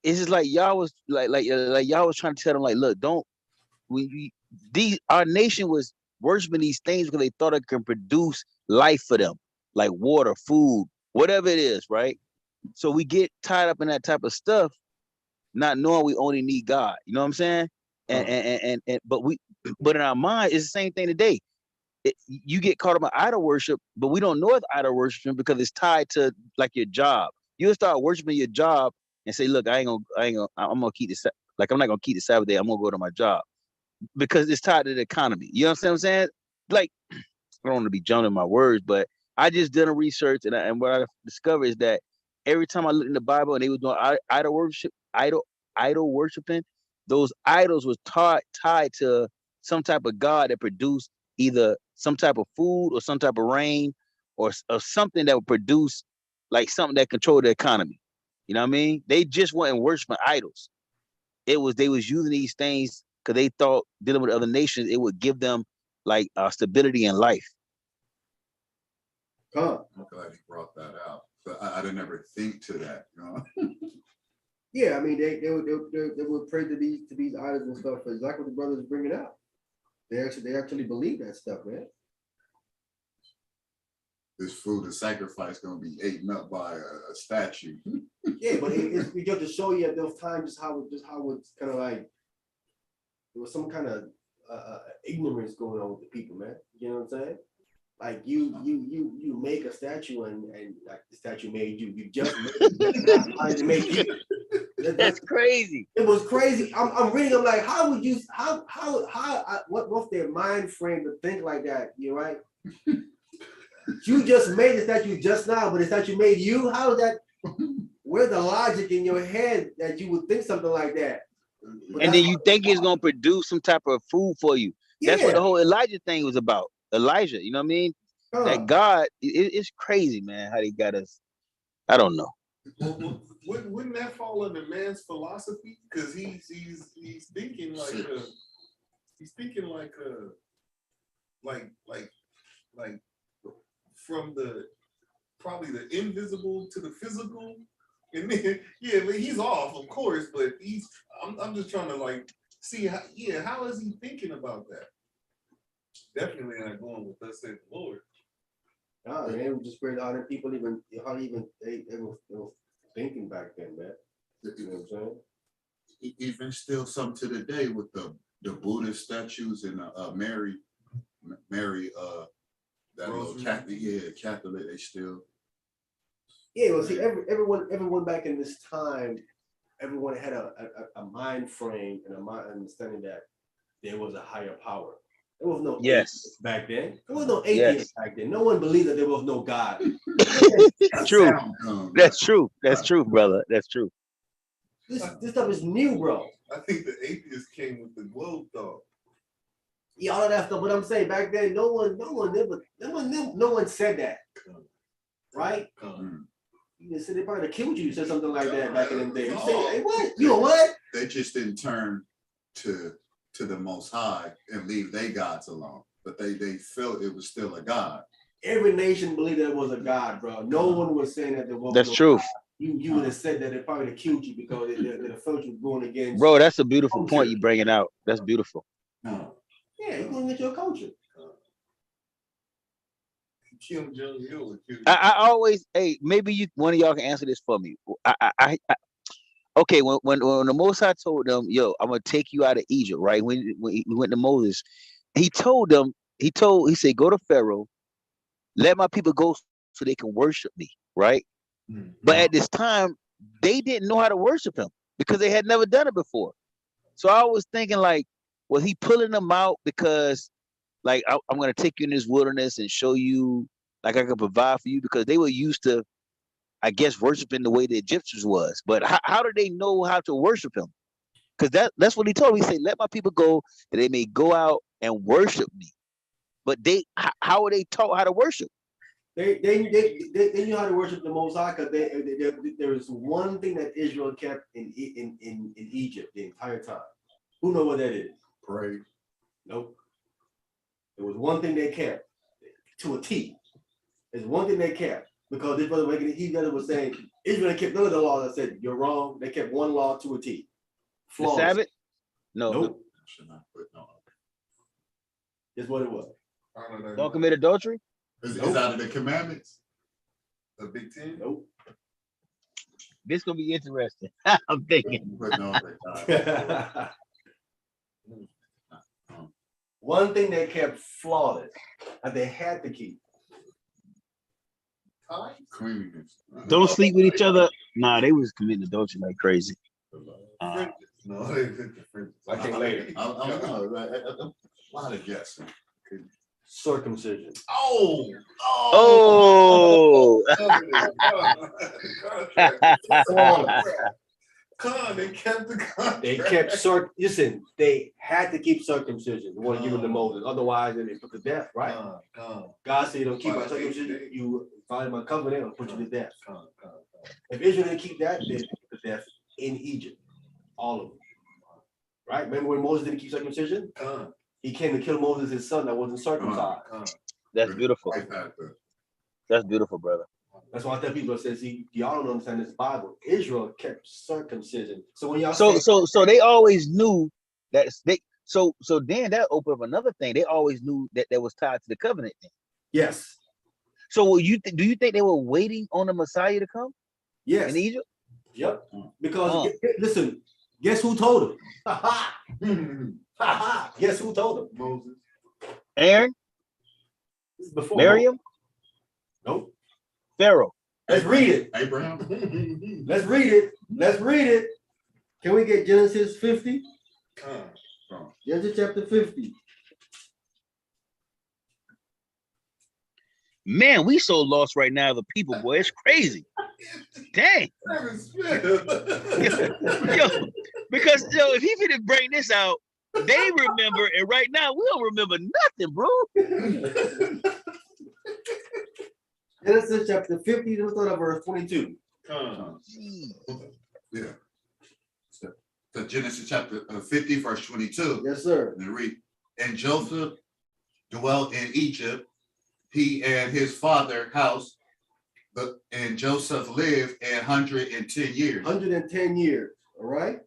E: it's just like y'all was like y'all was trying to tell them like, look, don't our nation was worshiping these things because they thought it can produce life for them, like water, food, whatever it is, right? So we get tied up in that type of stuff, not knowing we only need God. You know what I'm saying? But in our mind, it's the same thing today. You get caught up in idol worship, but we don't know it's idol worshiping because it's tied to like your job. You'll start worshiping your job and say, look, I'm gonna keep this, like I'm not gonna keep the Sabbath day, I'm gonna go to my job. Because it's tied to the economy. You know what I'm saying? Like, I don't want to be jumping my words, but I just did a research and what I discovered is that every time I looked in the Bible and they were doing idol worshiping, those idols was tied to some type of God that produced either some type of food or some type of rain or something that would produce like something that controlled the economy. You know what I mean? They just weren't worshiping idols. They was using these things because they thought dealing with other nations, it would give them like stability in life.
A: Huh.
C: I'm glad he brought that out. But I didn't ever think to that, you know.
A: Yeah, I mean, they would pray to these idols and stuff. It's like what the brothers bringing out. They actually believe that stuff, man.
C: This food of sacrifice gonna be eaten up by a statue.
A: Yeah, but it's just to show you at those times just how it's kind of like there was some kind of ignorance going on with the people, man. You know what I'm saying? Like you make a statue and like the statue made you. You just made it to make you.
E: That's crazy.
A: It was crazy. I'm reading. I'm like, how would you? What's their mind frame to think like that? You right? You just made the statue just now, but the statue made you. How is that? Where's the logic in your head that you would think something like that? But
E: And then you think it's gonna produce some type of food for you. That's what the whole Elijah thing was about. Elijah, you know what I mean? That God, it's crazy, man. How they got us. I don't know.
F: Well, wouldn't that fall under man's philosophy? Because he's thinking like he's thinking like from the probably the invisible to the physical. And then but he's off, of course, but I'm just trying to like see how is he thinking about that? Definitely not going with us said the Lord.
A: Oh, man, it was just weird how people even they were thinking back then, man. You know what I'm saying?
C: Even still some to the day with the Buddhist statues and Mary that little Catholic, they still.
A: Yeah, well, see, everyone back in this time, everyone had a mind frame and a mind understanding that there was a higher power. There was no atheist back then. There was no atheist back then. No one believed that there was no God.
E: True. That's true. That's true, brother. That's true.
A: This stuff is new, bro.
F: I think the atheist came with the globe thought.
A: Yeah, all of that stuff. But I'm saying back then, no one said that, right? You said they probably killed you. Said something like that back in the day. You say, hey, what? You know what?
C: They just didn't turn to the Most High and leave their gods alone, but they felt it was still a God.
A: Every nation believed there was a God, bro. No one was saying that there was.
E: That's true.
A: God. You would have said that they probably would have killed you because they felt you going against.
E: Bro, that's a beautiful point you bringing out. That's beautiful.
A: Yeah, you're going against your culture.
F: Kim Jong-il.
E: I always, maybe one of y'all can answer this for me. Okay, when the Most High told them, yo, I'm gonna take you out of Egypt, right? When he went to Moses, he told them, he said, go to Pharaoh, let my people go so they can worship me, right? But at this time, they didn't know how to worship him because they had never done it before. So I was thinking, like, was he pulling them out because, like, I'm gonna take you in this wilderness and show you, like, I can provide for you, because they were used to, I guess, worshiping the way the Egyptians was. But how do they know how to worship him? Because that's what he told me. He said, let my people go that they may go out and worship me. But how are they taught how to worship?
A: They knew how to worship the Most High because there was one thing that Israel kept in Egypt the entire time. Who know what that is?
C: Pray.
A: Nope. There was one thing they kept to a T. There's one thing they kept because this brother was saying Israel kept none of the laws. I said you're wrong. They kept one law to a T.
E: The Sabbath? No.
A: Nope.
C: Should not put no.
A: That's what it was.
E: Don't commit adultery?
C: Is out of the commandments?
F: The Big Ten?
A: Nope.
E: This gonna be interesting. I'm thinking.
A: One thing they kept flawless and they had to keep.
C: Cleanliness.
E: Don't sleep with each other. Nah, they was committing adultery like crazy.
F: No,
A: I think later.
C: I don't know. A lot of guessing.
A: Circumcision.
E: Oh.
F: They kept the contract.
A: They kept listen, they had to keep circumcision. They want to give them to Moses. Otherwise, they put to death, right? God said you don't keep my circumcision, you violate my covenant, I'll put you to death. If Israel didn't keep that, they put to death in Egypt. All of them. Right? Remember when Moses didn't keep circumcision? He came to kill Moses, his son that wasn't circumcised.
E: That's beautiful. That's beautiful, brother.
A: That's why I tell people, I say, see, y'all don't understand this Bible. Israel kept circumcision. So when y'all
E: so they always knew that so then that opened up another thing. They always knew that was tied to the covenant thing.
A: Yes.
E: So do you think they were waiting on the Messiah to come?
A: Yes.
E: In Egypt?
A: Yep. Because listen, guess who told him? Guess who told him?
D: Moses.
E: Aaron?
A: This is before
E: Miriam?
A: Nope.
E: Pharaoh.
A: Let's read it.
C: Abraham.
A: Let's read it. Let's read it. Can we get Genesis 50? Genesis chapter 50.
E: Man, we so lost right now, the people, boy. It's crazy. Dang. Yo, because if he didn't bring this out, they remember, and right now we don't remember nothing, bro.
A: Genesis chapter 50, let's start at verse 22.
C: Yeah. So Genesis chapter 50, verse 22.
A: Yes, sir.
C: And read, and Joseph dwelt in Egypt, he and his father house, and Joseph lived 110 years.
A: 110 years, all right?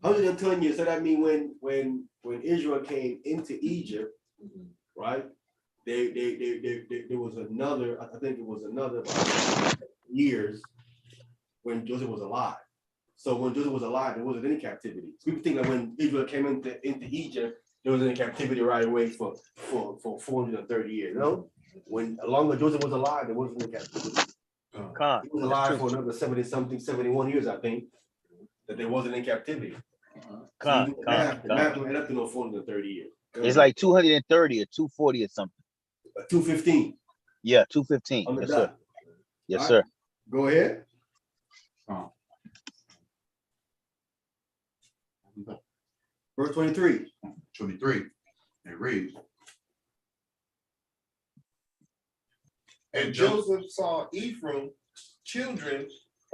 A: 110 years. So that means when Israel came into Egypt, right? There was another, I think it was another about years when Joseph was alive. So when Joseph was alive, there wasn't any captivity. So people think that when Israel came into Egypt, there was any captivity right away for 430 years. No, when longer Joseph was alive, there wasn't any captivity. He was alive for another 71 years, I think, that there wasn't any captivity. The math don't add up to no 430 years.
E: It's like 230 or 240 or something.
A: 215.
E: Yeah, 215. Yes, sir. Yes, sir.
A: Go ahead. Verse 23.
C: 23. It reads.
F: And Joseph saw Ephraim, children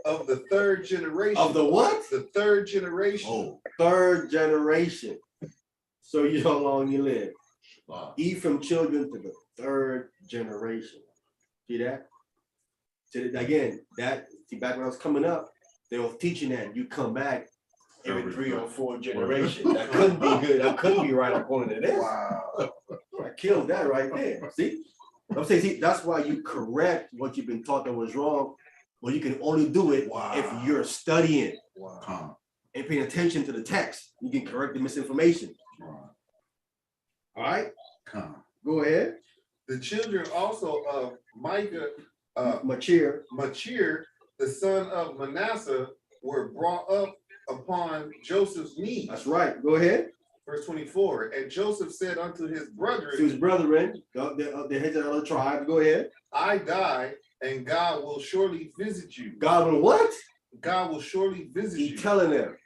F: of the third generation.
A: Of the what?
F: The third generation.
A: Oh, third generation. So you know how long you live. Ephraim children to the third generation. See that? Again, back when I was coming up, they were teaching that you come back every 3 or 4 generations. That couldn't be good. That couldn't be right according to this. Wow. I killed that right there. See? I'm saying, see, that's why you correct what you've been taught that was wrong. Well, you can only do it if you're studying and paying attention to the text. You can correct the misinformation. All right? Go ahead.
F: The children also of Micah,
A: Machir,
F: the son of Manasseh, were brought up upon Joseph's knee.
A: That's right. Go ahead.
F: Verse 24. And Joseph said unto his brethren,
A: To his brethren, the heads of other tribes. Go ahead.
F: I die, and God will surely visit you.
A: God will what?
F: God will surely visit you.
A: He's telling them,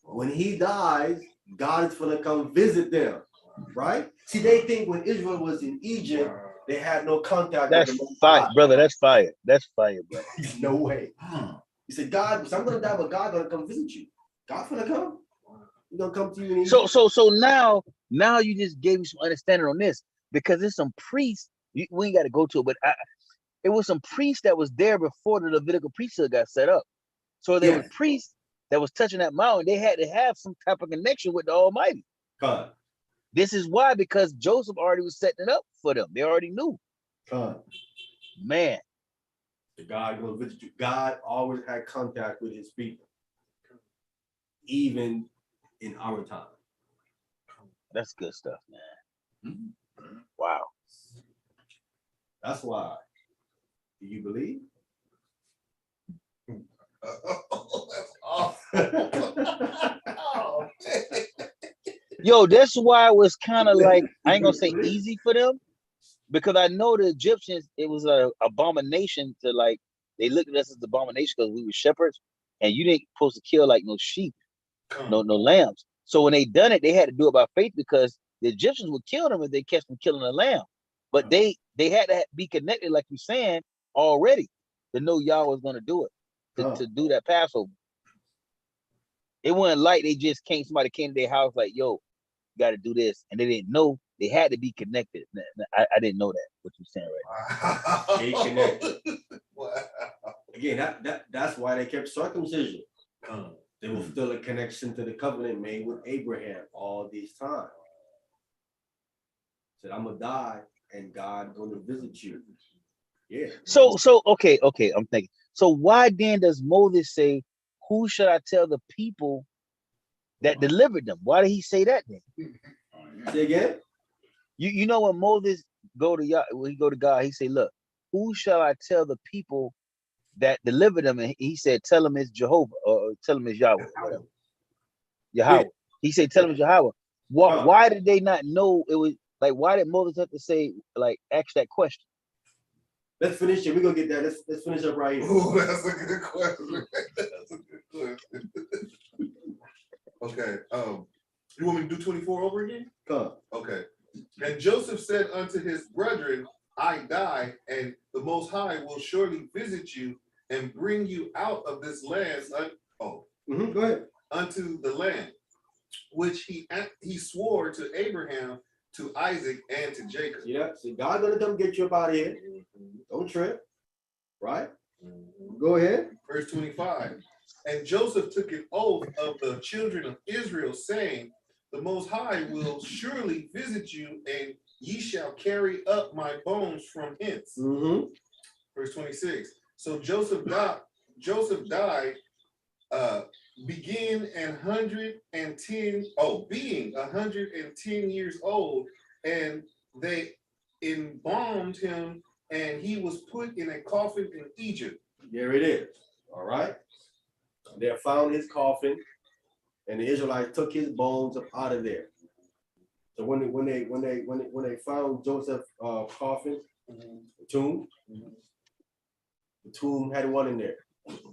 A: when he dies, God is going to come visit them. Right? See, they think when Israel was in Egypt, they had no contact.
E: That's fire, brother. That's fire. That's fire, brother.
A: No way. He said, God, so I'm going to die, but God's going to come visit you. God's going to come. He's going to come to you.
E: So now you just gave me some understanding on this, because there's some priests, we ain't got to go to it, but it was some priests that was there before the Levitical priesthood got set up. So there was priests that was touching that mountain. They had to have some type of connection with the Almighty.
A: God.
E: This is why, because Joseph already was setting it up for them. They already knew. Man.
A: God will visit you. God always had contact with his people, even in our time.
E: That's good stuff, man. Wow.
A: That's why. Do you believe?
F: That's awesome.
E: Yo, that's why it was kind of like, I ain't gonna say easy for them, because I know the Egyptians, it was an abomination to, like, they looked at us as abomination because we were shepherds, and you didn't supposed to kill like no sheep, no lambs. So when they done it, they had to do it by faith, because the Egyptians would kill them if they catch them killing a lamb. But they had to be connected, like you're saying, already to know y'all was gonna do it, to do that Passover. It wasn't like they just somebody came to their house like, yo, you got to do this. And they didn't know they had to be connected. I didn't know that, what you're saying right
F: Wow.
A: They connected.
F: Wow.
A: Again, that's why they kept circumcision.
D: Con.
A: There was still a connection to the covenant made with Abraham all these times. Said, I'm gonna die and God gonna visit you. Yeah.
E: So okay, I'm thinking. So why then does Moses say, who should I tell the people that delivered them? Why did he say that then?
A: Say again?
E: You know when Moses when he go to God, he say, look, who shall I tell the people that delivered them? And he said, tell them it's Jehovah, or tell them it's Yahweh, whatever. Yahweh. He said, tell them it's Yahweh. Why did they not know it was like, why did Moses have to say, like, ask that question?
A: Let's finish it. We're gonna get that. Let's finish up right here.
F: Ooh, that's a good question. That's a good question. Okay, you want me to do 24 over again?
A: Come.
F: Okay. And Joseph said unto his brethren, I die, and the Most High will surely visit you and bring you out of this land.
A: Go ahead.
F: Unto the land which he swore to Abraham, to Isaac, and to Jacob.
A: Yeah. See, God gonna come get you up out of here. Don't trip. Right? Go ahead.
F: Verse 25. And Joseph took an oath of the children of Israel, saying, the Most High will surely visit you, and ye shall carry up my bones from hence. Verse 26. So Joseph died, being 110 years old, and they embalmed him, and he was put in a coffin in Egypt.
A: There it is. All right. They found his coffin, and the Israelites took his bones up out of there. So when they found Joseph's coffin, the tomb had one in there.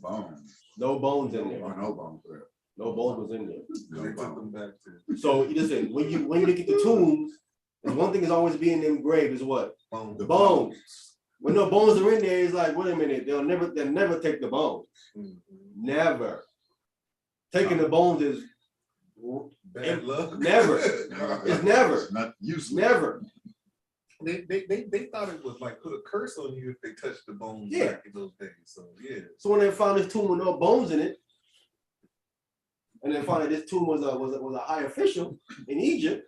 C: Bones.
A: No bones in there.
C: No bones there.
A: No bones was in there.
F: They took them back to
A: So listen, when you look at the tombs, there's one thing is always being engraved is what?
F: bones.
A: The bones. When no bones are in there, it's like, wait a minute, they'll never take the bones. Never. Taking the bones is
F: Bad luck.
A: Never. It's never.
C: It's not useless.
A: Never.
F: They thought it would like put a curse on you if they touched the bones back in those days. So yeah.
A: So when they found this tomb with no bones in it, and they found that this tomb was a high official in Egypt,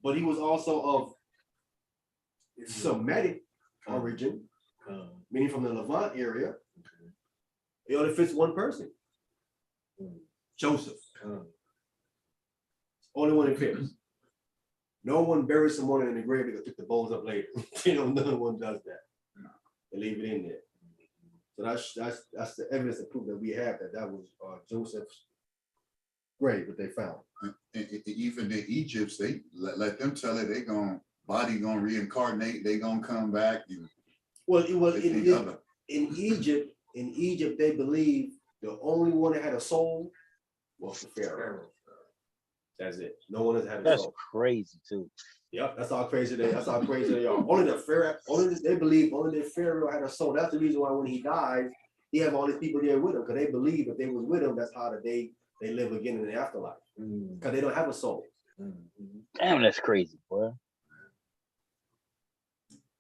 A: but he was also of Semitic origin, meaning from the Levant area. It only fits one person. Joseph. Only one it fits. No one buries someone in the grave because took the bones up later. No one does that. They leave it in there. So that's the evidence to prove that we have that was Joseph's grave that they found.
C: Even the Egypts, they let them tell it. Body gonna reincarnate. They gonna come back.
A: Well, it was in Egypt. In Egypt, they believed the only one that had a soul was the Pharaoh. That's it. No one has had a soul.
E: That's crazy too.
A: Yep, that's how crazy they are. Only the Pharaoh, they believe only the Pharaoh had a soul. That's the reason why when he dies, he have all these people there with him, because they believe if they was with him, that's how they live again in the afterlife. Because they don't have a soul.
E: Damn, that's crazy, boy.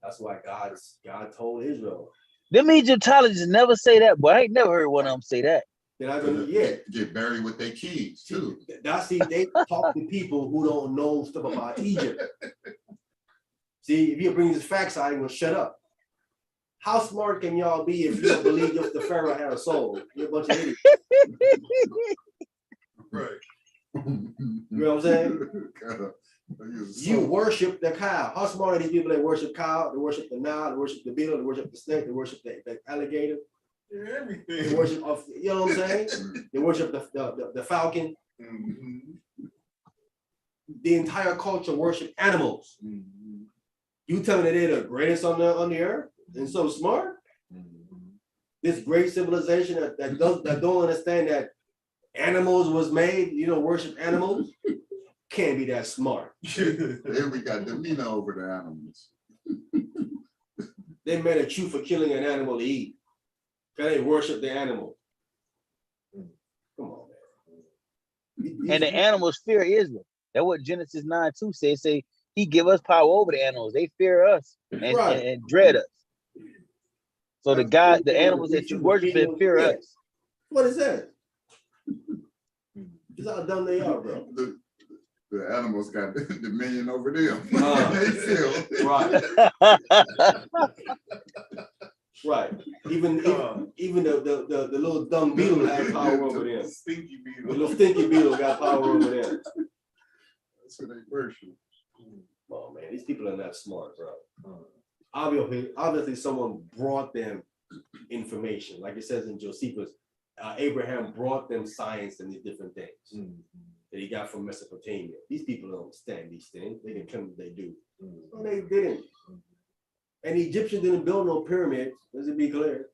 A: That's why God told Israel.
E: Them Egyptologists never say that, boy. I ain't never heard one of them say that.
A: They're not gonna
C: Get buried with their keys too.
A: They talk to people who don't know stuff about Egypt. See, if you bring these facts out, I'm gonna shut up. How smart can y'all be if you don't believe just the Pharaoh had a soul? You're a bunch of idiots.
F: Right.
A: You know what I'm saying? You worship the cow. How smart are these people that worship cow? They worship the Nile, they worship the beetle, they worship the snake, they worship the alligator.
F: Everything.
A: They worship you know what I'm saying? They worship the falcon. The entire culture worship animals. You tell me that they're the greatest on the earth and so smart? This great civilization that don't understand that animals was made, worship animals, can't be that smart.
C: Then we got demeanor over the animals.
A: They made a chew for killing an animal to eat. Because they worship the animal. Come on, man.
E: And the animals fear Israel. That's what Genesis 9:2 says. Say he give us power over the animals. They fear us and dread us. So the animals that you worship in fear us.
A: What is that? It's how dumb they are, bro.
C: The animals got dominion over them.
A: They
C: feel.
A: Right. Right. Even the little dumb beetle has power over them.
D: Stinky
A: The
D: beetle.
A: little stinky beetle got power over them.
C: That's what they worship.
A: Oh man, these people are not smart, bro. Obviously, someone brought them information, like it says in Josephus. Abraham brought them science and these different things that he got from Mesopotamia. These people don't understand these things. They can claim that they do. No, they didn't. And the Egyptians didn't build no pyramids. Let's be clear.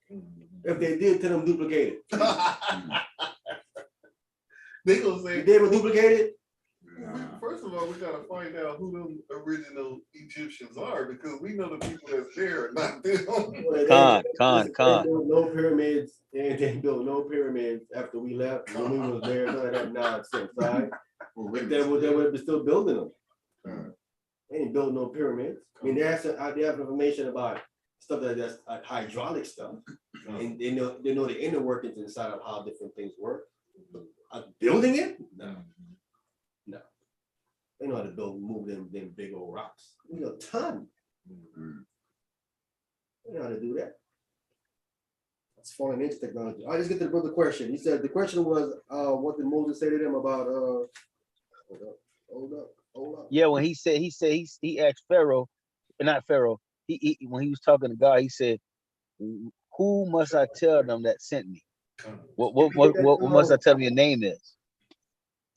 A: If they did, tell them duplicate it.
D: They gonna say,
A: They were duplicated.
D: first of all, we gotta find out who them original Egyptians are, because we know the people that's there are not them.
E: Con.
A: They built no pyramids. They built no pyramids after we left. When we was there, none of that nonsense, right? But they would be still building them. They didn't build no pyramids. I mean, they have information about stuff that's hydraulic stuff, and they know the inner workings inside of how different things work. Building it? No. They know how to move them big old rocks. You know, a ton. They know how to do that. That's falling into technology. I just get to the brother question. He said the question was, what did Moses say to them about? Hold up.
E: Yeah, when he asked Pharaoh, not Pharaoh. He when he was talking to God, he said, "Who must I tell them that sent me? What must I tell them your name is?"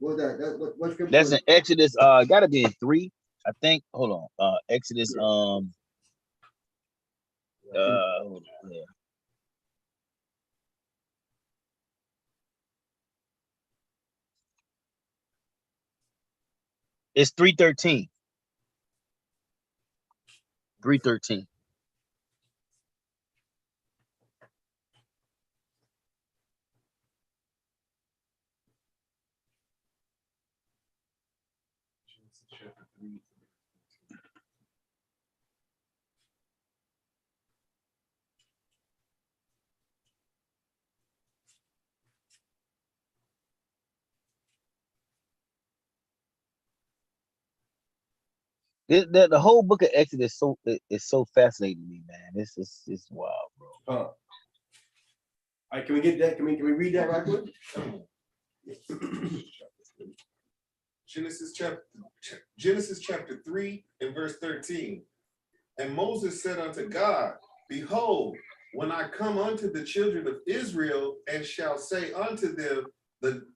A: What's that? What scripture?
E: That's in Exodus. Gotta be in 3, I think. Hold on. Exodus. Hold on. Yeah. It's 3:13. 3:13. The whole book of Exodus is so fascinating to me, man. It's wild, bro.
A: All right, can we get that? Can we read that right quick?
F: Genesis chapter 3 and verse 13. And Moses said unto God, behold, when I come unto the children of Israel and shall say unto them, the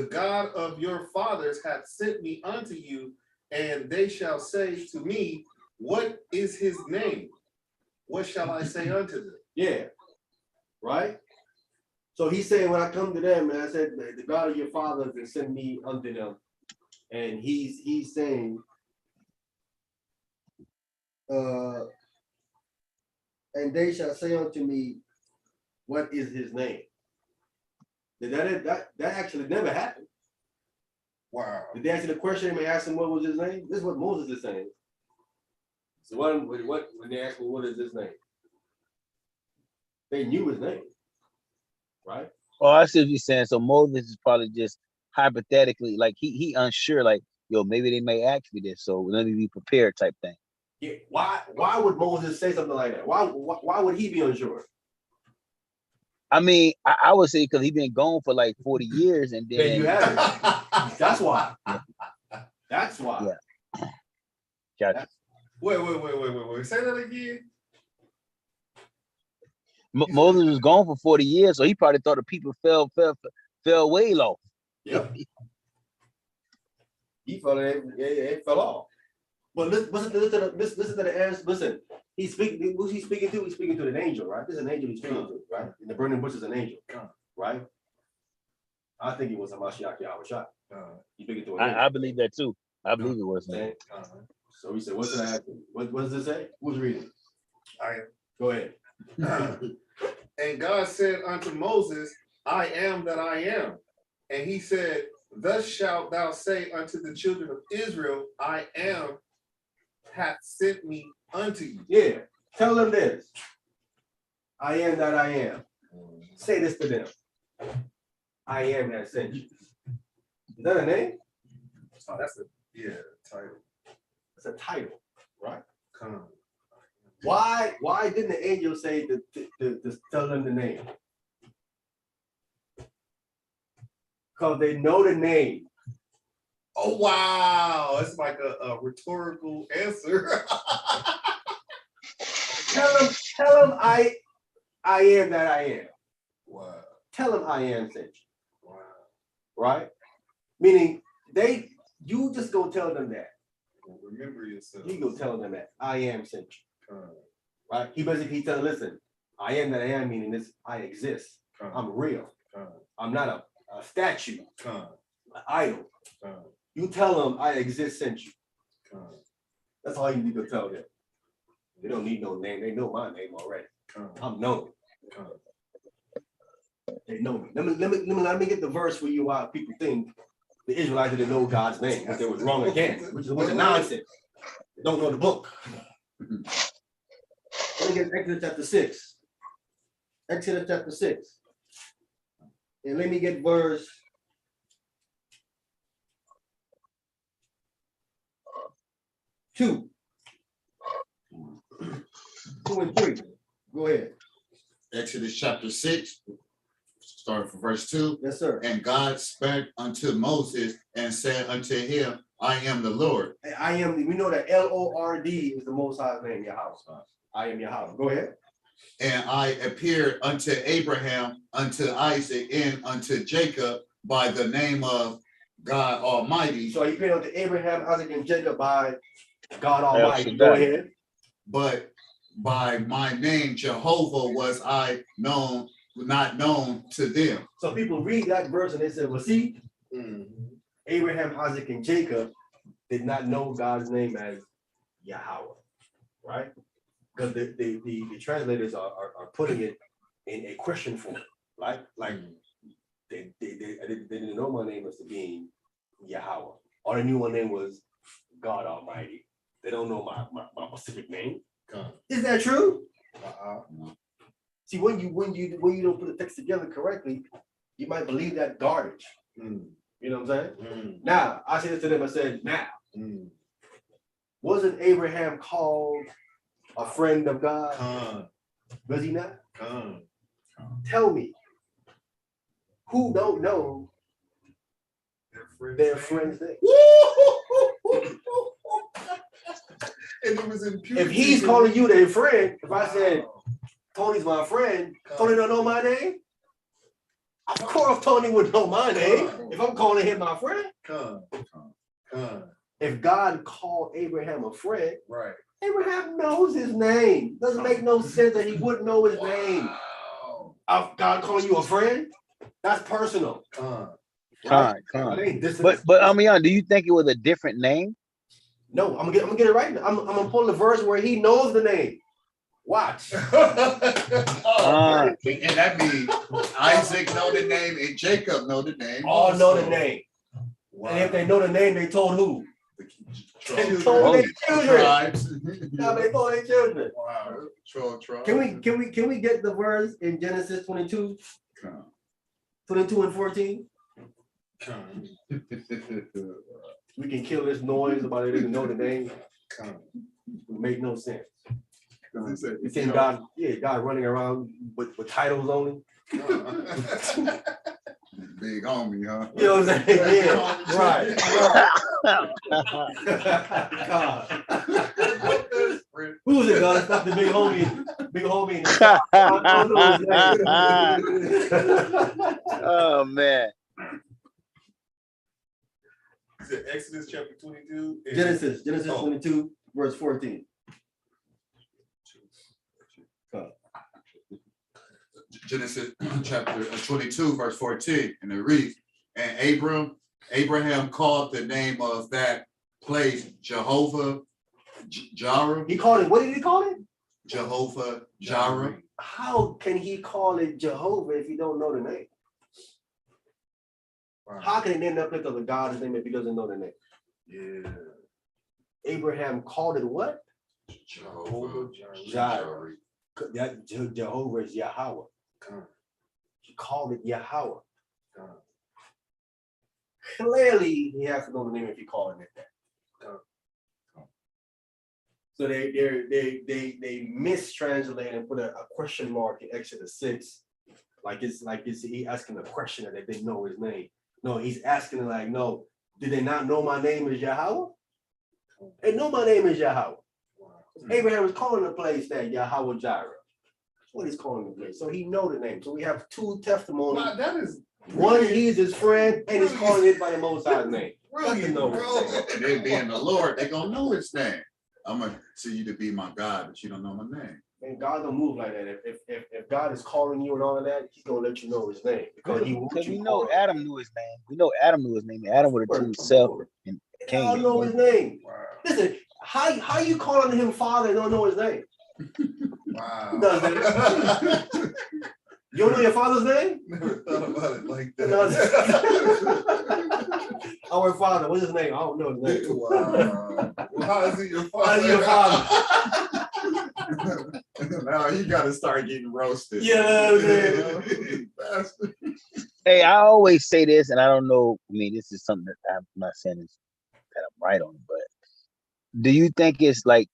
F: God of your fathers hath sent me unto you, and they shall say to me, what is his name? What shall I say unto them?
A: Yeah. Right? So he's saying, when I come to them, and I said, the God of your fathers has sent me unto them. And he's saying, and they shall say unto me, what is his name? That actually never happened.
F: Wow.
A: Did they answer the question and ask him what was his name? This is what Moses is saying. So what when they asked me what is his name? They knew his name, right?
E: Oh, I see what you're saying. So Moses is probably just hypothetically, like he unsure, like, yo, maybe they may ask me this, so let me be prepared type thing.
A: Yeah. Why would Moses say something like that? Why would he be unsure?
E: I mean, I would say because he's been gone for like 40 years, and then
A: Then you have it. That's why. That's why.
E: Yeah. Gotcha.
F: Wait. Say that again.
E: Moses was gone for 40 years, so he probably thought the people fell way low.
A: Yep. He fell. It fell off. But listen to the answer. Listen, who's he speaking to? He's speaking to an angel, right? This is an angel he's speaking to, right? In the burning bush is an angel, right? I think it was a Mashiach Yahushua. He's speaking to an angel.
E: I believe that too. I believe it was.
A: So he said, "What's the answer? What does it say? Who's reading?" Go ahead.
F: And God said unto Moses, I am that I am. And he said, thus shalt thou say unto the children of Israel, I am hath sent me unto you.
A: Yeah, tell them this. I am that I am. Say this to them. I am that sent you. Is that a name?
F: Oh, that's a title.
A: It's a title, right?
F: Come.
A: Why didn't the angel say to tell them the name? Because they know the name.
F: Oh wow, it's like a rhetorical answer.
A: Tell them I am that I am.
F: Wow.
A: Tell them I am sent you.
F: Wow.
A: Right? Meaning you just go tell them that.
F: Remember yourself.
A: You go tell them that I am sent you.
F: Come.
A: Right? He basically telling, listen, I am that I am, meaning this, I exist.
F: Come.
A: I'm real.
F: Come.
A: I'm not a statue,
F: Come.
A: an idol.
F: Come.
A: You tell them I exist sent you.
F: Come.
A: That's all you need to tell them. They don't need no name. They know my name already.
F: Come.
A: I'm known.
F: Come.
A: They know me. Let me get the verse where you why people think the Israelites didn't know God's name, but they was wrong again, which is nonsense. They don't know the book. Let me get Exodus chapter 6. Exodus chapter 6. And let me get verse 2. 2 and 3. Go ahead.
C: Exodus chapter 6, starting from verse 2.
A: Yes, sir.
C: And God spake unto Moses and said unto him, I am the Lord.
A: I am, we know that Lord is the Most High's name, Yahweh. I am Yahweh. Go ahead.
C: And I appeared unto Abraham, unto Isaac, and unto Jacob by the name of God Almighty.
A: So he appeared unto Abraham, Isaac, and Jacob by God Almighty. Go ahead.
C: But by my name Jehovah was I known, not known to them.
A: So people read that verse and they say, well, see, Abraham, Isaac, and Jacob did not know God's name as Yahweh, right? Because the translators are putting it in a Christian form, right? Like they didn't know my name as to being Yahweh. All they knew my name was God Almighty. They don't know my specific name. Is that true? See, when you don't put the text together correctly, you might believe that garbage. You know what I'm saying? Now, I said this to them, I said, now, wasn't Abraham called a friend of God? Was he not? Tell me, who don't know their friend's name?
F: And it was
A: If he's calling you their friend, if I said, Tony's my friend, Tony don't know my name? Of course Tony would know my name if I'm calling him my friend. If God called Abraham a friend,
F: right.
A: Abraham knows his name. Doesn't make no sense that he wouldn't know his name. Of God calling you a friend? That's personal.
E: But Amiyan, do you think it was a different name?
A: No, I'm gonna get it right now. I'm gonna pull the verse where he knows the name. Watch.
C: And that means Isaac know the name and Jacob know the name.
A: All know the name. And if they know the name, they told who? They told their children. Now they told their children.
C: Wow.
A: Can we get the verse in Genesis 22? 22 and 14? We can kill this noise about it, even know the name. It make no sense. You think God running around with titles only?
C: Big homie, huh?
A: You know what I'm saying? Yeah, right. God. Who's it, God? It's not the big homie. Big homie in the top. I don't know his name.
E: Oh man.
F: Is it Exodus chapter 22?
A: Genesis 22, verse 14.
C: Genesis chapter 22, verse 14, and it reads, and Abraham called the name of that place Jehovah Jireh.
A: He called it, what did he call it?
C: Jehovah Jireh.
A: How can he call it Jehovah if he don't know the name? How can he name that place of the God's name if he doesn't know the name?
B: Yeah.
A: Abraham called it what?
C: Jehovah
A: Jireh. That Jehovah is Yahweh. He called it Yahweh. Clearly, he has to know the name if he called it that. So they mistranslate and put a question mark in Exodus 6. Like it's he asking a question that they didn't know his name. No, he's asking like, no, did they not know my name is Yahweh? They know my name is Yahweh. Abraham was calling the place that Yahweh Jireh. That's what he's calling the place. So he know the name. So we have two testimonies.
F: Wow, that is
A: One, he's his friend, and he's calling it by the Most High's name.
C: Brilliant,
A: know
C: bro.
A: his name.
C: And they being the Lord, they gonna know his name. I'm gonna see you to be my God, but you don't know my name.
A: And God don't move like that. If God is calling you and all of that, he's gonna let you know his name because he wants
E: Because
A: you
E: we
A: to
E: know
A: call him.
E: Adam knew his name. We know Adam knew his name. Adam would have told himself and
A: I
E: Cain.
A: know his name.
B: Wow.
A: Listen, how you calling him father and don't know his name?
B: Wow.
A: Who does that? You don't know your father's name?
D: Never thought about it like
A: No.
D: that.
A: Our father, what's his name? I don't know his name.
C: Wow.
D: Well, how is he your
A: How is
D: father?
A: he your father?
C: Now you gotta start getting roasted.
A: Yeah, man.
C: Bastard.
E: Hey, I always say this, and I don't know. I mean, this is something that I'm not saying that I'm right on, but do you think it's like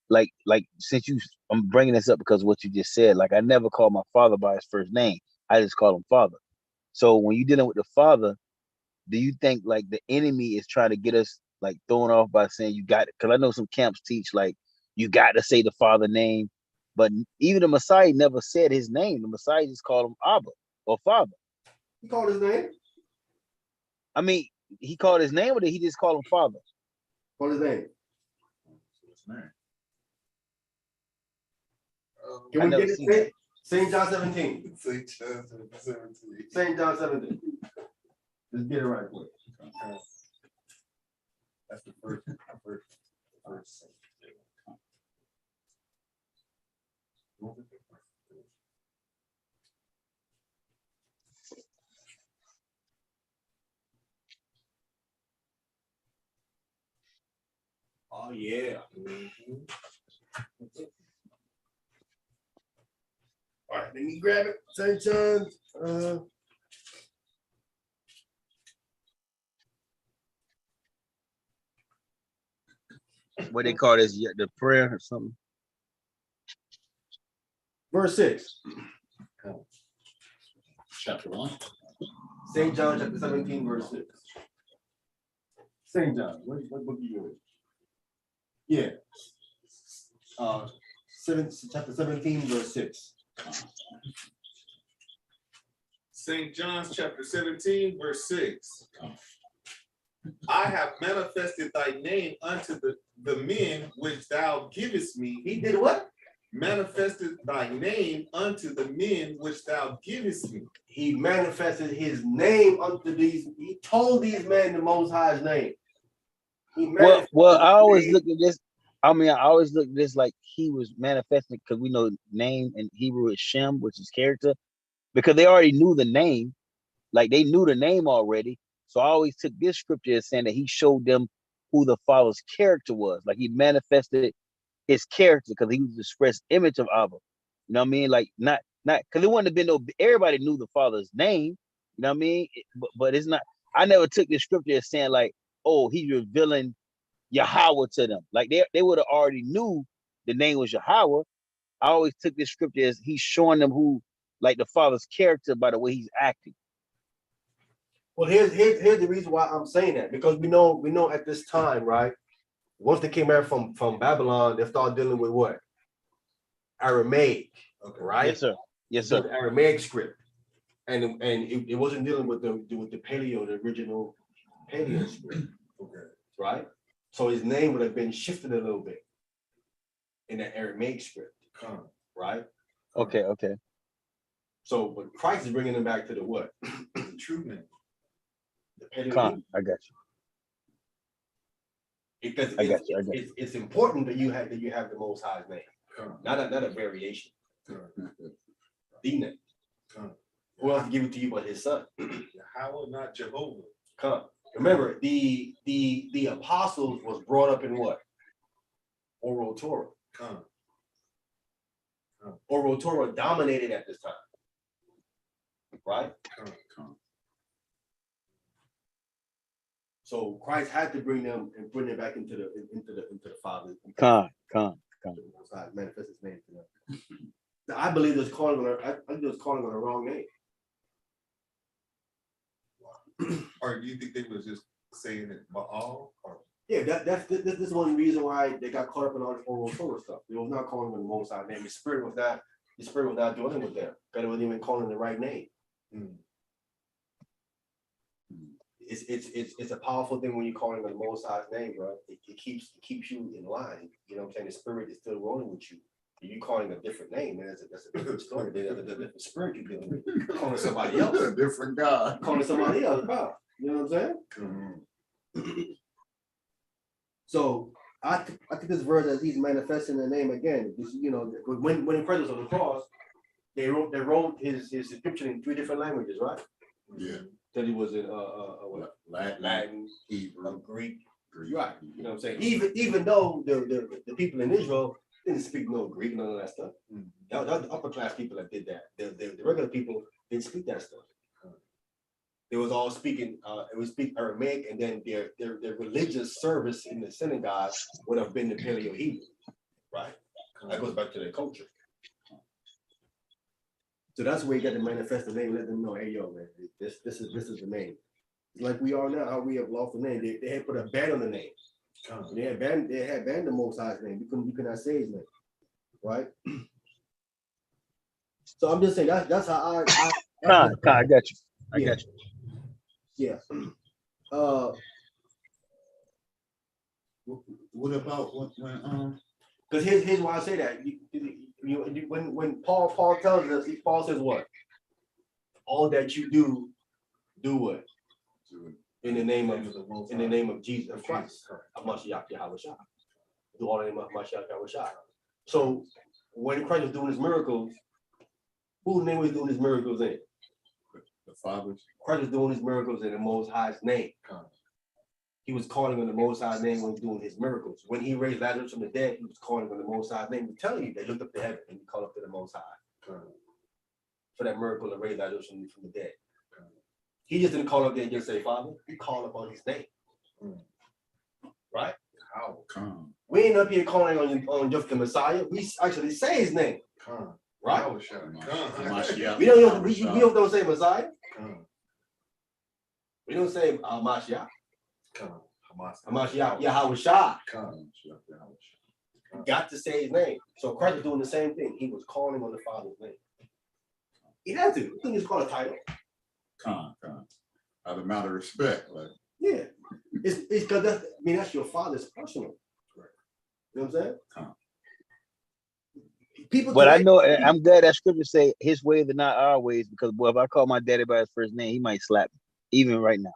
E: since I'm bringing this up because of what you just said, like I never call my father by his first name. I just call him father. So when you're dealing with the father, do you think like the enemy is trying to get us like thrown off by saying you got it? Because I know some camps teach like you got to say the father name, but even the Messiah never said his name. The Messiah just called him Abba or father.
A: He called his name?
E: I mean, he called his name, or did he just call him father?
A: Called his name. Can
E: I
A: we
E: never
A: get
E: seen
A: it? St. John 17.
D: St. John 17.
A: St. John 17. Let's get it right quick.
D: That's the first.
A: Oh yeah. All right, let me grab it. St. John.
E: What they call this, the prayer or something?
A: Verse 6.
C: Chapter 1.
A: St. John chapter 17, verse 6. St. John, what book are you in? Yeah. Chapter 17, verse 6.
F: St. John's chapter 17, verse 6. I have manifested thy name unto the men which thou givest me.
A: He did what?
F: Manifested thy name unto the men which thou givest me.
A: He manifested his name unto these. He told these men the Most High's name.
E: Well, I always look at this. I mean, I always look at this like he was manifesting because we know name in Hebrew is Shem, which is character, because they already knew the name, like they knew the name already. So I always took this scripture as saying that he showed them who the Father's character was, like he manifested his character because he was the express image of Abba. You know what I mean? Like not because it wouldn't have been no. Everybody knew the Father's name. You know what I mean? But it's not. I never took this scripture as saying like, oh, he's revealing Yahweh to them. Like they would have already knew the name was Yahweh. I always took this scripture as he's showing them who, like the Father's character by the way he's acting.
A: Well, here's the reason why I'm saying that, because we know at this time, right? Once they came out from Babylon, they started dealing with what? Aramaic, right?
E: Yes, sir. Yes, sir.
A: The Aramaic script, and it wasn't dealing with the Paleo, the original Paleo script, right? So his name would have been shifted a little bit in the Aramaic script, right?
E: Okay.
A: So, but Christ is bringing them back to the what? The true name. The Paleo.
E: I got you.
A: Because
E: I got you.
A: it's important that you have the Most High's name, not a variation. The name. Who else give it to you but his son?
F: Yahweh, not Jehovah.
A: Come. Remember, the apostles was brought up in what? Oral Torah.
D: Come.
A: Oral Torah dominated at this time. Right? So Christ had to bring them back into the Father.
E: Come.
A: Manifest his name to them. I believe it was calling on I think it was calling on the wrong name.
D: Or do you think they was just saying it Baal? Or
A: Yeah, this is one reason why they got caught up in all this oral Torah stuff. They was not calling on the Most High name. The Spirit was not doing with them. God wasn't even calling the right name. It's a powerful thing when you're calling on the Most High's name, bro. It keeps you in line. You know what I'm saying? The Spirit is still rolling with you. If you calling a different name, man, that's a different story. There's a different spirit you're dealing with. You're calling somebody else.
C: A different God.
A: Calling somebody else, bro. You know what I'm saying? So I think this verse as he's manifesting the name again. This, you know, when Christ was on the cross, they wrote his description in 3 different languages, right?
C: Yeah.
A: That he was in Latin,
C: Hebrew,
A: Greek.
C: Greek.
A: Right. You know what I'm saying? Even though the people in Israel didn't speak no Greek, none of that stuff. That was the upper class people that did that. The regular people didn't speak that stuff. They was all speaking, it was speak Aramaic, and then their religious service in the synagogue would have been the Paleo Hebrew, right? That goes back to their culture. So that's where you got to manifest the name, let them know, hey yo, man, this is the name. Like we are now, how we have lost the name. They had put a ban on the name. They had banned the Most High's name. You could not say his name, right? So I'm just saying that's how
E: I got you. I got you.
A: Yeah.
C: What about when
A: Because here's why I say that. When Paul tells us, Paul says what? All that you do what? In the name of Jesus of Christ. Mashiach Yahweh Shah. Do all in the name of Mashiach Yahweh Shah. So when Christ was doing his miracles, whose name was doing his miracles in?
C: the Father's?
A: Christ was doing his miracles in the Most High's name. He was calling on the Most High's name when he was doing his miracles. When he raised Lazarus from the dead, he was calling on the Most High's name. I'm telling you, they looked up to heaven and he called up to the Most High for that miracle to raise Lazarus from the dead. He just didn't call up there and just say, Father. He called upon his name. Right?
C: How come?
A: We ain't up here calling on just the Messiah. We actually say his name. Right? We don't say Messiah. We don't say Mashiach. Hamashiach, Yahweh Shah. Got to say his name. So Christ was doing the same thing. He was calling on the Father's name. He had to. He couldn't just call a title.
C: Out of matter of respect, like.
A: Yeah. It's because that's your Father's personal. You know what I'm saying? People.
E: But I know I'm glad that scripture say his ways are not our ways, because boy, if I call my daddy by his first name, he might slap me, even right now.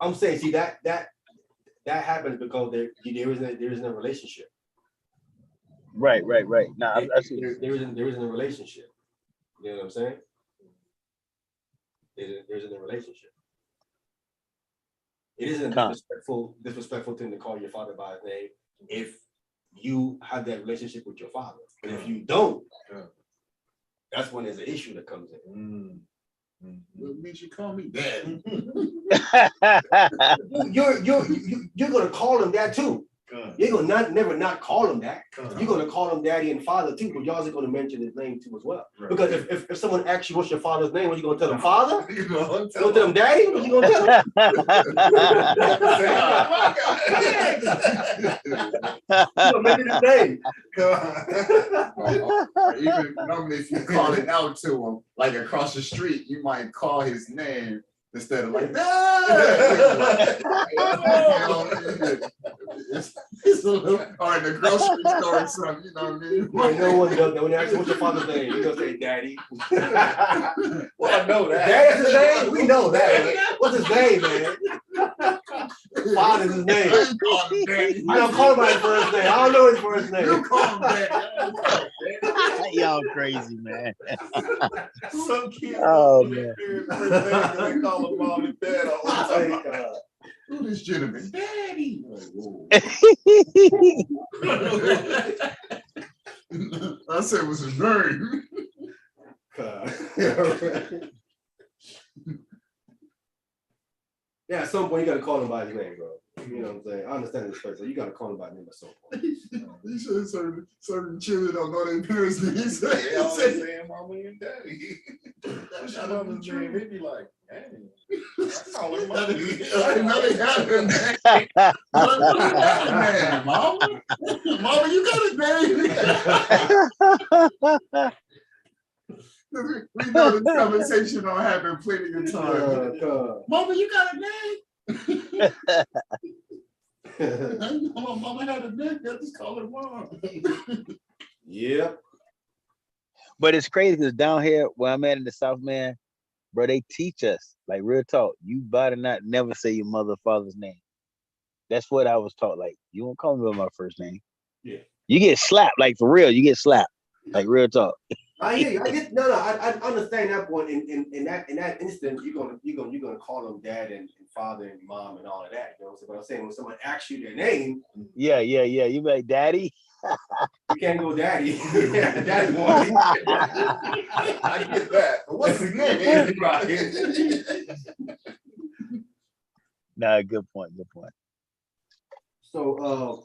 A: I'm saying, see that happens because there isn't a relationship.
E: Right. Nah,
A: there isn't a relationship. You know what I'm saying? There isn't a relationship. It isn't a disrespectful thing to call your father by his name if you have that relationship with your father. But if you don't, that's when there's an issue that comes in.
C: What means you call me dad?
A: You're gonna call him that too. You're gonna never not call him that. You're gonna call him daddy and father too, but y'all are gonna mention his name too as well. Because if someone asks you what's your father's name, what you gonna tell them? Father? You gonna tell them daddy? What you gonna tell them? You gonna mention his name.
C: Or even normally if you call it out to him, like across the street, you might call his name instead of like, it's a little, or in the grocery store or something, you know what I mean?
A: I know when they ask you what's your father's name, you gonna say daddy. Well, I know that. Dad's his name? We know that. What's his name, man? Father's his name. I don't call him by his first name. I don't know his first name.
C: You call him daddy.
E: Y'all crazy, man.
F: Some kids
E: Oh,
F: don't know
E: man.
F: their parents' first name, 'cause they call them mom and dad all the
A: Thank
F: time.
A: God.
C: Who this gentleman? Daddy. Like, whoa. I said it was his name.
A: God. Yeah, at some point you gotta call him by his name, bro. You know what I'm saying? I understand this person. You gotta call him by his name at some point.
C: He said certain children don't know their parents' names.
F: They always saying mama and daddy. What's your mama's name? They be like, dang. I call her mommy.
C: I didn't know they had her name. I didn't know they had her name, Mama. Mama, you got a name. We know this conversation don't happen plenty of times. Mama, you got a name. Mama had a name. I just call her mom.
A: Yep.
E: But it's crazy because down here where I'm at in the South, man, bro, they teach us, like real talk, you better not never say your mother or father's name. That's what I was taught. Like, you don't call me by my first name.
A: Yeah.
E: You get slapped, like for real, you get slapped. Like real talk.
A: I hear you. I get I understand that point. In that instance, you're gonna call them dad and father and mom and all of that. You know what I'm saying? But I'm saying when someone asks you their name,
E: Yeah. You be like, daddy.
A: you can't go daddy. Daddy boy.
F: I get that. But what's his name?
E: Nah, good point.
A: So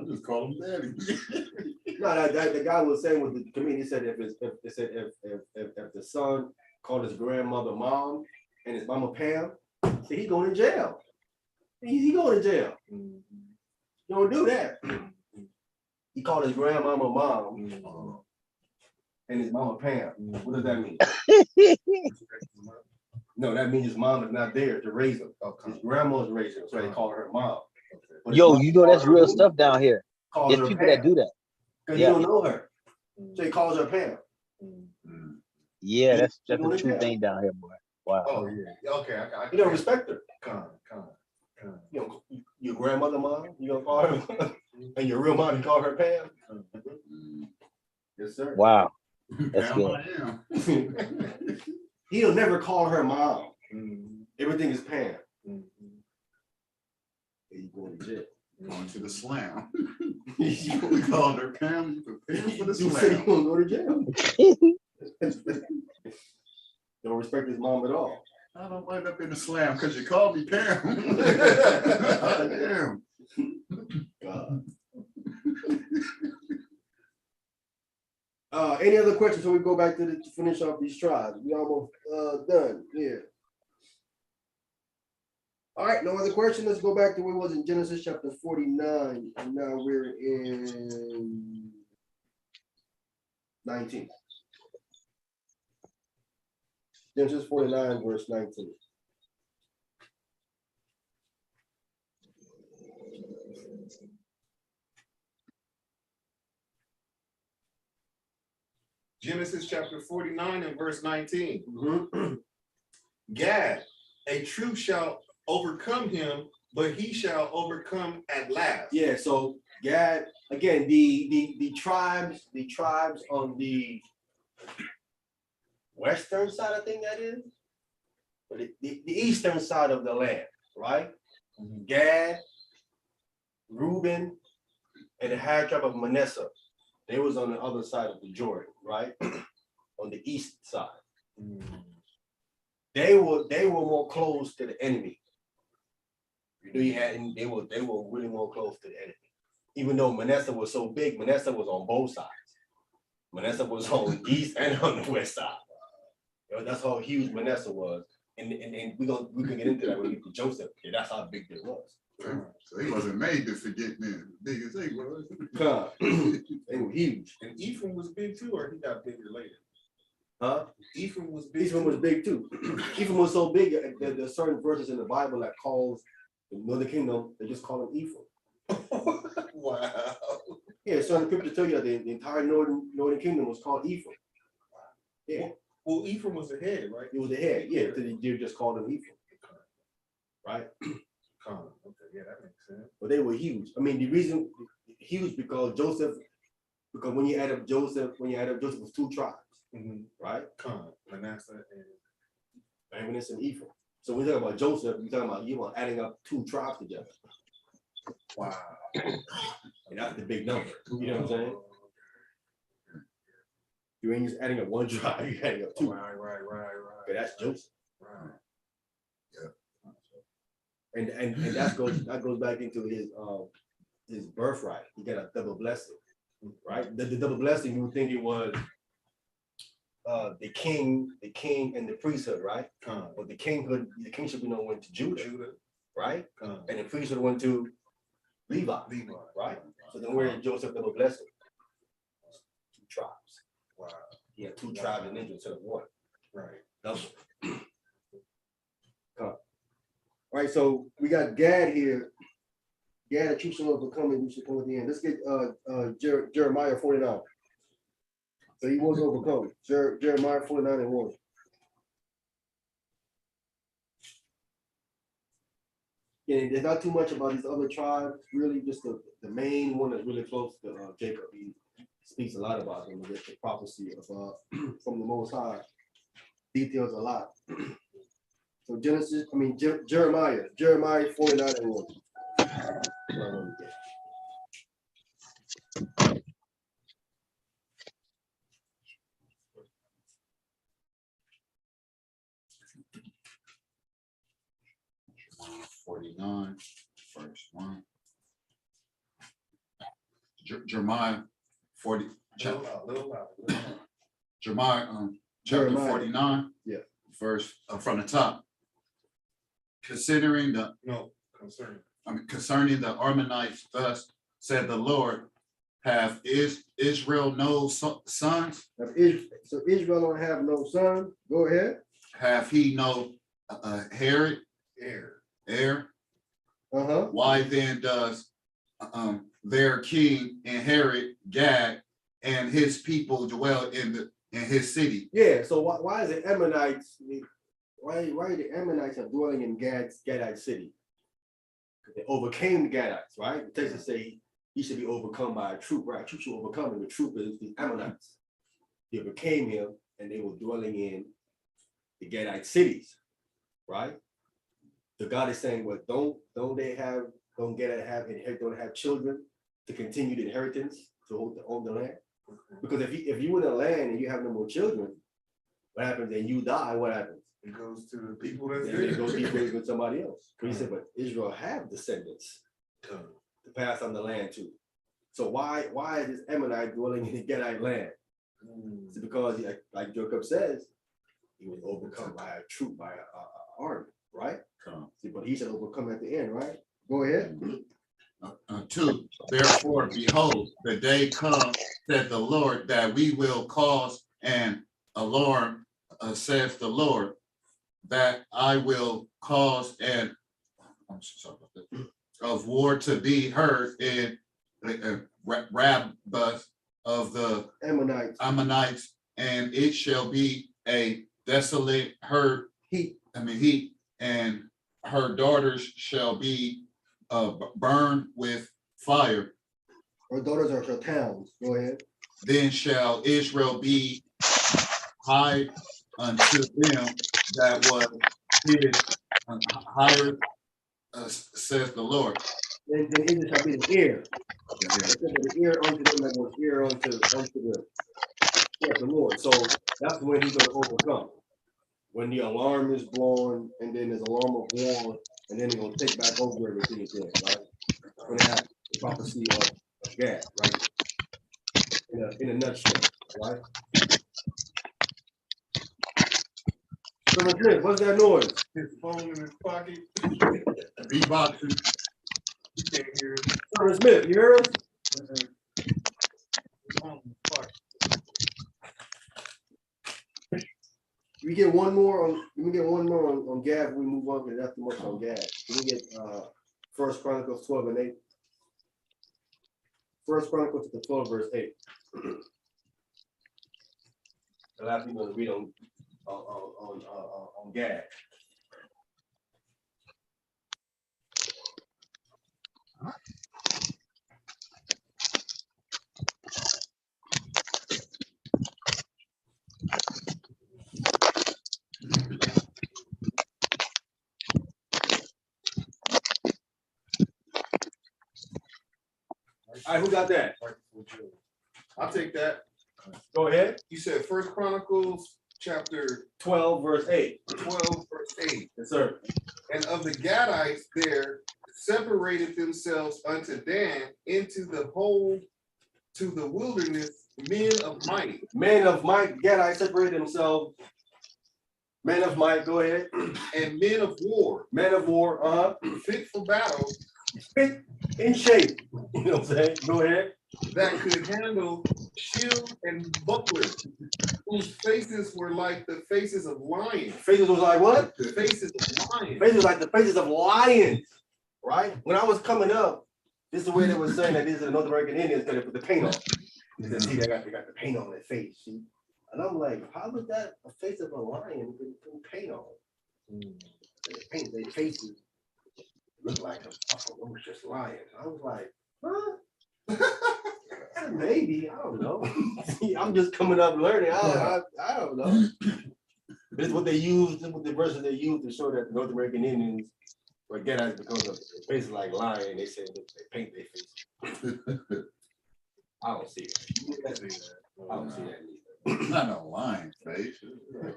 C: I just call him daddy.
A: no, that the guy was saying with the comedian, he said if the son called his grandmother mom and his mama Pam, so he going to jail. He going to jail. You don't do that. He called his grandmama mom and his mama Pam. What does that mean? No, that means his mom is not there to raise him. His grandma's raising him, so they call her mom. But his
E: Yo,
A: mom
E: you know that's
A: calls her
E: real
A: mom,
E: stuff down here.
A: calls
E: There's
A: her
E: people
A: Pam,
E: that do that.
A: because
E: Yeah.
A: you don't know her. So he calls her Pam.
E: Yeah, that's
A: You
E: a
A: going to
E: true
A: jail.
E: thing down here, boy. Wow.
F: Oh, yeah. Okay. I
A: You don't respect her.
F: Con.
A: You know, your grandmother mom, you gonna call her, and your real mom, you call her Pam. Yes, sir.
E: Wow. That's
C: Damn,
E: good.
C: I am.
A: He'll never call her mom. Everything is Pam. You going to jail.
C: Going to the slam.
A: You
C: We called her Pam. You prepare for the
A: say you
C: slam.
A: gonna go to jail. Don't respect his mom at all.
C: I don't wind up in the slam because you called me Pam. Damn.
A: God. Any other questions before we go back to finish off these tribes? We almost done. Yeah. All right, no other questions. Let's go back to where it was in Genesis chapter 49, and now we're in 19. Genesis 49, verse 19.
F: Genesis chapter 49 and verse 19.
A: Mm-hmm.
F: Gad, a truth shall overcome him, but he shall overcome at last.
A: Yeah, so Gad, again, the tribes on the western side, I think that is, but the eastern side of the land, right? Gad, Reuben, and the half tribe of Manasseh, they was on the other side of the Jordan, right? On the east side. They were more close to the enemy. You know, they were really more close to the enemy. Even though Manasseh was so big, Manasseh was on both sides. Manasseh was on the east and on the west side. You know, that's how huge Manasseh was. And we can get into that when we get to Joseph. Yeah, that's how big it was.
C: So he wasn't made to forget then. Big as they was.
A: God, they were huge.
F: And Ephraim was big too, or he got bigger later?
A: Huh?
F: Ephraim was big.
A: Ephraim was big too. Ephraim was so big that there's certain verses in the Bible that calls the northern kingdom, they just call him Ephraim.
F: Wow.
A: Yeah, certain scriptures tell you that the entire northern kingdom was called Ephraim. Yeah.
F: Well, Ephraim was the head, right?
A: It was the head, yeah. So they just called him Ephraim. Right?
D: Okay, yeah, that makes sense.
A: But they were huge. I mean, the reason huge because when you add up Joseph, it was two tribes, right?
D: Manasseh and
A: Manasseh and Ephraim. So when you talk about Joseph, you're talking about adding up two tribes together.
D: wow.
A: And that's the big number. You know what I'm saying? You ain't just adding up one tribe, you're adding up two.
D: Right.
A: Okay, that's Joseph.
D: Right.
A: And that goes back into his birthright. He got a double blessing, right? The double blessing, you would think it was the king and the priesthood, right? But the kingship went to Judah, right? And the priesthood went to Levi, right? So then where is Joseph double blessing? Two tribes.
D: Wow.
A: He had two tribes in Israel instead of one.
D: Right.
A: Double. All right, so we got Gad here. Gad, the true son of overcoming, we should come at the end. Let's get Jeremiah 49. So he was overcome. Jeremiah 49 and 1. And there's not too much about these other tribes, really just the main one that's really close to Jacob. He speaks a lot about them. There's the prophecy of from the Most High. Details a lot. So Jeremiah 49 and 1.
C: Jeremiah 49, verse 1. Jeremiah 40,
D: Little loud.
C: Jeremiah chapter
A: Jeremiah.
C: 49,
A: Yeah.
C: verse from the top. Concerning the Ammonites, thus said the Lord, have Israel no sons?
A: So Israel don't have no son. Go ahead.
C: Have he no heir?
A: Uh-huh.
C: Why then does their king inherit Gad and his people dwell in his city?
A: Yeah, so why is the Ammonites, why the Ammonites are dwelling in Gadite city? Because they overcame the Gadites, right? The text say he should be overcome by a troop, right? A troop should overcome him. The troop is the Ammonites. They overcame him and they were dwelling in the Gadite cities, right? So God is saying, well, don't Gadite have children to continue the inheritance to own the land? Because if you in a land and you have no more children, what happens? And you die, what happens?
D: It goes to the people that's
A: Then it goes
D: there.
A: with somebody else. But he said, but Israel have descendants to pass on the land too. So why is this Ammonite dwelling in the Gadite land? It's because, like Jacob says, he was overcome by a troop, by an army, right? See, but he should overcome at the end, right? Go ahead.
C: 2. Therefore, behold, the day comes, said the Lord, that we will cause an alarm, says the Lord, that I will cause an of war to be heard in Rabbah of the Ammonites, and it shall be a desolate heat, and her daughters shall be burned with fire.
A: Her daughters are her towns. Go ahead.
C: Then shall Israel be high unto them that was his higher, says the Lord.
A: Then Israel shall be the ear. The ear unto them that was ear unto the Lord. So that's when he's going to overcome. When the alarm is blown, and then there's alarm of war, and then they're going to take back over everything again, right? When they have the prophecy of Gad, right? In a nutshell, right? What's that noise?
D: His phone in his pocket.
C: Beatboxing.
D: You can't hear it.
A: Servant Smith, you hear us? We get one more on Gad. We move on because that's too much on Gad. We get 1 Chronicles 12 and 8. 1 Chronicles 12 verse 8. A lot of people read on Gad. All right, who got that?
F: I'll take that.
A: Go ahead.
F: You said First Chronicles chapter
A: 12, verse 8.
F: 12, verse 8.
A: Yes, sir.
F: And of the Gadites there separated themselves unto Dan into the whole to the wilderness men of might.
A: Men of might, Gadai separated themselves. Men of might, go ahead.
F: And men of war,
A: Men of war,
F: fit for battle,
A: fit in shape. You know what I'm saying? Go ahead.
F: that could handle shield and buckler, whose faces were like the faces of lions.
A: Faces was like what?
F: The faces of lions.
A: Faces like the faces of lions, right? When I was coming up, this is the way they were saying that these are the North American Indians because they put the paint on. They said, see, they got the paint on their face. See? And I'm like, how was that a face of a lion with paint on? They paint their faces look like a ferocious lion. I was like, huh? Maybe, I don't know. I'm just coming up learning. I don't know. This is what they use, this is what the verses they use to show that North American Indians were Gadites because of their faces like lion. They say that they paint their face. I don't see it. I don't see that either.
C: Not a lion face,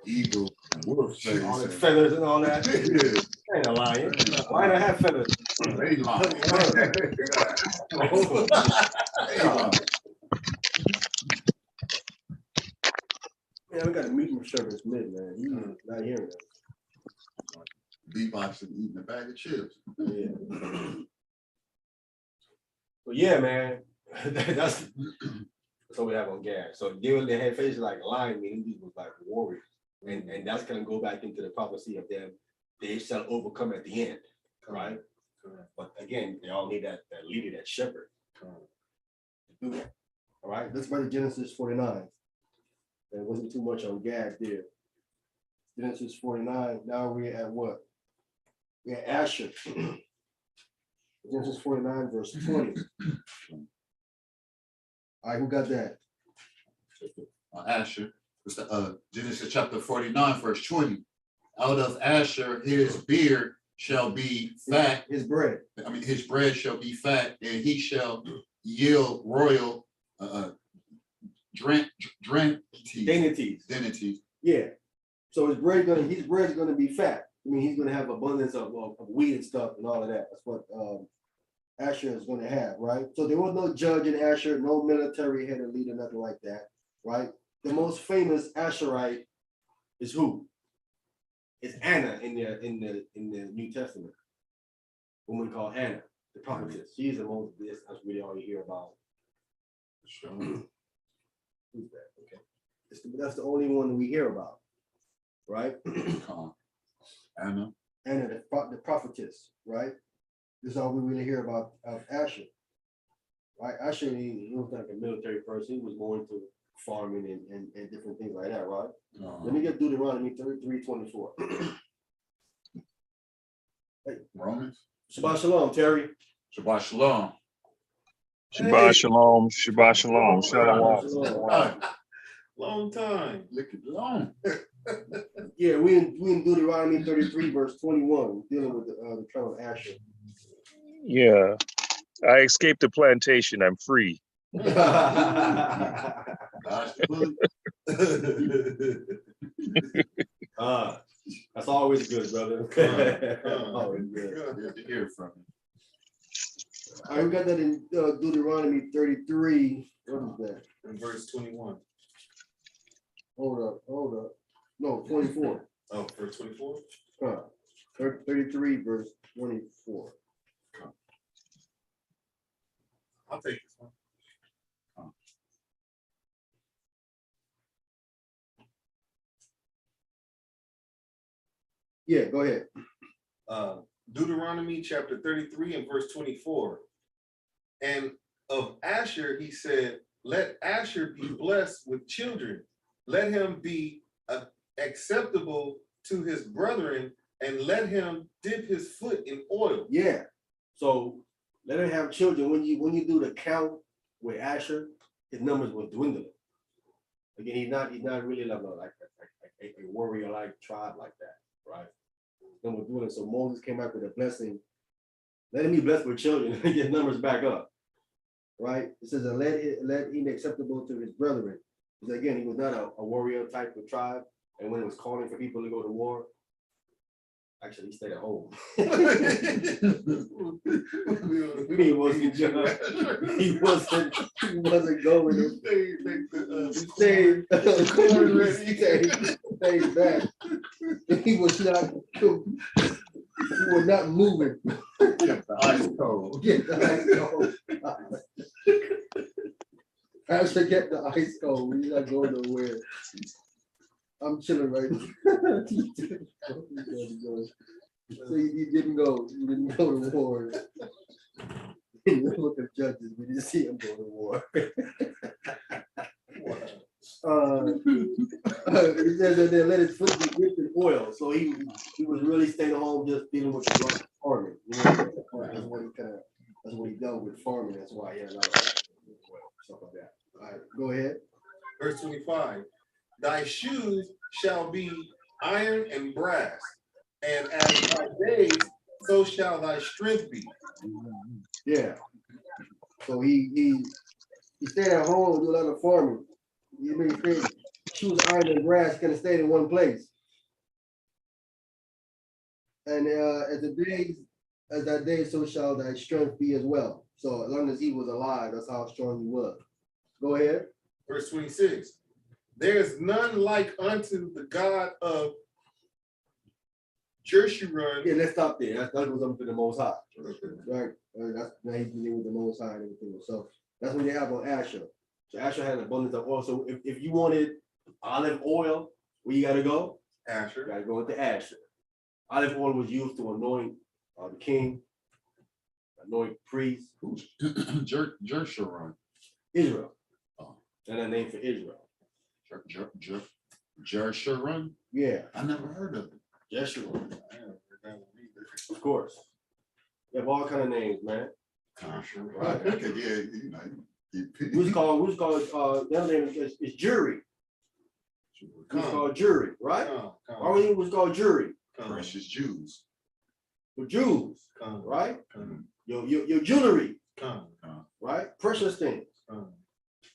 C: eagle, wolf face.
A: All the feathers and all that. Ain't a lion. Why not have feathers?
C: They lion.
A: Yeah, we got a meeting service mid, man. He's not hearing us.
C: Beatboxing, eating a bag of chips.
A: Yeah. But yeah, man. That's what we have on gas. So they had faces like a lion, meaning these was like warriors. And that's gonna go back into the prophecy of them. They shall overcome at the end, right? But again, they all need that leader, that shepherd. To do that. All right, let's go to Genesis 49. There wasn't too much on Gad there. Genesis 49. Now we're at what? We're at Asher. Genesis 49, verse 20. All right, who got that?
C: Asher, it's the Genesis chapter 49, verse 20. Out of Asher, his beard shall be fat.
A: His bread.
C: I mean, his bread shall be fat, and he shall yield royal
A: Dainties. Yeah. So his bread's gonna be fat. I mean, he's gonna have abundance of wheat and stuff and all of that. That's what Asher is gonna have, right? So there was no judge in Asher, no military head or leader, nothing like that, right? The most famous Asherite is who? It's Anna in the New Testament. Woman called Anna, the prophetess. She's the most. That's really all you hear about. Who's that? Okay, that's the only one we hear about, right?
C: Anna.
A: Anna, the prophetess, right? This is all we really hear about of Asher, right? Asher, he was like a military person. He was more into farming and different things like that, right? Let me get Deuteronomy 33:24. Hey,
C: Romans.
A: Shabbat shalom, Terry.
C: Shabbat shalom.
G: Shabbat shalom, Shabbat shalom, shalom.
A: Shalom.
F: Long time.
C: Look at long.
A: Yeah, we in Deuteronomy 33, verse 21, dealing with the trial of Asher.
G: Yeah, I escaped the plantation. I'm free.
A: That's always good, brother. Always good.
C: Good to hear from you.
A: All right, we got that in Deuteronomy 33. What is that?
F: In verse 21.
A: Hold up. No, 24.
F: Oh, verse 24?
A: 33, verse 24.
F: I'll take this one.
A: Yeah, go ahead.
F: Deuteronomy chapter 33 and verse 24. And of Asher, he said, let Asher be blessed with children. Let him be acceptable to his brethren, and let him dip his foot in oil.
A: Yeah. So let her have children. When you do the count with Asher, his numbers will dwindle. Again, he's not really like a warrior like tribe like that, right? Numbers dwindling. So Moses came back with a blessing. Let him be blessed with children and get numbers back up, right? It says, let him be acceptable to his brethren. Because again, he was not a warrior type of tribe. And when it was calling for people to go to war, actually, he stayed at home. He wasn't going to stay back. He was not moving.
C: Kept the ice cold.
A: Get the ice cold. Pastor kept the ice cold. He's not going nowhere. I'm chilling right now. So he didn't go. He didn't go to war. In the book of Judges, we didn't see him go to war. He says that they let his foot be dipped in oil. So he was really staying home, just dealing with the farming. You know, that's what he dealt with farming. That's why he had a lot of oil, stuff like that. All right, go ahead.
F: Verse 25. Thy shoes shall be iron and brass, and as thy days, so shall thy strength be.
A: Yeah. So he stayed at home, do a lot of farming. You mean shoes, iron, and brass kind of stayed in one place. And as that day, so shall thy strength be as well. So as long as he was alive, that's how strong he was. Go ahead.
F: Verse 26. There is none like unto the God of Jeshurun.
A: Yeah, let's stop there. That goes up to the Most High. Right? That's now he's dealing with the Most High and everything. So that's what they have on Asher. So Asher had an abundance of oil. So if you wanted olive oil, where you gotta go?
F: Asher.
A: You gotta go into Asher. Olive oil was used to anoint the king, anoint priests,
C: Jeshurun.
A: Israel.
C: Oh.
A: And a name for Israel.
C: Jeshurun?
A: Yeah,
C: I never heard of it.
A: Jeshurun. Of course. You have all kind of names, man.
C: Right. Okay, yeah, you know.
A: Who's called the other name is jury. Who's called jury, right? Our name was called jury.
C: Precious Jews.
A: The Jews, right? Your jewelry, right? Precious things.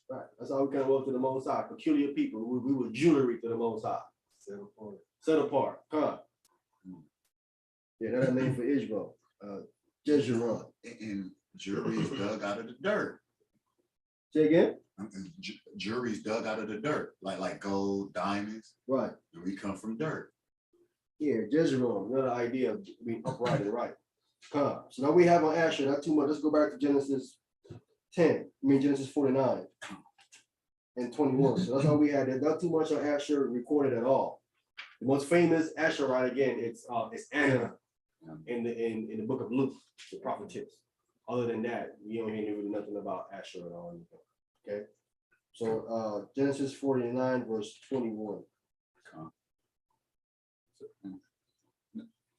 A: Right. That's how we kind of go to the Most High. Peculiar people. We were jewelry to the Most High. Set apart. Yeah, that's a name for Israel. Jeshurun.
C: And jury's dug out of the dirt.
A: Say again?
C: Jury's dug out of the dirt, like gold, diamonds.
A: Right.
C: And we come from dirt.
A: Yeah, Jeshurun. Another idea of being upright and right. So now we have on Asher, not too much. Let's go back to Genesis 10. Genesis 49 and 21. So that's all we had. There's not too much on Asher recorded at all. The most famous Asherite, again, it's Anna in the book of Luke, the prophetess. Other than that, you don't hear really nothing about Asher at all. Okay. So Genesis 49, verse 21.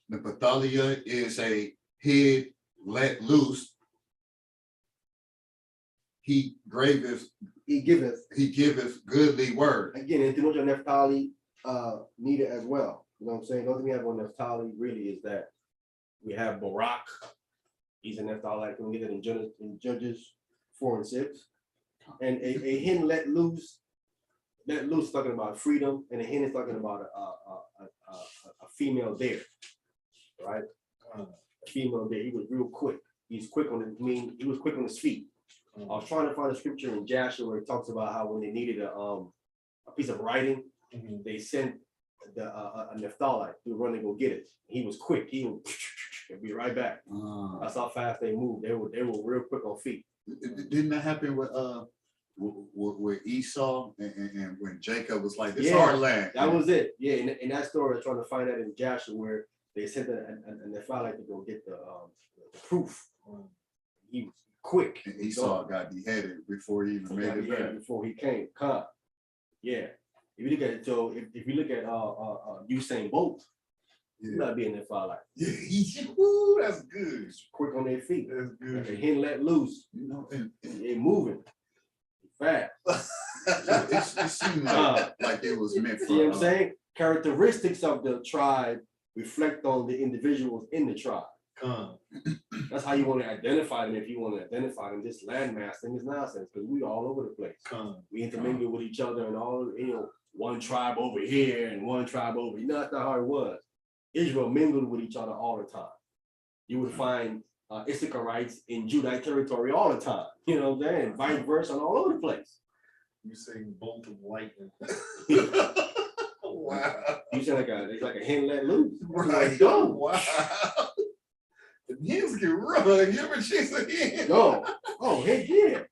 C: The Pathalia is a head let loose. He giveth goodly word.
A: Again, and too much of Naphtali needed as well. You know what I'm saying? The only thing we have on Naphtali really is that we have Barak. He's a Naphtali. Can we get it in Judges 4 and 6? And a hen let loose talking about freedom, and a hen is talking about a female there, right? A female there. He was real quick. He's quick on he was quick on his feet. I was trying to find a scripture in Joshua where it talks about how when they needed a piece of writing, they sent a Naphtali to run and go get it. He was quick. He would be right back. That's how fast they moved. They were real quick on feet.
C: Didn't that happen with Esau and when Jacob was like, "This
A: Yeah,
C: our land"?
A: That was it. Yeah, in that story, I'm trying to find that in Joshua where they sent a Naphtali to go get the proof. He was quick.
C: And Esau got beheaded before he even made it back.
A: Before he came. Yeah. If you look at it, so if you look at Usain Bolt, You
B: Yeah,
A: gotta be in there for like
F: Ooh, that's good.
A: quick on their feet.
F: That's
A: Like a
F: good.
A: hen let loose.
C: You know, and
A: They moving fast.
C: it seemed like it was meant
A: See what I'm
C: for,
A: saying? Characteristics of the tribe reflect on the individuals in the tribe.
D: Con.
A: That's how you want to identify them. If you want to identify them, this landmass thing is nonsense because we all over the place.
D: Con.
A: We intermingle with each other and all, one tribe over here and one tribe over here. No, that's not how it was. Israel mingled with each other all the time. You would find Issacharites in Judite territory all the time. You know what I'm saying? Vice versa and all over the place.
D: You saying bolt of lightning.
F: Wow.
A: You sound like a hen let loose.
F: Right.
A: Go.
F: Wow. The hens can run. You ever chase a hen?
A: Go. Oh, heck yeah.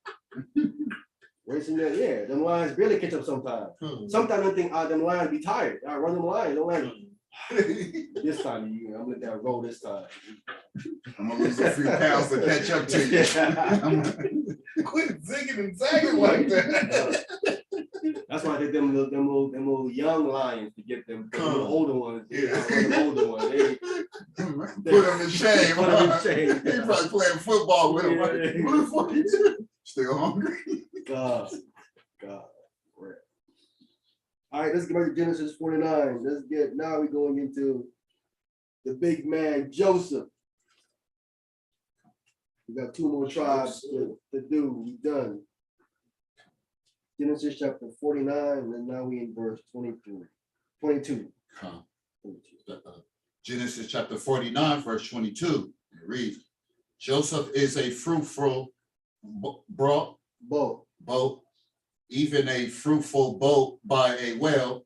A: Racing that, yeah. Them lions barely catch up sometimes. Sometimes I think them lions be tired. I run them lions. Don't like this time. I'm gonna let that roll this time.
C: I'm gonna lose a few pounds to catch up to you.
F: Quit zigging and zagging like that.
A: That's why I think them little young lions to get them the little older ones. Yeah, the older ones.
C: Put him in shame.
A: Put 'em in shame.
C: He probably playing football with him. Like,
A: Yeah.
C: what the fuck you doing? Still hungry?
A: God. Right. All right, let's get back to Genesis 49. Now we're going into the big man Joseph. We got 2 more tribes to do. We done. Genesis chapter 49, and then now we in verse 22.
C: Genesis chapter 49, verse 22. It reads, Joseph is a fruitful boat, even a fruitful boat by a well,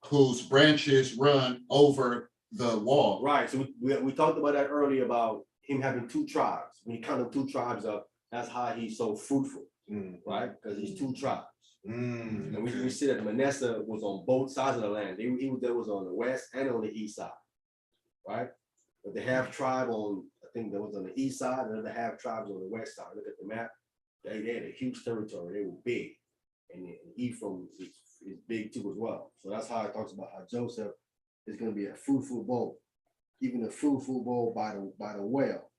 C: whose branches run over the wall.
A: Right. So we talked about that earlier about him having 2 tribes. When you count them 2 tribes up, that's how he's so fruitful, right? Because he's 2 tribes. And we see that Manasseh was on both sides of the land. He was on the west and on the east side, right? But the half tribe I think that was on the east side, and the half tribes on the west side. Look at the map. They had a huge territory. They were big, and Ephraim is big too as well. So that's how it talks about how Joseph is going to be a fruitful bowl, even a fruitful bowl by the well,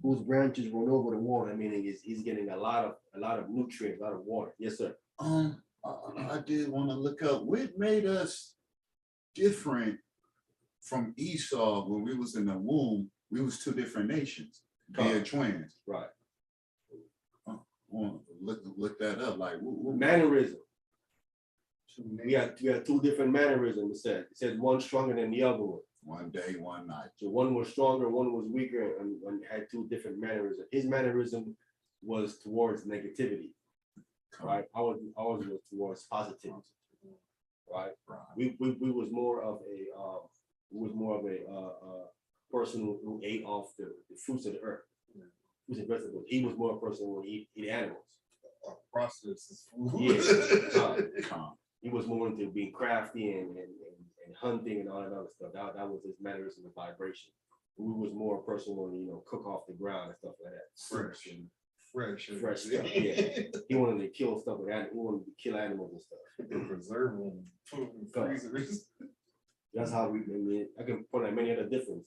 A: whose branches run over the water. Meaning he's getting a lot of nutrients, a lot of water. Yes, sir.
C: I did want to look up what made us different from Esau when we was in the womb. We was 2 different nations, being twins.
A: Right.
C: Look that up. Like
A: Mannerism. We got 2 different mannerisms. It says one stronger than the other one.
C: one day, one night.
A: So one was stronger, one was weaker, and had 2 different mannerisms. His mannerism was towards negativity, right? Ours was towards positivity, right? We was more of a person who ate off the fruits of the earth, fruits and vegetables. He was more a person who eat animals.
F: Processes food.
A: Yeah. He was more into being crafty and hunting and all that other stuff. That was his mannerism and vibration. We was more a person who cook off the ground and stuff like that. Fresh stuff. Yeah. He wanted to kill stuff with animals. He wanted to kill animals and stuff.
D: Preserve them. Put them in freezers.
A: That's how I can point out many other differences.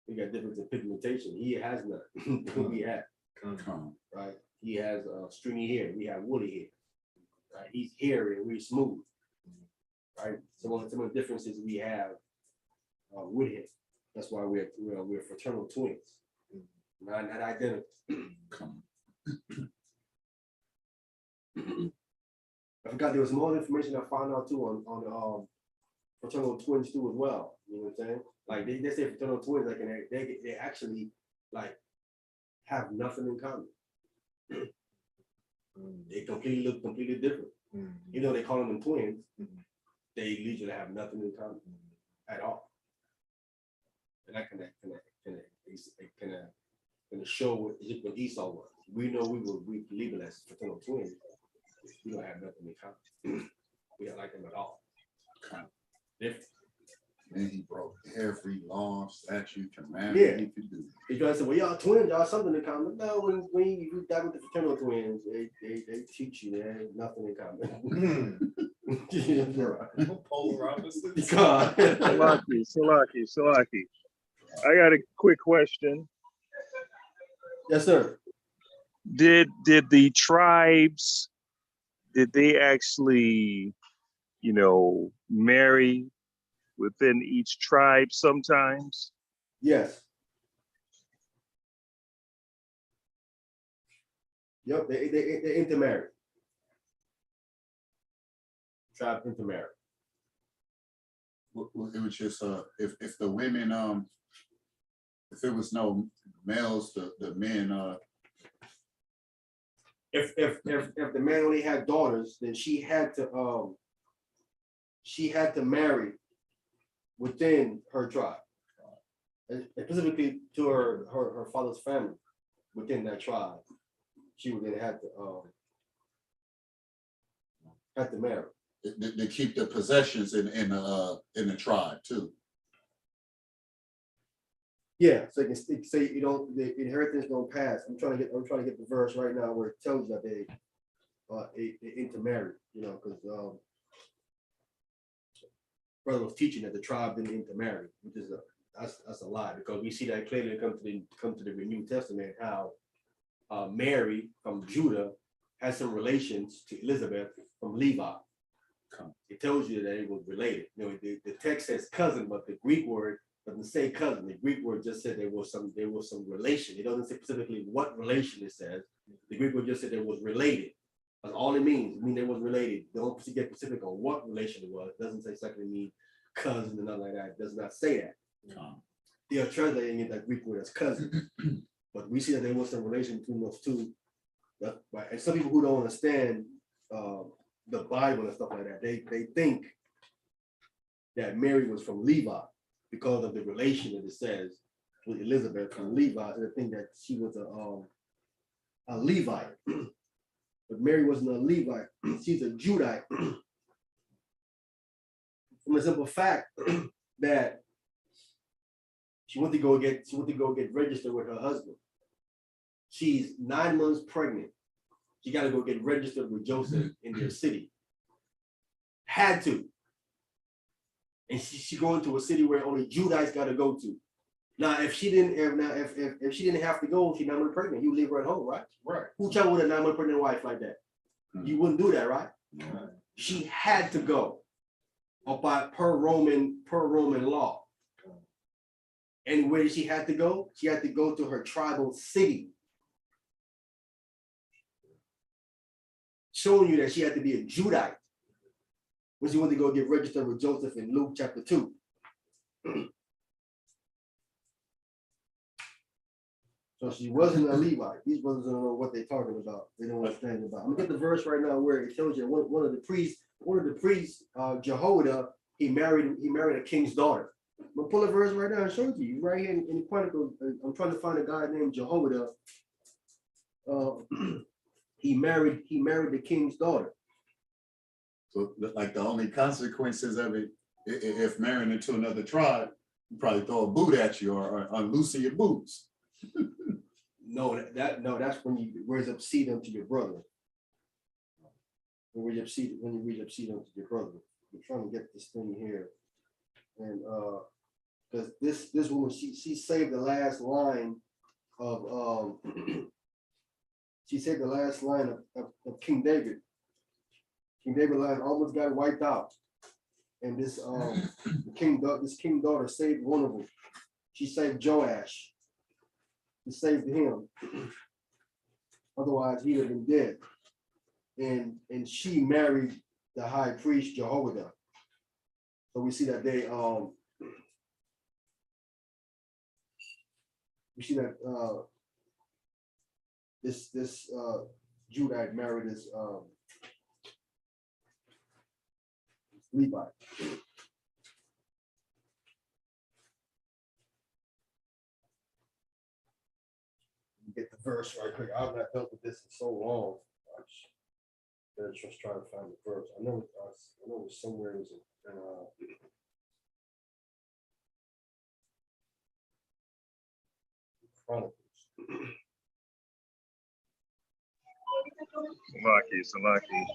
A: We got difference in pigmentation. He has none. We have, right? He has stringy hair. We have woolly hair. Right? He's hairy and we're smooth. Right? Some of the differences we have with him. That's why we're fraternal twins. Not identical. I forgot there was more information I found out too on fraternal twins too as well. You know what I'm saying? Like they say fraternal twins, like they actually like have nothing in common. They look completely different. Even though they call them twins, they usually have nothing in common at all. And that can show what Esau was. We know we believe it as fraternal twins. We don't have nothing in common. We don't like them at all. Different.
C: And he broke every law, statute, commandment he could do.
A: He tried to say, well, y'all twins, y'all something in common. No, when you die with the fraternal twins, they teach you there ain't nothing in common.
D: Paul Robinson.
A: God.
G: Salaki. I got a quick question.
A: Yes, sir.
G: Did the tribes, did they actually, marry within each tribe sometimes?
A: Yes. Yep, they intermarry. Tribe intermarry.
C: It was just, if the women, if there was no males, the men,
A: If the man only had daughters, then she had to marry within her tribe, and specifically to her father's family within that tribe. She would then have to marry.
C: they keep the possessions in the tribe too.
A: Yeah, so you can say the inheritance don't pass. I'm trying to get the verse right now where it tells you that they intermarried, because brother was teaching that the tribe didn't intermarry, which is that's a lie, because we see that clearly come to the New Testament, how Mary from Judah has some relations to Elizabeth from Levi. It tells you that it was related. The text says cousin, but the Greek word doesn't say cousin. The Greek word just said there was some relation. It doesn't say specifically what relation it says. The Greek word just said there was related. That's all it means. It means they was related. Don't get specific on what relation it was. It doesn't say exactly mean cousin and nothing like that. It does not say that. They are translating it that Greek word as cousin. But we see that there was some relation between those two. And some people who don't understand the Bible and stuff like that, they think that Mary was from Levi because of the relation that it says with Elizabeth from Levi. So they think that she was a Levite. But Mary wasn't a Levite. She's a Judite. From the simple fact that she went to go get registered with her husband. She's 9 months pregnant. She got to go get registered with Joseph in their city. Had to. And she going to a city where only Judites got to go to. Now, if she didn't have to go, she's 9 months pregnant, you leave her at home, right?
D: Right.
A: Who traveled with a 9 month pregnant wife like that? You wouldn't do that, right? She had to go per Roman law. And where did she have to go? She had to go to her tribal city. Showing you that she had to be a Judite when she went to go get registered with Joseph in Luke chapter 2. So she wasn't a Levite. These brothers don't know what they're talking about. They don't understand about. I'm gonna get the verse right now where it tells you one of the priests, Jehoiada, he married a king's daughter. I'm gonna pull a verse right now and show it to you. Right here in the Chronicles. I'm trying to find a guy named Jehoiada. He married the king's daughter.
C: So like the only consequences of it, if marrying into another tribe, you probably throw a boot at you or unloosen your boots.
A: No, that's when you raise up seed unto your brother. When you raise up seed unto your brother. I'm trying to get this thing here. And because this woman, she saved the last line of she saved the last line of King David. King David line almost got wiped out. And this king daughter saved one of them. She saved Joash. She saved him. Otherwise, he'd have been dead. And she married the high priest Jehoiada. So we see that this Judite married this Levite. Get the verse right quick. I've not dealt with this in so long. I'm just trying to find the verse. I know it was somewhere. It was in Chronicles.
G: Salaki.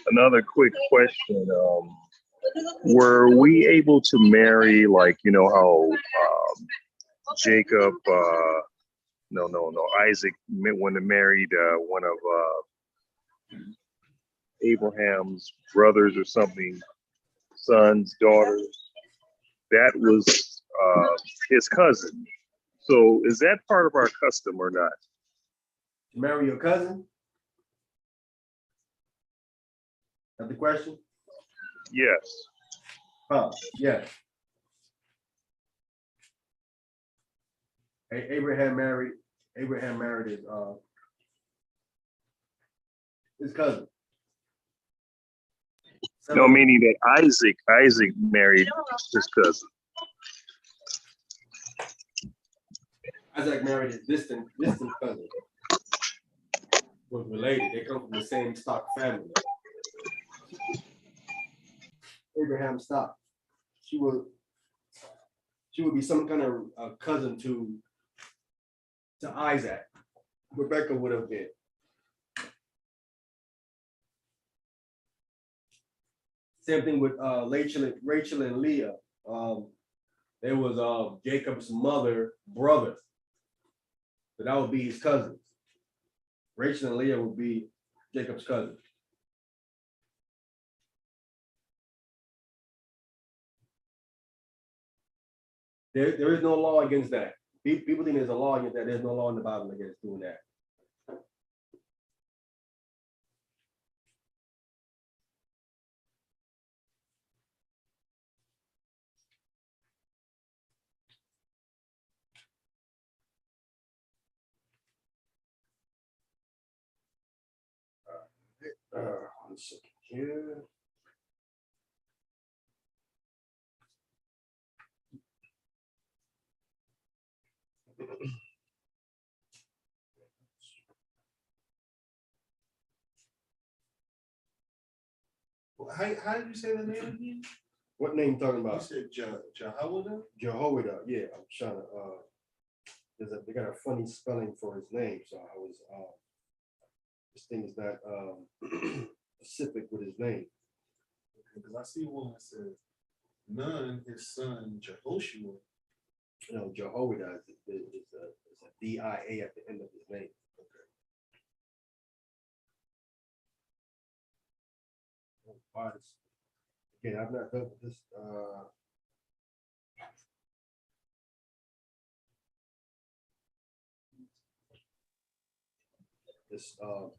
G: Another quick question. Were we able to marry, like, you know, how Jacob, no, Isaac when they married one of Abraham's brothers or something, sons, daughters? That was his cousin. So is that part of our custom or not?
A: To marry your cousin? That's the question?
G: Yes.
A: Yes. Abraham married his cousin.
G: No, meaning that Isaac married his cousin.
A: Isaac married his distant cousin. Was related. They come from the same stock family. Abraham stock. She would be some kind of cousin to Isaac. Rebecca would have been. Same thing with Rachel and Leah. There was Jacob's brother. So that would be his cousins. Rachel and Leah would be Jacob's cousins. There is no law against that. People think there's a law against that. There's no law in the Bible against doing that. One second here.
F: How did you say the name again?
A: What name you talking
F: You
A: about?
F: said Jehoiada?
A: Jehoiada. Yeah, I'm trying to. They got a funny spelling for his name, so I was. This thing is not specific with his name.
F: Because I see one that says Nun, his son Jehoshua.
A: No, Jehoiada is a D-I-A at the end of his name. Okay. Again, I've not heard of this.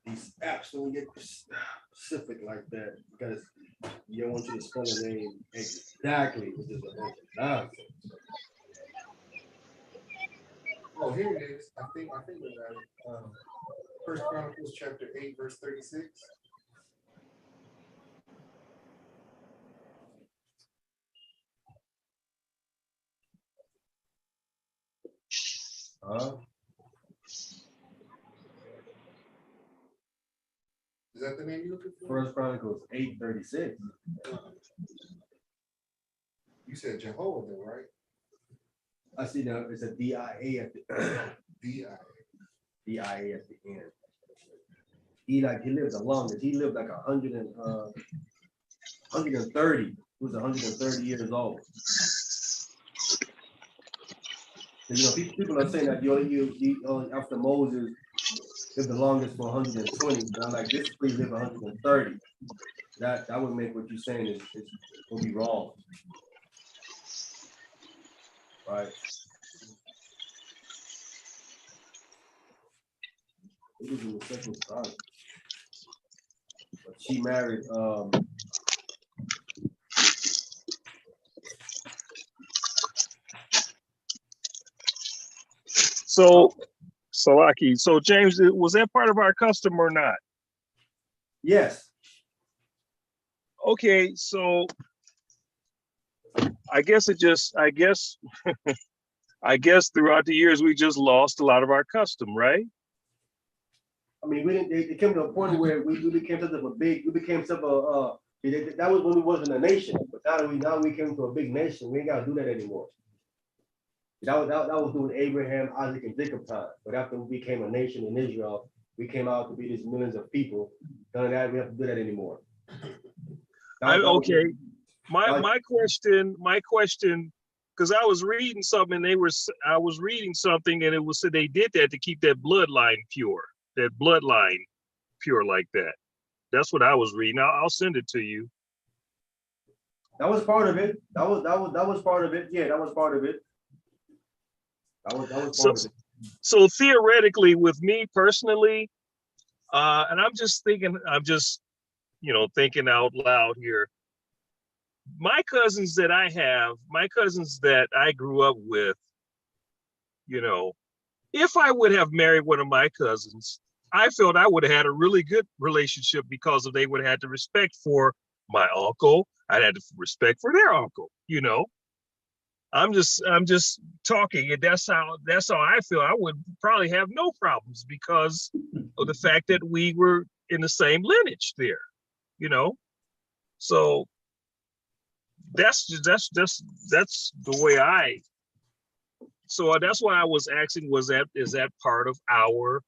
A: These apps don't get specific like that because you don't want you to spell a name exactly, which is a bunch of nonsense.
F: Oh, here it is. I think I got it. First Chronicles chapter 8, verse 36. Is that the name you're looking for?
A: First Chronicles 8:36.
F: You said Jehovah, right?
A: I see now it's a D-I-A at the
F: D-I.
A: D-I-A at the end. He lived the longest. He lived like 130. He was 130 years old. And, people are saying that you after Moses lived the longest for 120. But I'm like, this priest lived 130. That would make what you're saying is will be wrong. Right. It was in the second time. But she married
G: So, Salaki, so James, was that part of our custom or not?
A: yes.
G: Okay, so I guess throughout the years we just lost a lot of our custom, right?
A: I mean, we didn't. It came to a point where we became such a big. We became such a. That was when we wasn't a nation, but now we came to a big nation. We ain't got to do that anymore. That was doing Abraham, Isaac, and Jacob time. But after we became a nation in Israel, we came out to be these millions of people. None of that, we have to do that anymore.
G: Okay.
A: that-
G: My question, because I was reading something and I was reading something and it was said they did that to keep that bloodline pure like that. That's what I was reading. I'll send it to you.
A: That was part of it. That was part of it. Yeah, that was part of it. That was
G: So,
A: part of it.
G: so theoretically, with me personally, and I'm just thinking out loud here. My cousins that I grew up with, if I would have married one of my cousins, I felt I would have had a really good relationship because they would have had the respect for my uncle. I'd had the respect for their uncle, I'm just talking, and that's how I feel. I would probably have no problems because of the fact that we were in the same lineage there, So that's the way so that's why I was asking, is that part of our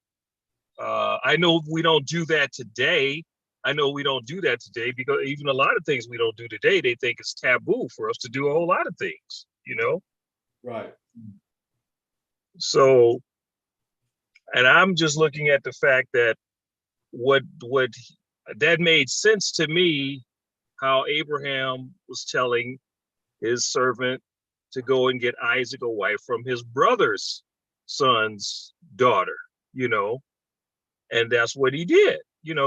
G: I know we don't do that today. Because even a lot of things we don't do today, they think it's taboo for us to do a whole lot of things,
A: Right.
G: So, and I'm just looking at the fact that what that made sense to me, how Abraham was telling his servant to go and get Isaac a wife from his brother's son's daughter, and that's what he did,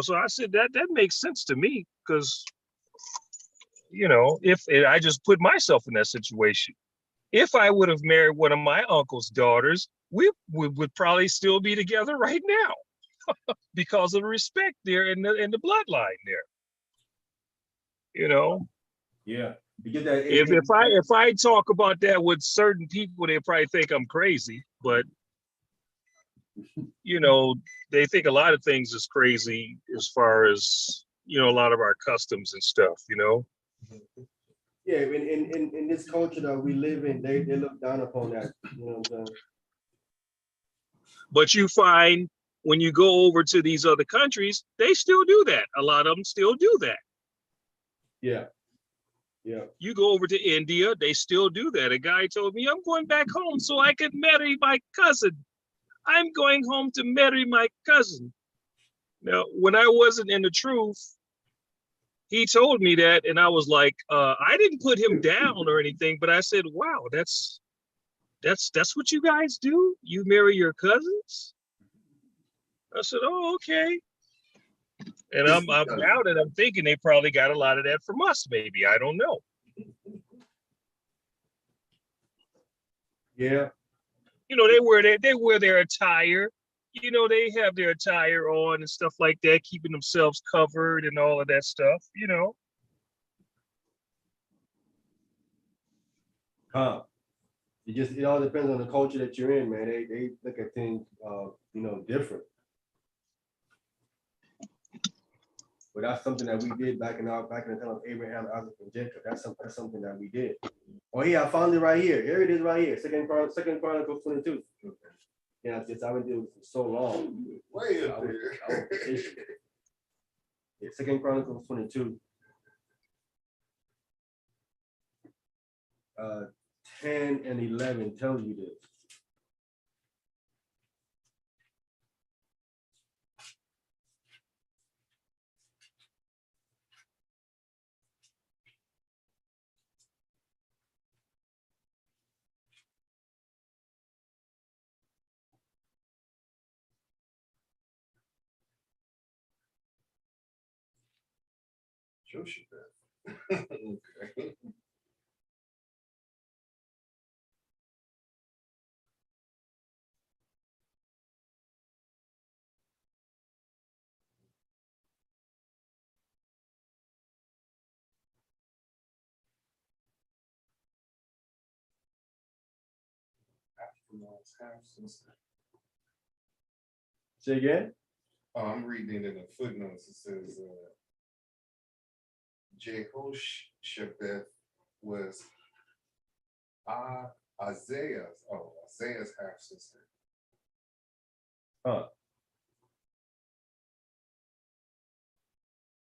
G: So I said that makes sense to me because, if I just put myself in that situation, if I would have married one of my uncle's daughters, we would probably still be together right now because of the respect there in the bloodline there,
A: Yeah. You get that.
G: If I talk about that with certain people, they probably think I'm crazy, but they think a lot of things is crazy as far as a lot of our customs and stuff.
A: Yeah, in this culture that we live in, they look down upon that. You know what I'm saying?
G: But you find when you go over to these other countries, they still do that. A lot of them still do that.
A: Yeah. Yeah.
G: You go over to India, they still do that. A guy told me, I'm going back home so I can marry my cousin. I'm going home to marry my cousin. Now, when I wasn't in the truth, he told me that, and I was like, I didn't put him down or anything, but I said, wow, that's what you guys do? You marry your cousins? I said, oh, okay. And I'm out and I'm thinking they probably got a lot of that from us, maybe. I don't know.
A: Yeah.
G: They wear their attire. They have their attire on and stuff like that, keeping themselves covered and all of that stuff,
A: Huh. It all depends on the culture that you're in, man. They look at things different. But that's something that we did back in the time of Abraham, Isaac, and Jacob. That's something that we did. Oh yeah, I found it right here. Here it is right here. Second Chronicles 22. Yeah, it's I've been doing it for so long.
F: Way up there.
A: Yeah, Second Chronicles 22. 10 and 11 tell you this.
F: Okay.
A: Say again?
F: Oh, I'm reading it in the footnotes. It says Jehoshaphat was Isaiah's half sister.
A: Huh.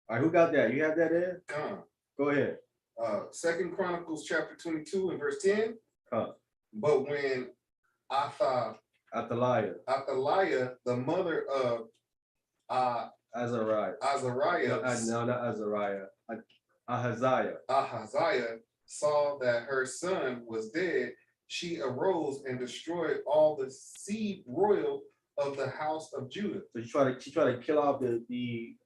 A: All right, who got that? You have that there?
F: Con.
A: Go ahead.
F: 2 Chronicles chapter 22 and verse 10.
A: Con.
F: But when
A: Athaliah,
F: the mother of
A: Azariah.
F: Azariah,
A: No, not Azariah. Ahaziah.
F: Ahaziah, saw that her son was dead, she arose and destroyed all the seed royal of the house of Judah.
A: So she tried to kill off the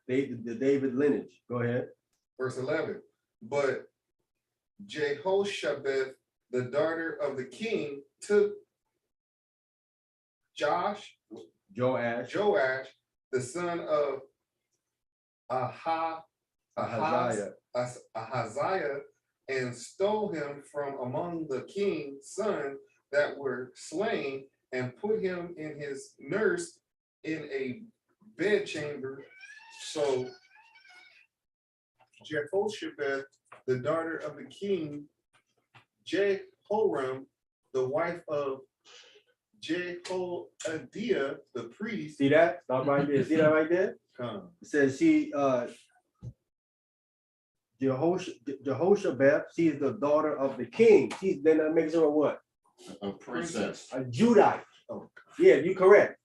A: David lineage. Go ahead.
F: Verse 11. But Jehoshabeth, the daughter of the king, took Joash, the son of Ahaziah, and stole him from among the king's sons that were slain, and put him in his nurse in a bedchamber. So Jehoshabeth, the daughter of the king, Jehoram, the wife of Jehoiada, the priest.
A: See that? Stop right there. See that right there?
F: Come.
A: It says Jehoshabeth, she is the daughter of the king. She's then that makes her a what?
C: A princess.
A: A Judite.
F: Oh.
A: Yeah, you correct.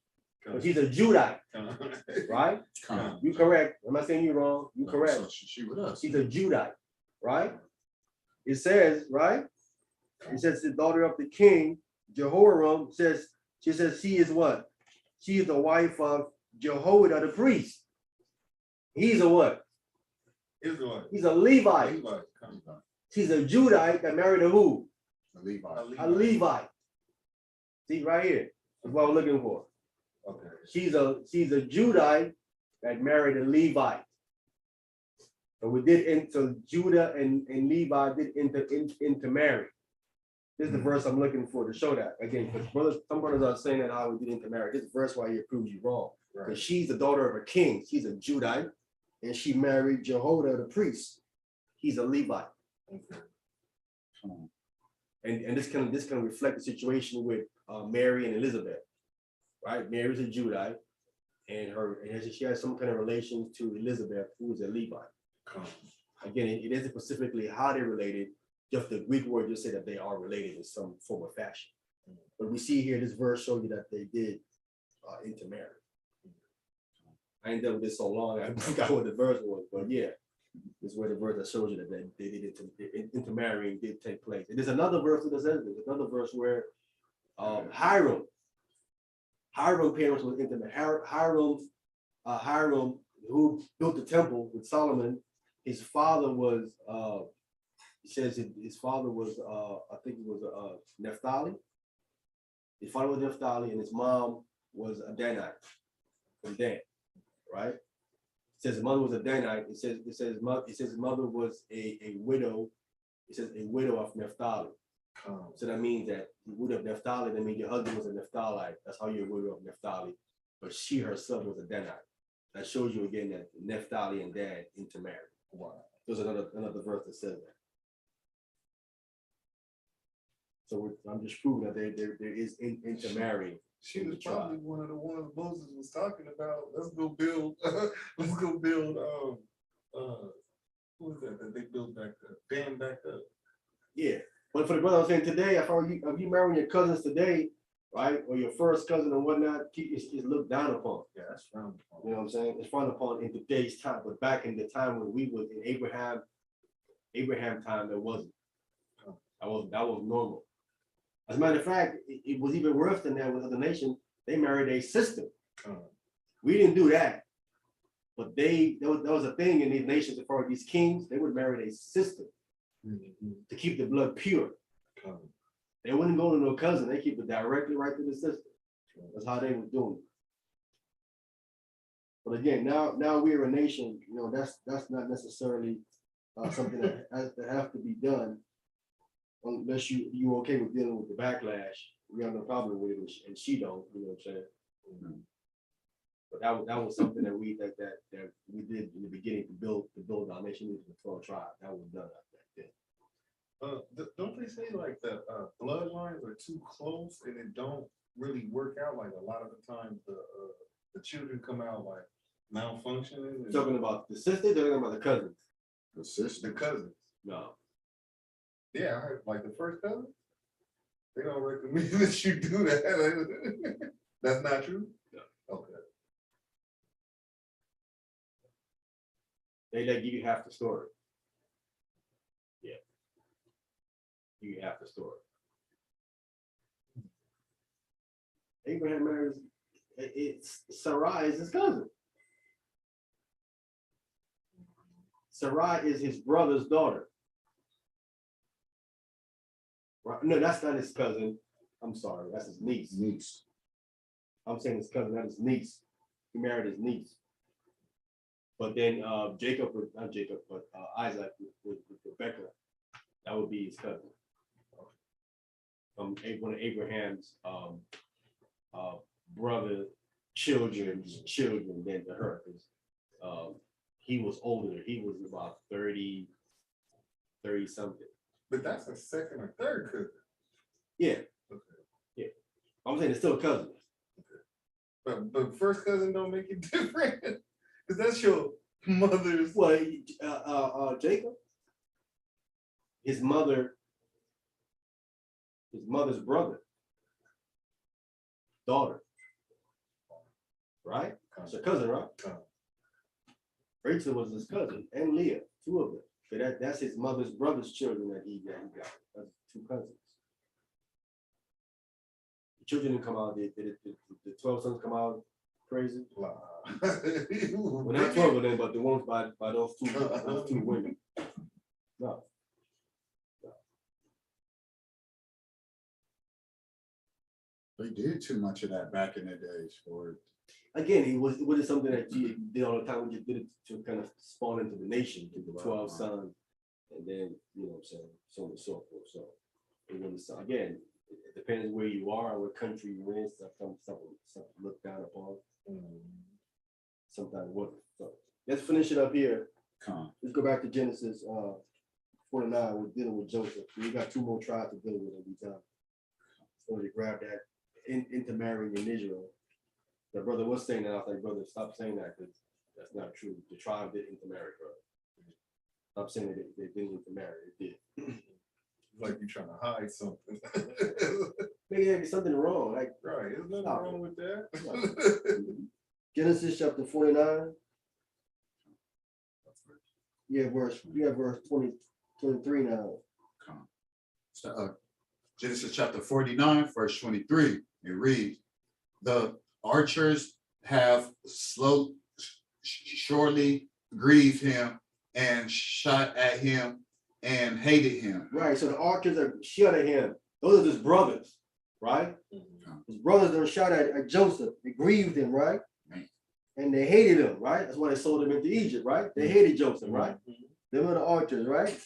F: Come.
A: But she's a Judite, right?
C: Come.
A: You correct. I'm not saying you wrong. You correct.
C: So she with us.
A: She's a Judite, right? It says, right? It says the daughter of the king, Jehoram, she says she is what? She is the wife of Jehoiada the priest. He's a what?
F: Israel.
A: He's a Levite. She's a Judite that married a who? A Levite. See right here. That's what I'm looking for.
F: Okay.
A: She's a Judite that married a Levite. So we did into Judah and Levi did intermarry. This is the verse I'm looking for to show that. Again, because some brothers are saying that how we did intermarry. This verse why he proves you wrong.
F: Right.
A: Because she's the daughter of a king. She's a Judite, and she married Jehoiada the priest. He's a Levite.
F: Okay.
A: And this can reflect the situation with Mary and Elizabeth, right? Mary's a Judite, and she has some kind of relation to Elizabeth, who is a Levite. Again, it isn't specifically how they're related. Just the Greek word just say that they are related in some form or fashion. But we see here, this verse shows you that they did intermarry. I ain't done with this so long, I forgot what the verse was, but yeah, this is where the verse that shows you that they did intermarrying did take place. And there's another verse that says this, another verse where Hiram parents was intermarried. Hiram, who built the temple with Solomon, his father was it says his father was I think it was Naphtali. His father was Naphtali, and his mom was a Danite from Dan, right? It says his mother was a Danite. It says his mother was a widow. It says a widow of Naphtali. So that means that the widow of Naphtali, that means your husband was a Naphtali. That's how you're a widow of Naphtali. But she herself was a Danite. That shows you again that Naphtali and Dan intermarried. Wow. There's another verse that says that. So I'm just proving that there is intermarrying.
F: She was probably one of the ones Moses was talking about. Let's go build. Who is that they built back up? Dam back up.
A: Yeah, but for the brother I'm saying today, if you marrying your cousins today, right, or your first cousin and whatnot, it's looked down upon.
F: Yeah, that's frowned upon.
A: You know what I'm saying? It's frowned upon in today's time, but back in the time when we was in Abraham time, that wasn't. That was normal. As a matter of fact, it was even worse than that with other nations. They married a sister. We didn't do that, but there was a thing in these nations as far as these kings. They would marry a sister to keep the blood pure. They wouldn't go to no cousin. They keep it directly right to the sister. That's how they were doing it. But again, now we're a nation. You know, that's not necessarily something that has to be done. Unless you okay with dealing with the backlash, we have no problem with it, and she don't. You know what I'm saying? But that was something that we did in the beginning to build our nation into the 12 tribes. That was done back then.
F: Don't they say like the bloodlines are too close and it don't really work out? Like a lot of the times the children come out like
D: malfunctioning?
A: Talking about the sister, talking about the cousins.
C: The sister.
D: The cousins.
A: No.
F: Yeah, I heard, like the first cousin. They don't recommend that you do that. That's not true?
A: No.
F: Okay.
A: They let give you half the story. Yeah. You get half the story. Abraham marries, it's Sarai is his cousin. Sarai is his brother's daughter. Right? No, that's not his cousin. I'm sorry, that's his niece.
C: Niece.
A: I'm saying his cousin, not his niece. He married his niece. But then Jacob, not Jacob, but Isaac with Rebecca, that would be his cousin. One of Abraham's brother children's children then to her, because he was older. He was about 30 something.
F: But that's a second or third cousin.
A: Yeah.
F: Okay.
A: Yeah. I'm saying it's still a cousin.
F: But first cousin don't make it different. Because that's your mother's.
A: Well, Jacob, his mother's brother, daughter, right? It's a cousin, right? Rachel was his cousin, and Leah, two of them. So that's his mother's brother's children that he got. That's two cousins. The children didn't come out. The 12 sons come out crazy.
F: Wow.
A: Well, not 12 of them, but the ones by those two women. No.
C: They did too much of that back in the days for
A: Again, it was something that you did all the time. We just did it to kind of spawn into the nation, to the 12 sons, and then, you know what I'm saying, so on and so forth. So it was, again, it depends where you are, what country you're in, something looked down upon. Sometimes wasn't. So let's finish it up here.
C: con.
A: Let's go back to Genesis 49. We're dealing with Joseph. We got two more tribes to deal with every time. So you grab that intermarrying in Israel. The brother was saying that. I was like, brother, stop saying that, because that's not true. The tribe did intermarry, bro. Stop saying that they didn't intermarry. It did.
F: Like you're trying to hide something.
A: Maybe there's something wrong. Like
F: Right, there's nothing
A: Stop
F: wrong with that.
A: Genesis chapter 49. Yeah, verse 23 now.
C: Con. So, Genesis chapter 49, verse 23, it reads, the archers have surely grieved him and shot at him and hated him.
A: Right. So the archers are shot at him. Those are his brothers, right? His brothers done shot at Joseph. They grieved him, right?
C: Right.
A: And they hated him, right? That's why they sold him into Egypt, right? They hated Joseph, right? They were the archers, right?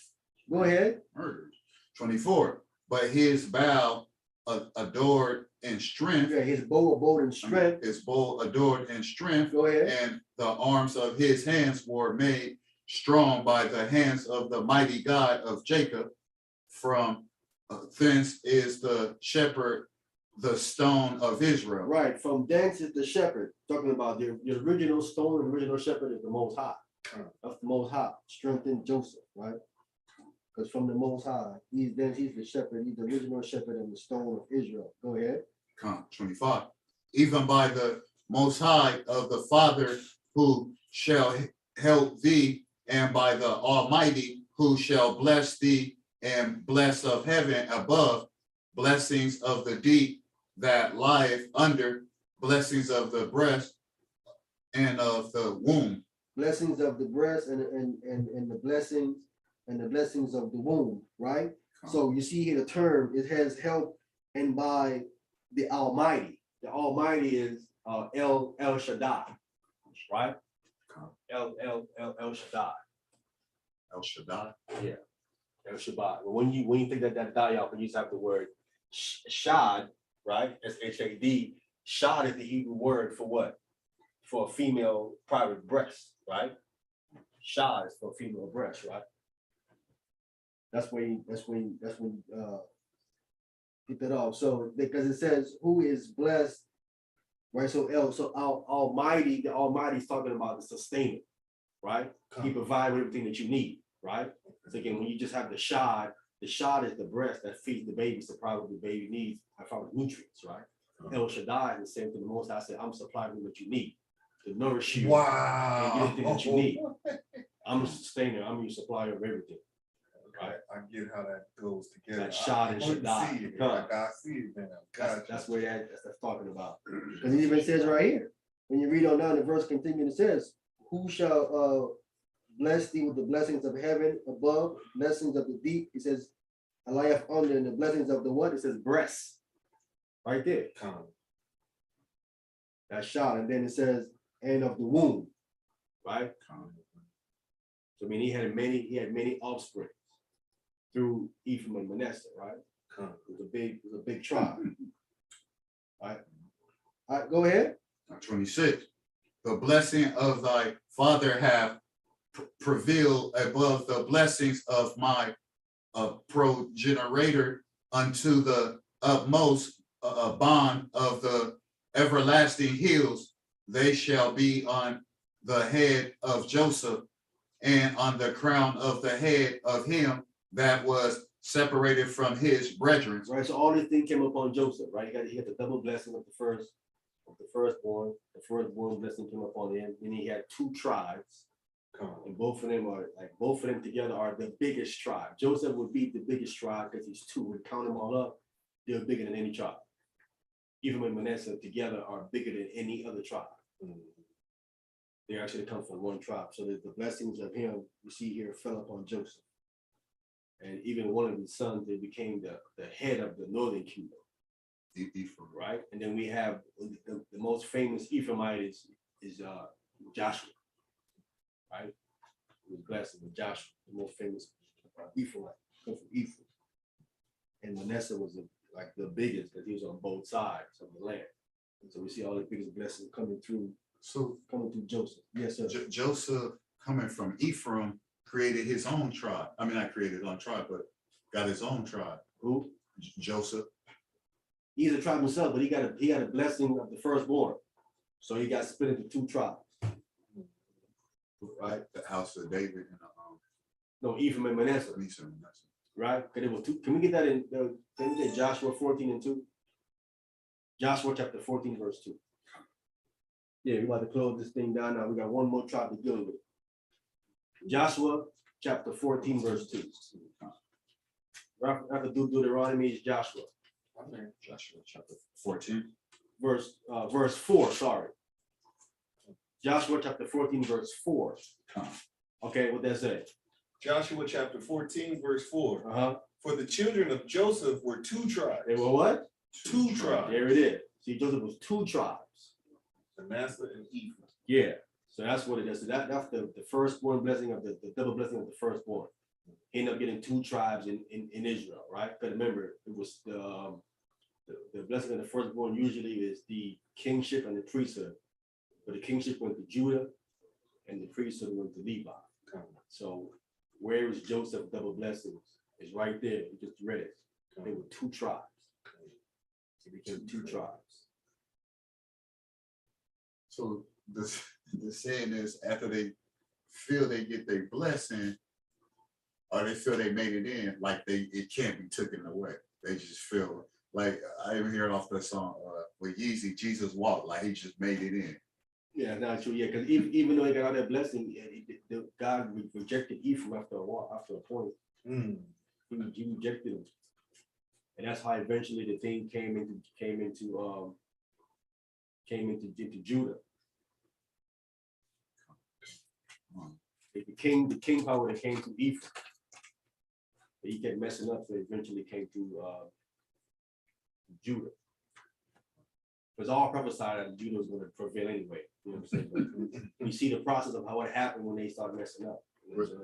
A: Go ahead.
C: Murdered. 24, but his bow adored in strength.
A: Yeah, his bow abode in strength.
C: His bow adored in strength.
A: Go ahead.
C: And the arms of his hands were made strong by the hands of the mighty God of Jacob. From thence is the shepherd, the stone of Israel.
A: Right. From thence is the shepherd. Talking about the original stone, the original shepherd is the Most High. That's the Most High. Strengthened Joseph, right? Because from the Most High, he's the shepherd. He's the original shepherd and the stone of Israel. Go ahead.
C: 25. Even by the Most High of the Father who shall help thee, and by the Almighty who shall bless thee, and bless of heaven above, blessings of the deep that lieth under, blessings of the breast and of the womb.
A: Blessings of the breast and the blessings of the womb, right? So you see here the term, it has help and by the Almighty. The Almighty is El Shaddai, right? El Shaddai.
C: El Shaddai.
A: Yeah, El Shaddai. But when you think that die off, you just have the word Shad, right? S-H-A-D. Shad is the Hebrew word for what? For a female private breast, right? Shad is for female breast, right? That's when get that off. So because it says, who is blessed right? So Almighty, the Almighty is talking about the sustainer, right? He provides everything that you need, right? So again, when you just have the shod is the breast that feeds the baby, supply what the baby needs, I found nutrients, right? El Shaddai is the same thing. The Most I said, I'm supplying what you need to nourish you and get
F: Wow.
A: everything that you need. I'm a sustainer. I'm your supplier of everything.
D: Okay, I get how that goes together.
A: That shot and
D: couldn't
A: Shaddai.
D: see it.
A: Huh.
D: I see it now. Gotcha.
A: That's where that's talking about.
H: Because it even says right here, when you read on down, the verse continues, it says, who shall bless thee with the blessings of heaven above, blessings of the deep? It says, Eliah under, and the blessings of the what? It says breasts. Right there. That shot. And then it says, and of the womb. Right? So I mean, he had many offspring through Ephraim and Manasseh, right? It was a big tribe. All right, go ahead.
C: 26. The blessing of thy father have prevailed above the blessings of my progenitor unto the utmost bond of the everlasting hills. They shall be on the head of Joseph and on the crown of the head of him that was separated from his brethren.
A: Right, so all this thing came upon Joseph, right? He had the double blessing of the firstborn. The firstborn blessing came upon him. Then he had two tribes, and both of them together are the biggest tribe. Joseph would be the biggest tribe because he's two. We count them all up, they're bigger than any tribe. Ephraim and Manasseh together are bigger than any other tribe. They actually come from one tribe. So the blessings of him you see here fell upon Joseph. And even one of his sons, they became the head of the northern kingdom.
C: Ephraim.
A: Right? And then we have the most famous Ephraimite is Joshua. Right? He was blessed with Joshua, the most famous Ephraimite, come from Ephraim. And Manasseh was like the biggest because he was on both sides of the land. And so we see all the biggest blessings coming through Joseph. Yes, sir.
C: Joseph, coming from Ephraim, created his own tribe. I mean, not created his own tribe, but got his own tribe.
A: Who?
C: Joseph.
A: He's a tribe himself, but he got a blessing of the firstborn. So he got split into two tribes. Right?
C: The house of David and
A: No, Ephraim and Manasseh. Right? Because it was two. Can we get that in can we get Joshua 14 and 2? Joshua chapter 14, verse 2. Yeah, we're about to close this thing down now. We got one more tribe to deal with. Joshua chapter 14, verse 2. After Deuteronomy is Joshua.
C: Joshua chapter 14.
A: Verse 4, sorry. Joshua chapter 14, verse 4. Okay, what that say?
D: Joshua chapter 14, verse 4.
A: Uh-huh.
D: For the children of Joseph were two tribes.
A: They were what?
D: Two tribes.
A: There it is. See, Joseph was two tribes.
D: Manasseh and Ephraim.
A: Yeah. So that's what it is. So that's the firstborn blessing of the double blessing of the firstborn. He ended up getting two tribes in Israel, right? Because remember, it was the blessing of the firstborn usually is the kingship and the priesthood. But the kingship went to Judah and the priesthood went to Levi. So where is Joseph double blessings? It's right there. You just read it. They were two tribes. It became two tribes.
C: So the saying is after they feel they get their blessing, or they feel they made it in, like it can't be taken away. They just feel like I even hear it off the song with Yeezy, Jesus walked, like he just made it in.
A: Yeah, not true. Yeah, because even though he got all that blessing, God rejected Ephraim after a while, after a point. He rejected him, and that's how eventually the thing came into Judah. The king power that came to Ephraim. But he kept messing up, so it eventually came to Judah. Because all prophesied that Judah was going to prevail anyway. You know what I'm saying? But we see the process of how it happened when they started messing up.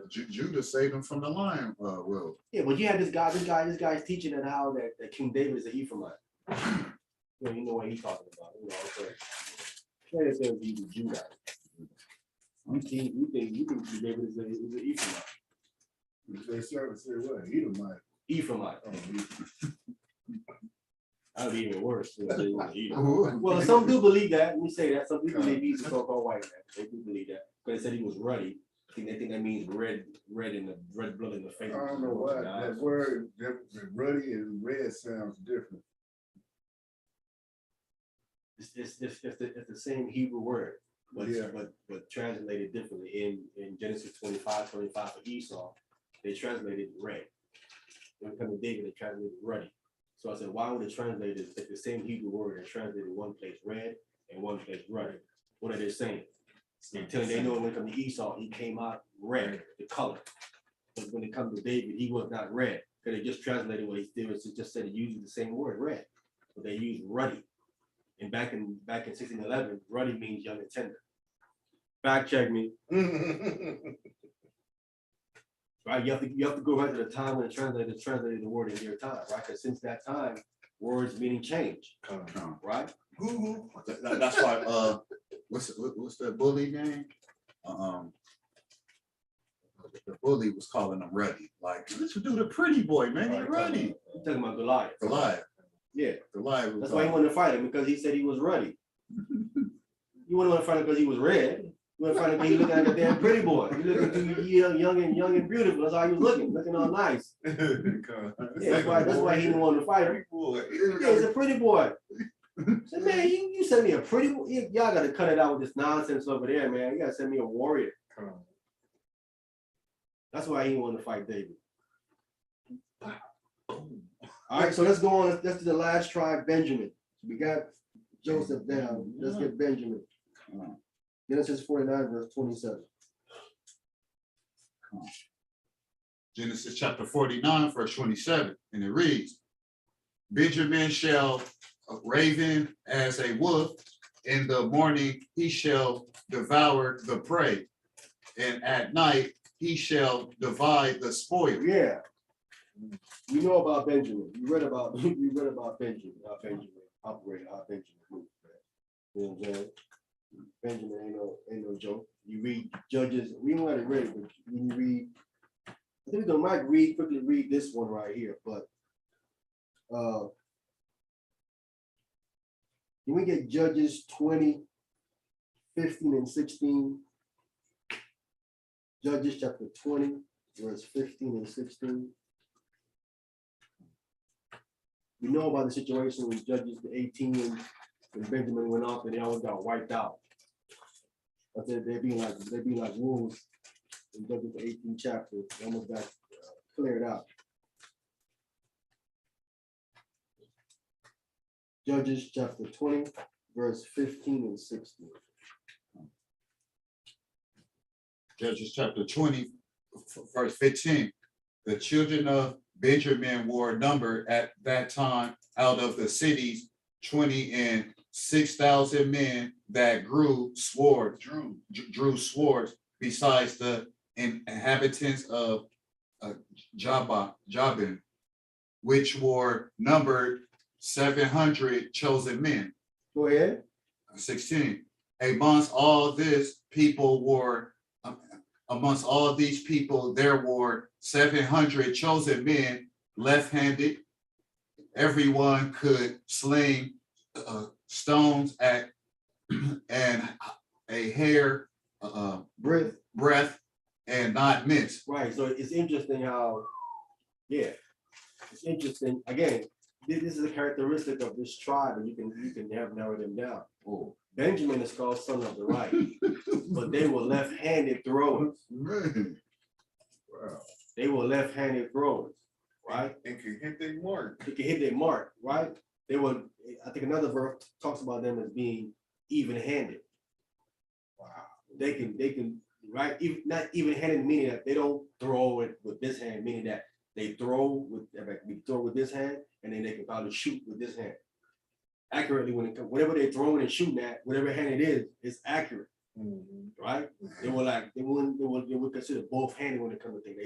C: Judah saved him from the lion will.
A: Yeah, but you had this guy's teaching that how that King David is an Ephraimite. You know what he's talking about. You know, so it says he's a Judah. You think King David is an Ephraimite?
B: They say what? Edomite.
A: Ephraimite.
B: Oh,
H: That'd be even worse. Well, some do believe that. Let me say that. Some people believe he's a so-called white man. They do believe that. But they said he was ruddy. They think that means red in the red blood in the face.
B: I don't know why that word, ruddy and red sounds different.
H: It's the same Hebrew word, but
B: Yeah.
H: but translated differently. In Genesis 25 for Esau, they translated red. When it comes to David, they translated ruddy. So I said, why would they translate it? It's the same Hebrew word and translated one place red and one place ruddy. What are they saying? They know when it comes to Esau, he came out red, the color. But when it comes to David, he was not red. Because they just translated what he did, was just said it uses the same word, red. But they used ruddy. And back in 1611, ruddy means young and tender. Fact check me. Right, you have to go back to the time when the translators translated the word in their time, right? Because since that time, words meaning change, right?
C: That's why, what's the bully name? The bully was calling him Ruddy. Like, let's do the pretty boy, man. He Ruddy.
H: I'm talking about Goliath.
C: Goliath.
H: Yeah.
C: Goliath.
H: That's why he wanted to fight him, because he said he was ruddy. You wouldn't want to fight him because he was red. You want to fight him because he looking like a damn pretty boy. He looking too young and beautiful. That's how he was looking all nice. Yeah, that's why he didn't want to fight him. Yeah, he's a pretty boy. So, man, you send me a pretty boy. Y'all got to cut it out with this nonsense over there, man. You got to send me a warrior. That's why he didn't want to fight David. All right, so let's go on. Let's do the last tribe, Benjamin. We got Joseph down. Let's get Benjamin. Genesis 49, verse 27.
C: Genesis chapter 49, verse 27, and it reads, Benjamin shall raven as a wolf, in the morning he shall devour the prey, and at night he shall divide the spoil.
H: Yeah. You know about Benjamin. You read about Benjamin, how Benjamin operated, how Benjamin moved. You know what I'm saying? Benjamin ain't no joke. You read Judges, we don't have to read it, but when you read, I think we might quickly read this one right here, but can we get Judges 20, 15 and 16? Judges chapter 20, verse 15 and 16. We know about the situation with Judges 18 and Benjamin went off and they always got wiped out. I said they'd be like wolves in Judges 18 chapter. They almost got cleared out. Judges chapter 20, verse 15 and 16.
C: Judges chapter 20, verse 15. The children of Benjamin were numbered at that time out of the cities 26,000 men that drew swords, besides the inhabitants of Jabin, which were numbered 700 chosen men.
H: Go ahead.
C: 16. Amongst all these people, there were 700 chosen men left-handed. Everyone could sling stones at and a hair breadth and not miss.
H: Right. So it's interesting how, it's interesting. Again, this is a characteristic of this tribe, and you can have narrow them down. Oh, Benjamin is called son of the right, but they were left-handed throwers.
B: Wow.
H: They were left-handed throwers, right?
D: And can hit their mark.
H: They can hit their mark, right? They were. I think another verse talks about them as being even-handed. Wow. They can, right? Not even-handed, meaning that they don't throw it with this hand, meaning that they throw with this hand, and then they can probably shoot with this hand. Accurately, whatever they're throwing and shooting at, whatever hand it is, it's accurate. Right? They would consider both handed when it comes to things.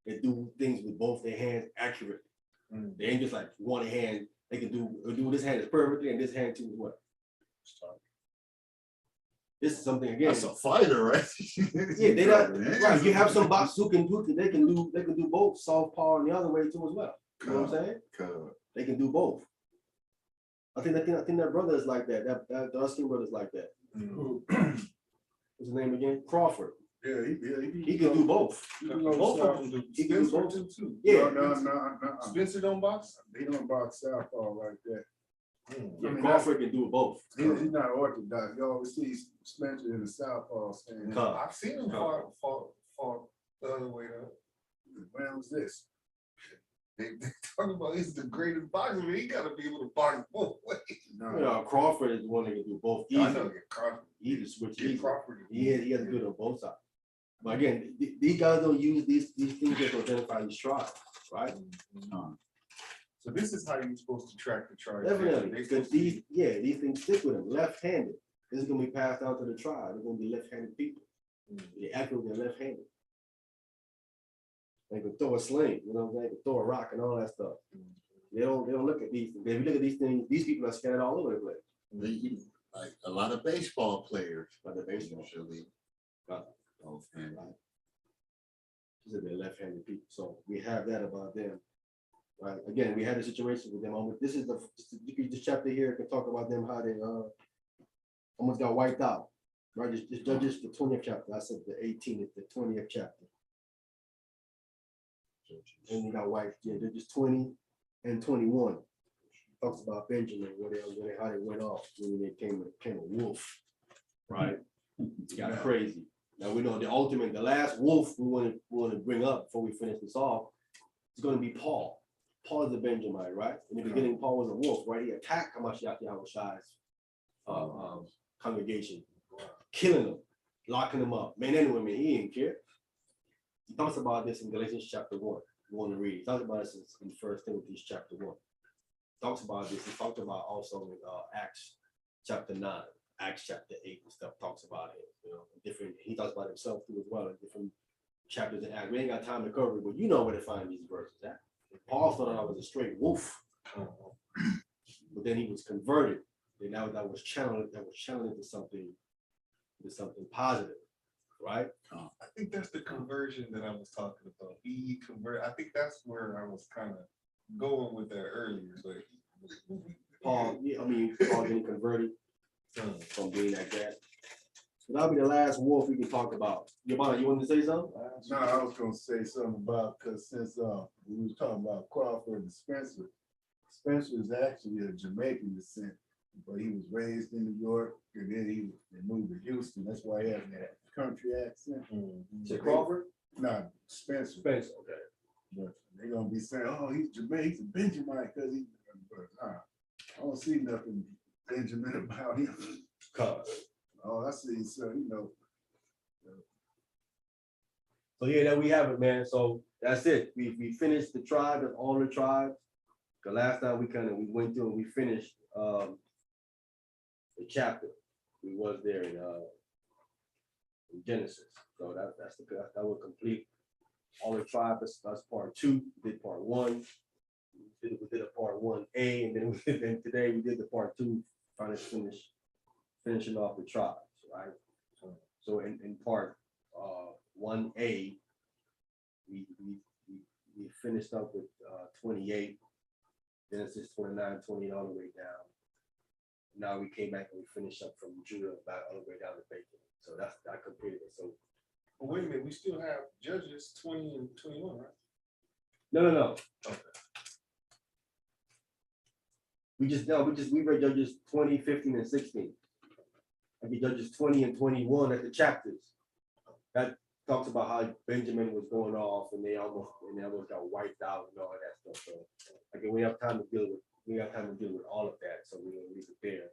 H: They do things with both their hands accurately. They ain't just like one hand. They can do this hand is perfectly and this hand too as well. This is something again.
C: That's a fighter, right?
H: Yeah, they not right. You have some boxers who can do they can do both soft paw and the other way too as well. You know what I'm saying? They can do both. I think that brother is like that. That dark skin brother is like that.
B: Who-
H: What's his name again? Crawford.
B: Yeah,
H: He can do both.
B: He can go
F: Both of
B: south.
F: them do.
H: He can do
F: Spencer
H: both.
F: do too.
H: Yeah.
B: No.
F: Spencer don't box?
B: He don't box southpaw like that.
H: Yeah,
B: I mean,
H: Crawford can do both.
B: He's not orthodox. You always see Spencer in the southpaw stand.
H: Come.
F: I've seen him fought the other way though.
B: When was this?
F: They talking about he's the greatest boxer, but he gotta be able to box both ways.
B: No,
H: Crawford is the one that can do both.
F: I know, get Crawford.
H: He can switch
F: Get
H: easy.
F: Crawford.
H: He has to do it on both sides. But again, these guys don't use these things to identify these tribes, right?
F: So this is how you're supposed to track the tribe.
H: Definitely,
F: They
H: because
F: supposed to be-
H: these things stick with them. Left-handed. This is gonna be passed down to the tribe. They're gonna be left-handed people. They accurate, they're left-handed. They can throw a sling, you know, they can throw a rock and all that stuff. They don't look at these things. If you look at these things, these people are scattered all over the place.
C: Like a lot of baseball players.
H: Like the baseball.
C: Usually.
H: Right.
C: Okay.
H: These are the left-handed people. So we have that about them. Right. Again, we had a situation with them. This is this chapter here can talk about them how they almost got wiped out. Right. This Judges the 20th chapter. I said the 18th, the 20th chapter. And they got wiped. Yeah, Judges 20 and 21. Talks about Benjamin, how they went off when they came a wolf. Right. It got crazy. Now we know the last wolf we want to bring up before we finish this off is going to be Paul. Paul is a Benjamite, right? In the beginning, Paul was a wolf, right? He attacked Hamashiach Yahushua's congregation, killing them, locking them up, men and women. He didn't care. He talks about this in Galatians chapter 1. You want to read? He talks about this in 1 Timothy chapter 1. He talks about this. He talked about also in Acts chapter 9, Acts chapter 8 and stuff. Talks about it. You know, different. He talks about himself too as well in different chapters in Acts. We ain't got time to cover it, but you know where to find these verses at. Paul thought I was a straight wolf, but then he was converted. And now that was channeled into something positive, right?
F: I think that's the conversion that I was talking about. He convert. I think that's where I was kind of going with that earlier. But
H: Paul getting converted from being like that. So that'll be the last wolf we can talk about. Yabana, you want to say something?
B: No, I was gonna say something about, because since we was talking about Crawford and Spencer, Spencer is actually a Jamaican descent, but he was raised in New York and then he moved to Houston. That's why he has that country accent.
H: Say Crawford?
B: No, Spencer.
H: Spencer, okay.
B: But they're gonna be saying, oh, he's Jamaican, he's a Benjamite because he, but I don't see nothing Benjamin about him. Oh, I see, so you know.
H: So yeah, there we have it, man. So that's it. We finished the tribe of all the tribes. The last time we went through and we finished the chapter. We was there in Genesis. So that will complete all the tribes. That's part 2. We did part 1. We did a part 1A, and then today we did the part 2, trying to finishing off the tribes, right? So in part 1A, we finished up with 28, Genesis 29, 20 all the way down. Now we came back and we finished up from Judah back all the way down to Bacon. So that completed it. So
F: but wait a minute, we still have Judges 20 and 21, right?
H: no.
F: Okay.
H: We read Judges 20, 15, and 16. I mean Judges 20 and 21 at the chapters. That talks about how Benjamin was going off and they almost got wiped out and all of that stuff. So again, we have time to deal with all of that. So we're gonna leave it there.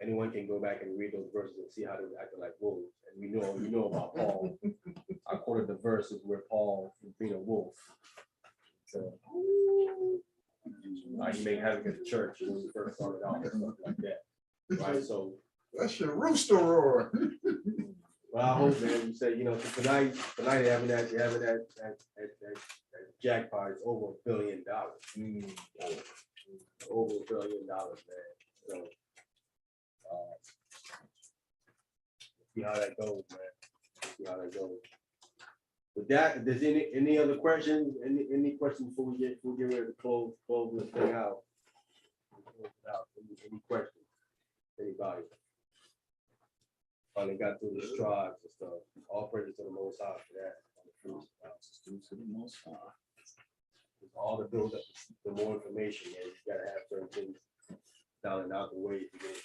H: Anyone can go back and read those verses and see how they were acting like wolves. And we know about Paul. I quoted the verses where Paul was being a wolf. So he made havoc at the church when he first started out and stuff like that. Right. So
B: That's your rooster roar.
H: well, I hope, man, you say, tonight they're having that jackpot is over $1 billion. Over $1 billion, man. So see how that goes, man. See how that goes. With that, if there's any other questions, any questions before we get ready to close this thing out? Any questions? Anybody? Finally got through the strides and stuff. All praises to the Most High for that. All the build up, the more information, man, you gotta have certain things down and out the way to get it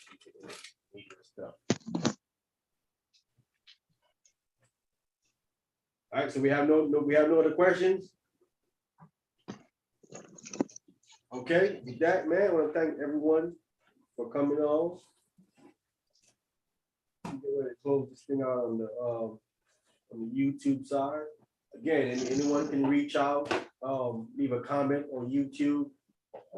H: stuff. All right, so we have no other questions. Okay, with that, man, I want to thank everyone for coming on. Get ready to close this thing out on the YouTube side. Again, anyone can reach out, leave a comment on YouTube.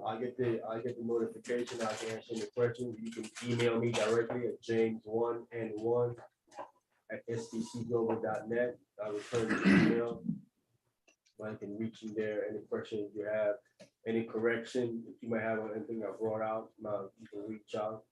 H: I get the notification. I can answer any questions. You can email me directly at james1n1@stcglobal.net. I'll return the email. I can reach you there. Any questions you have, any correction, if you might have anything I brought out, you can reach out.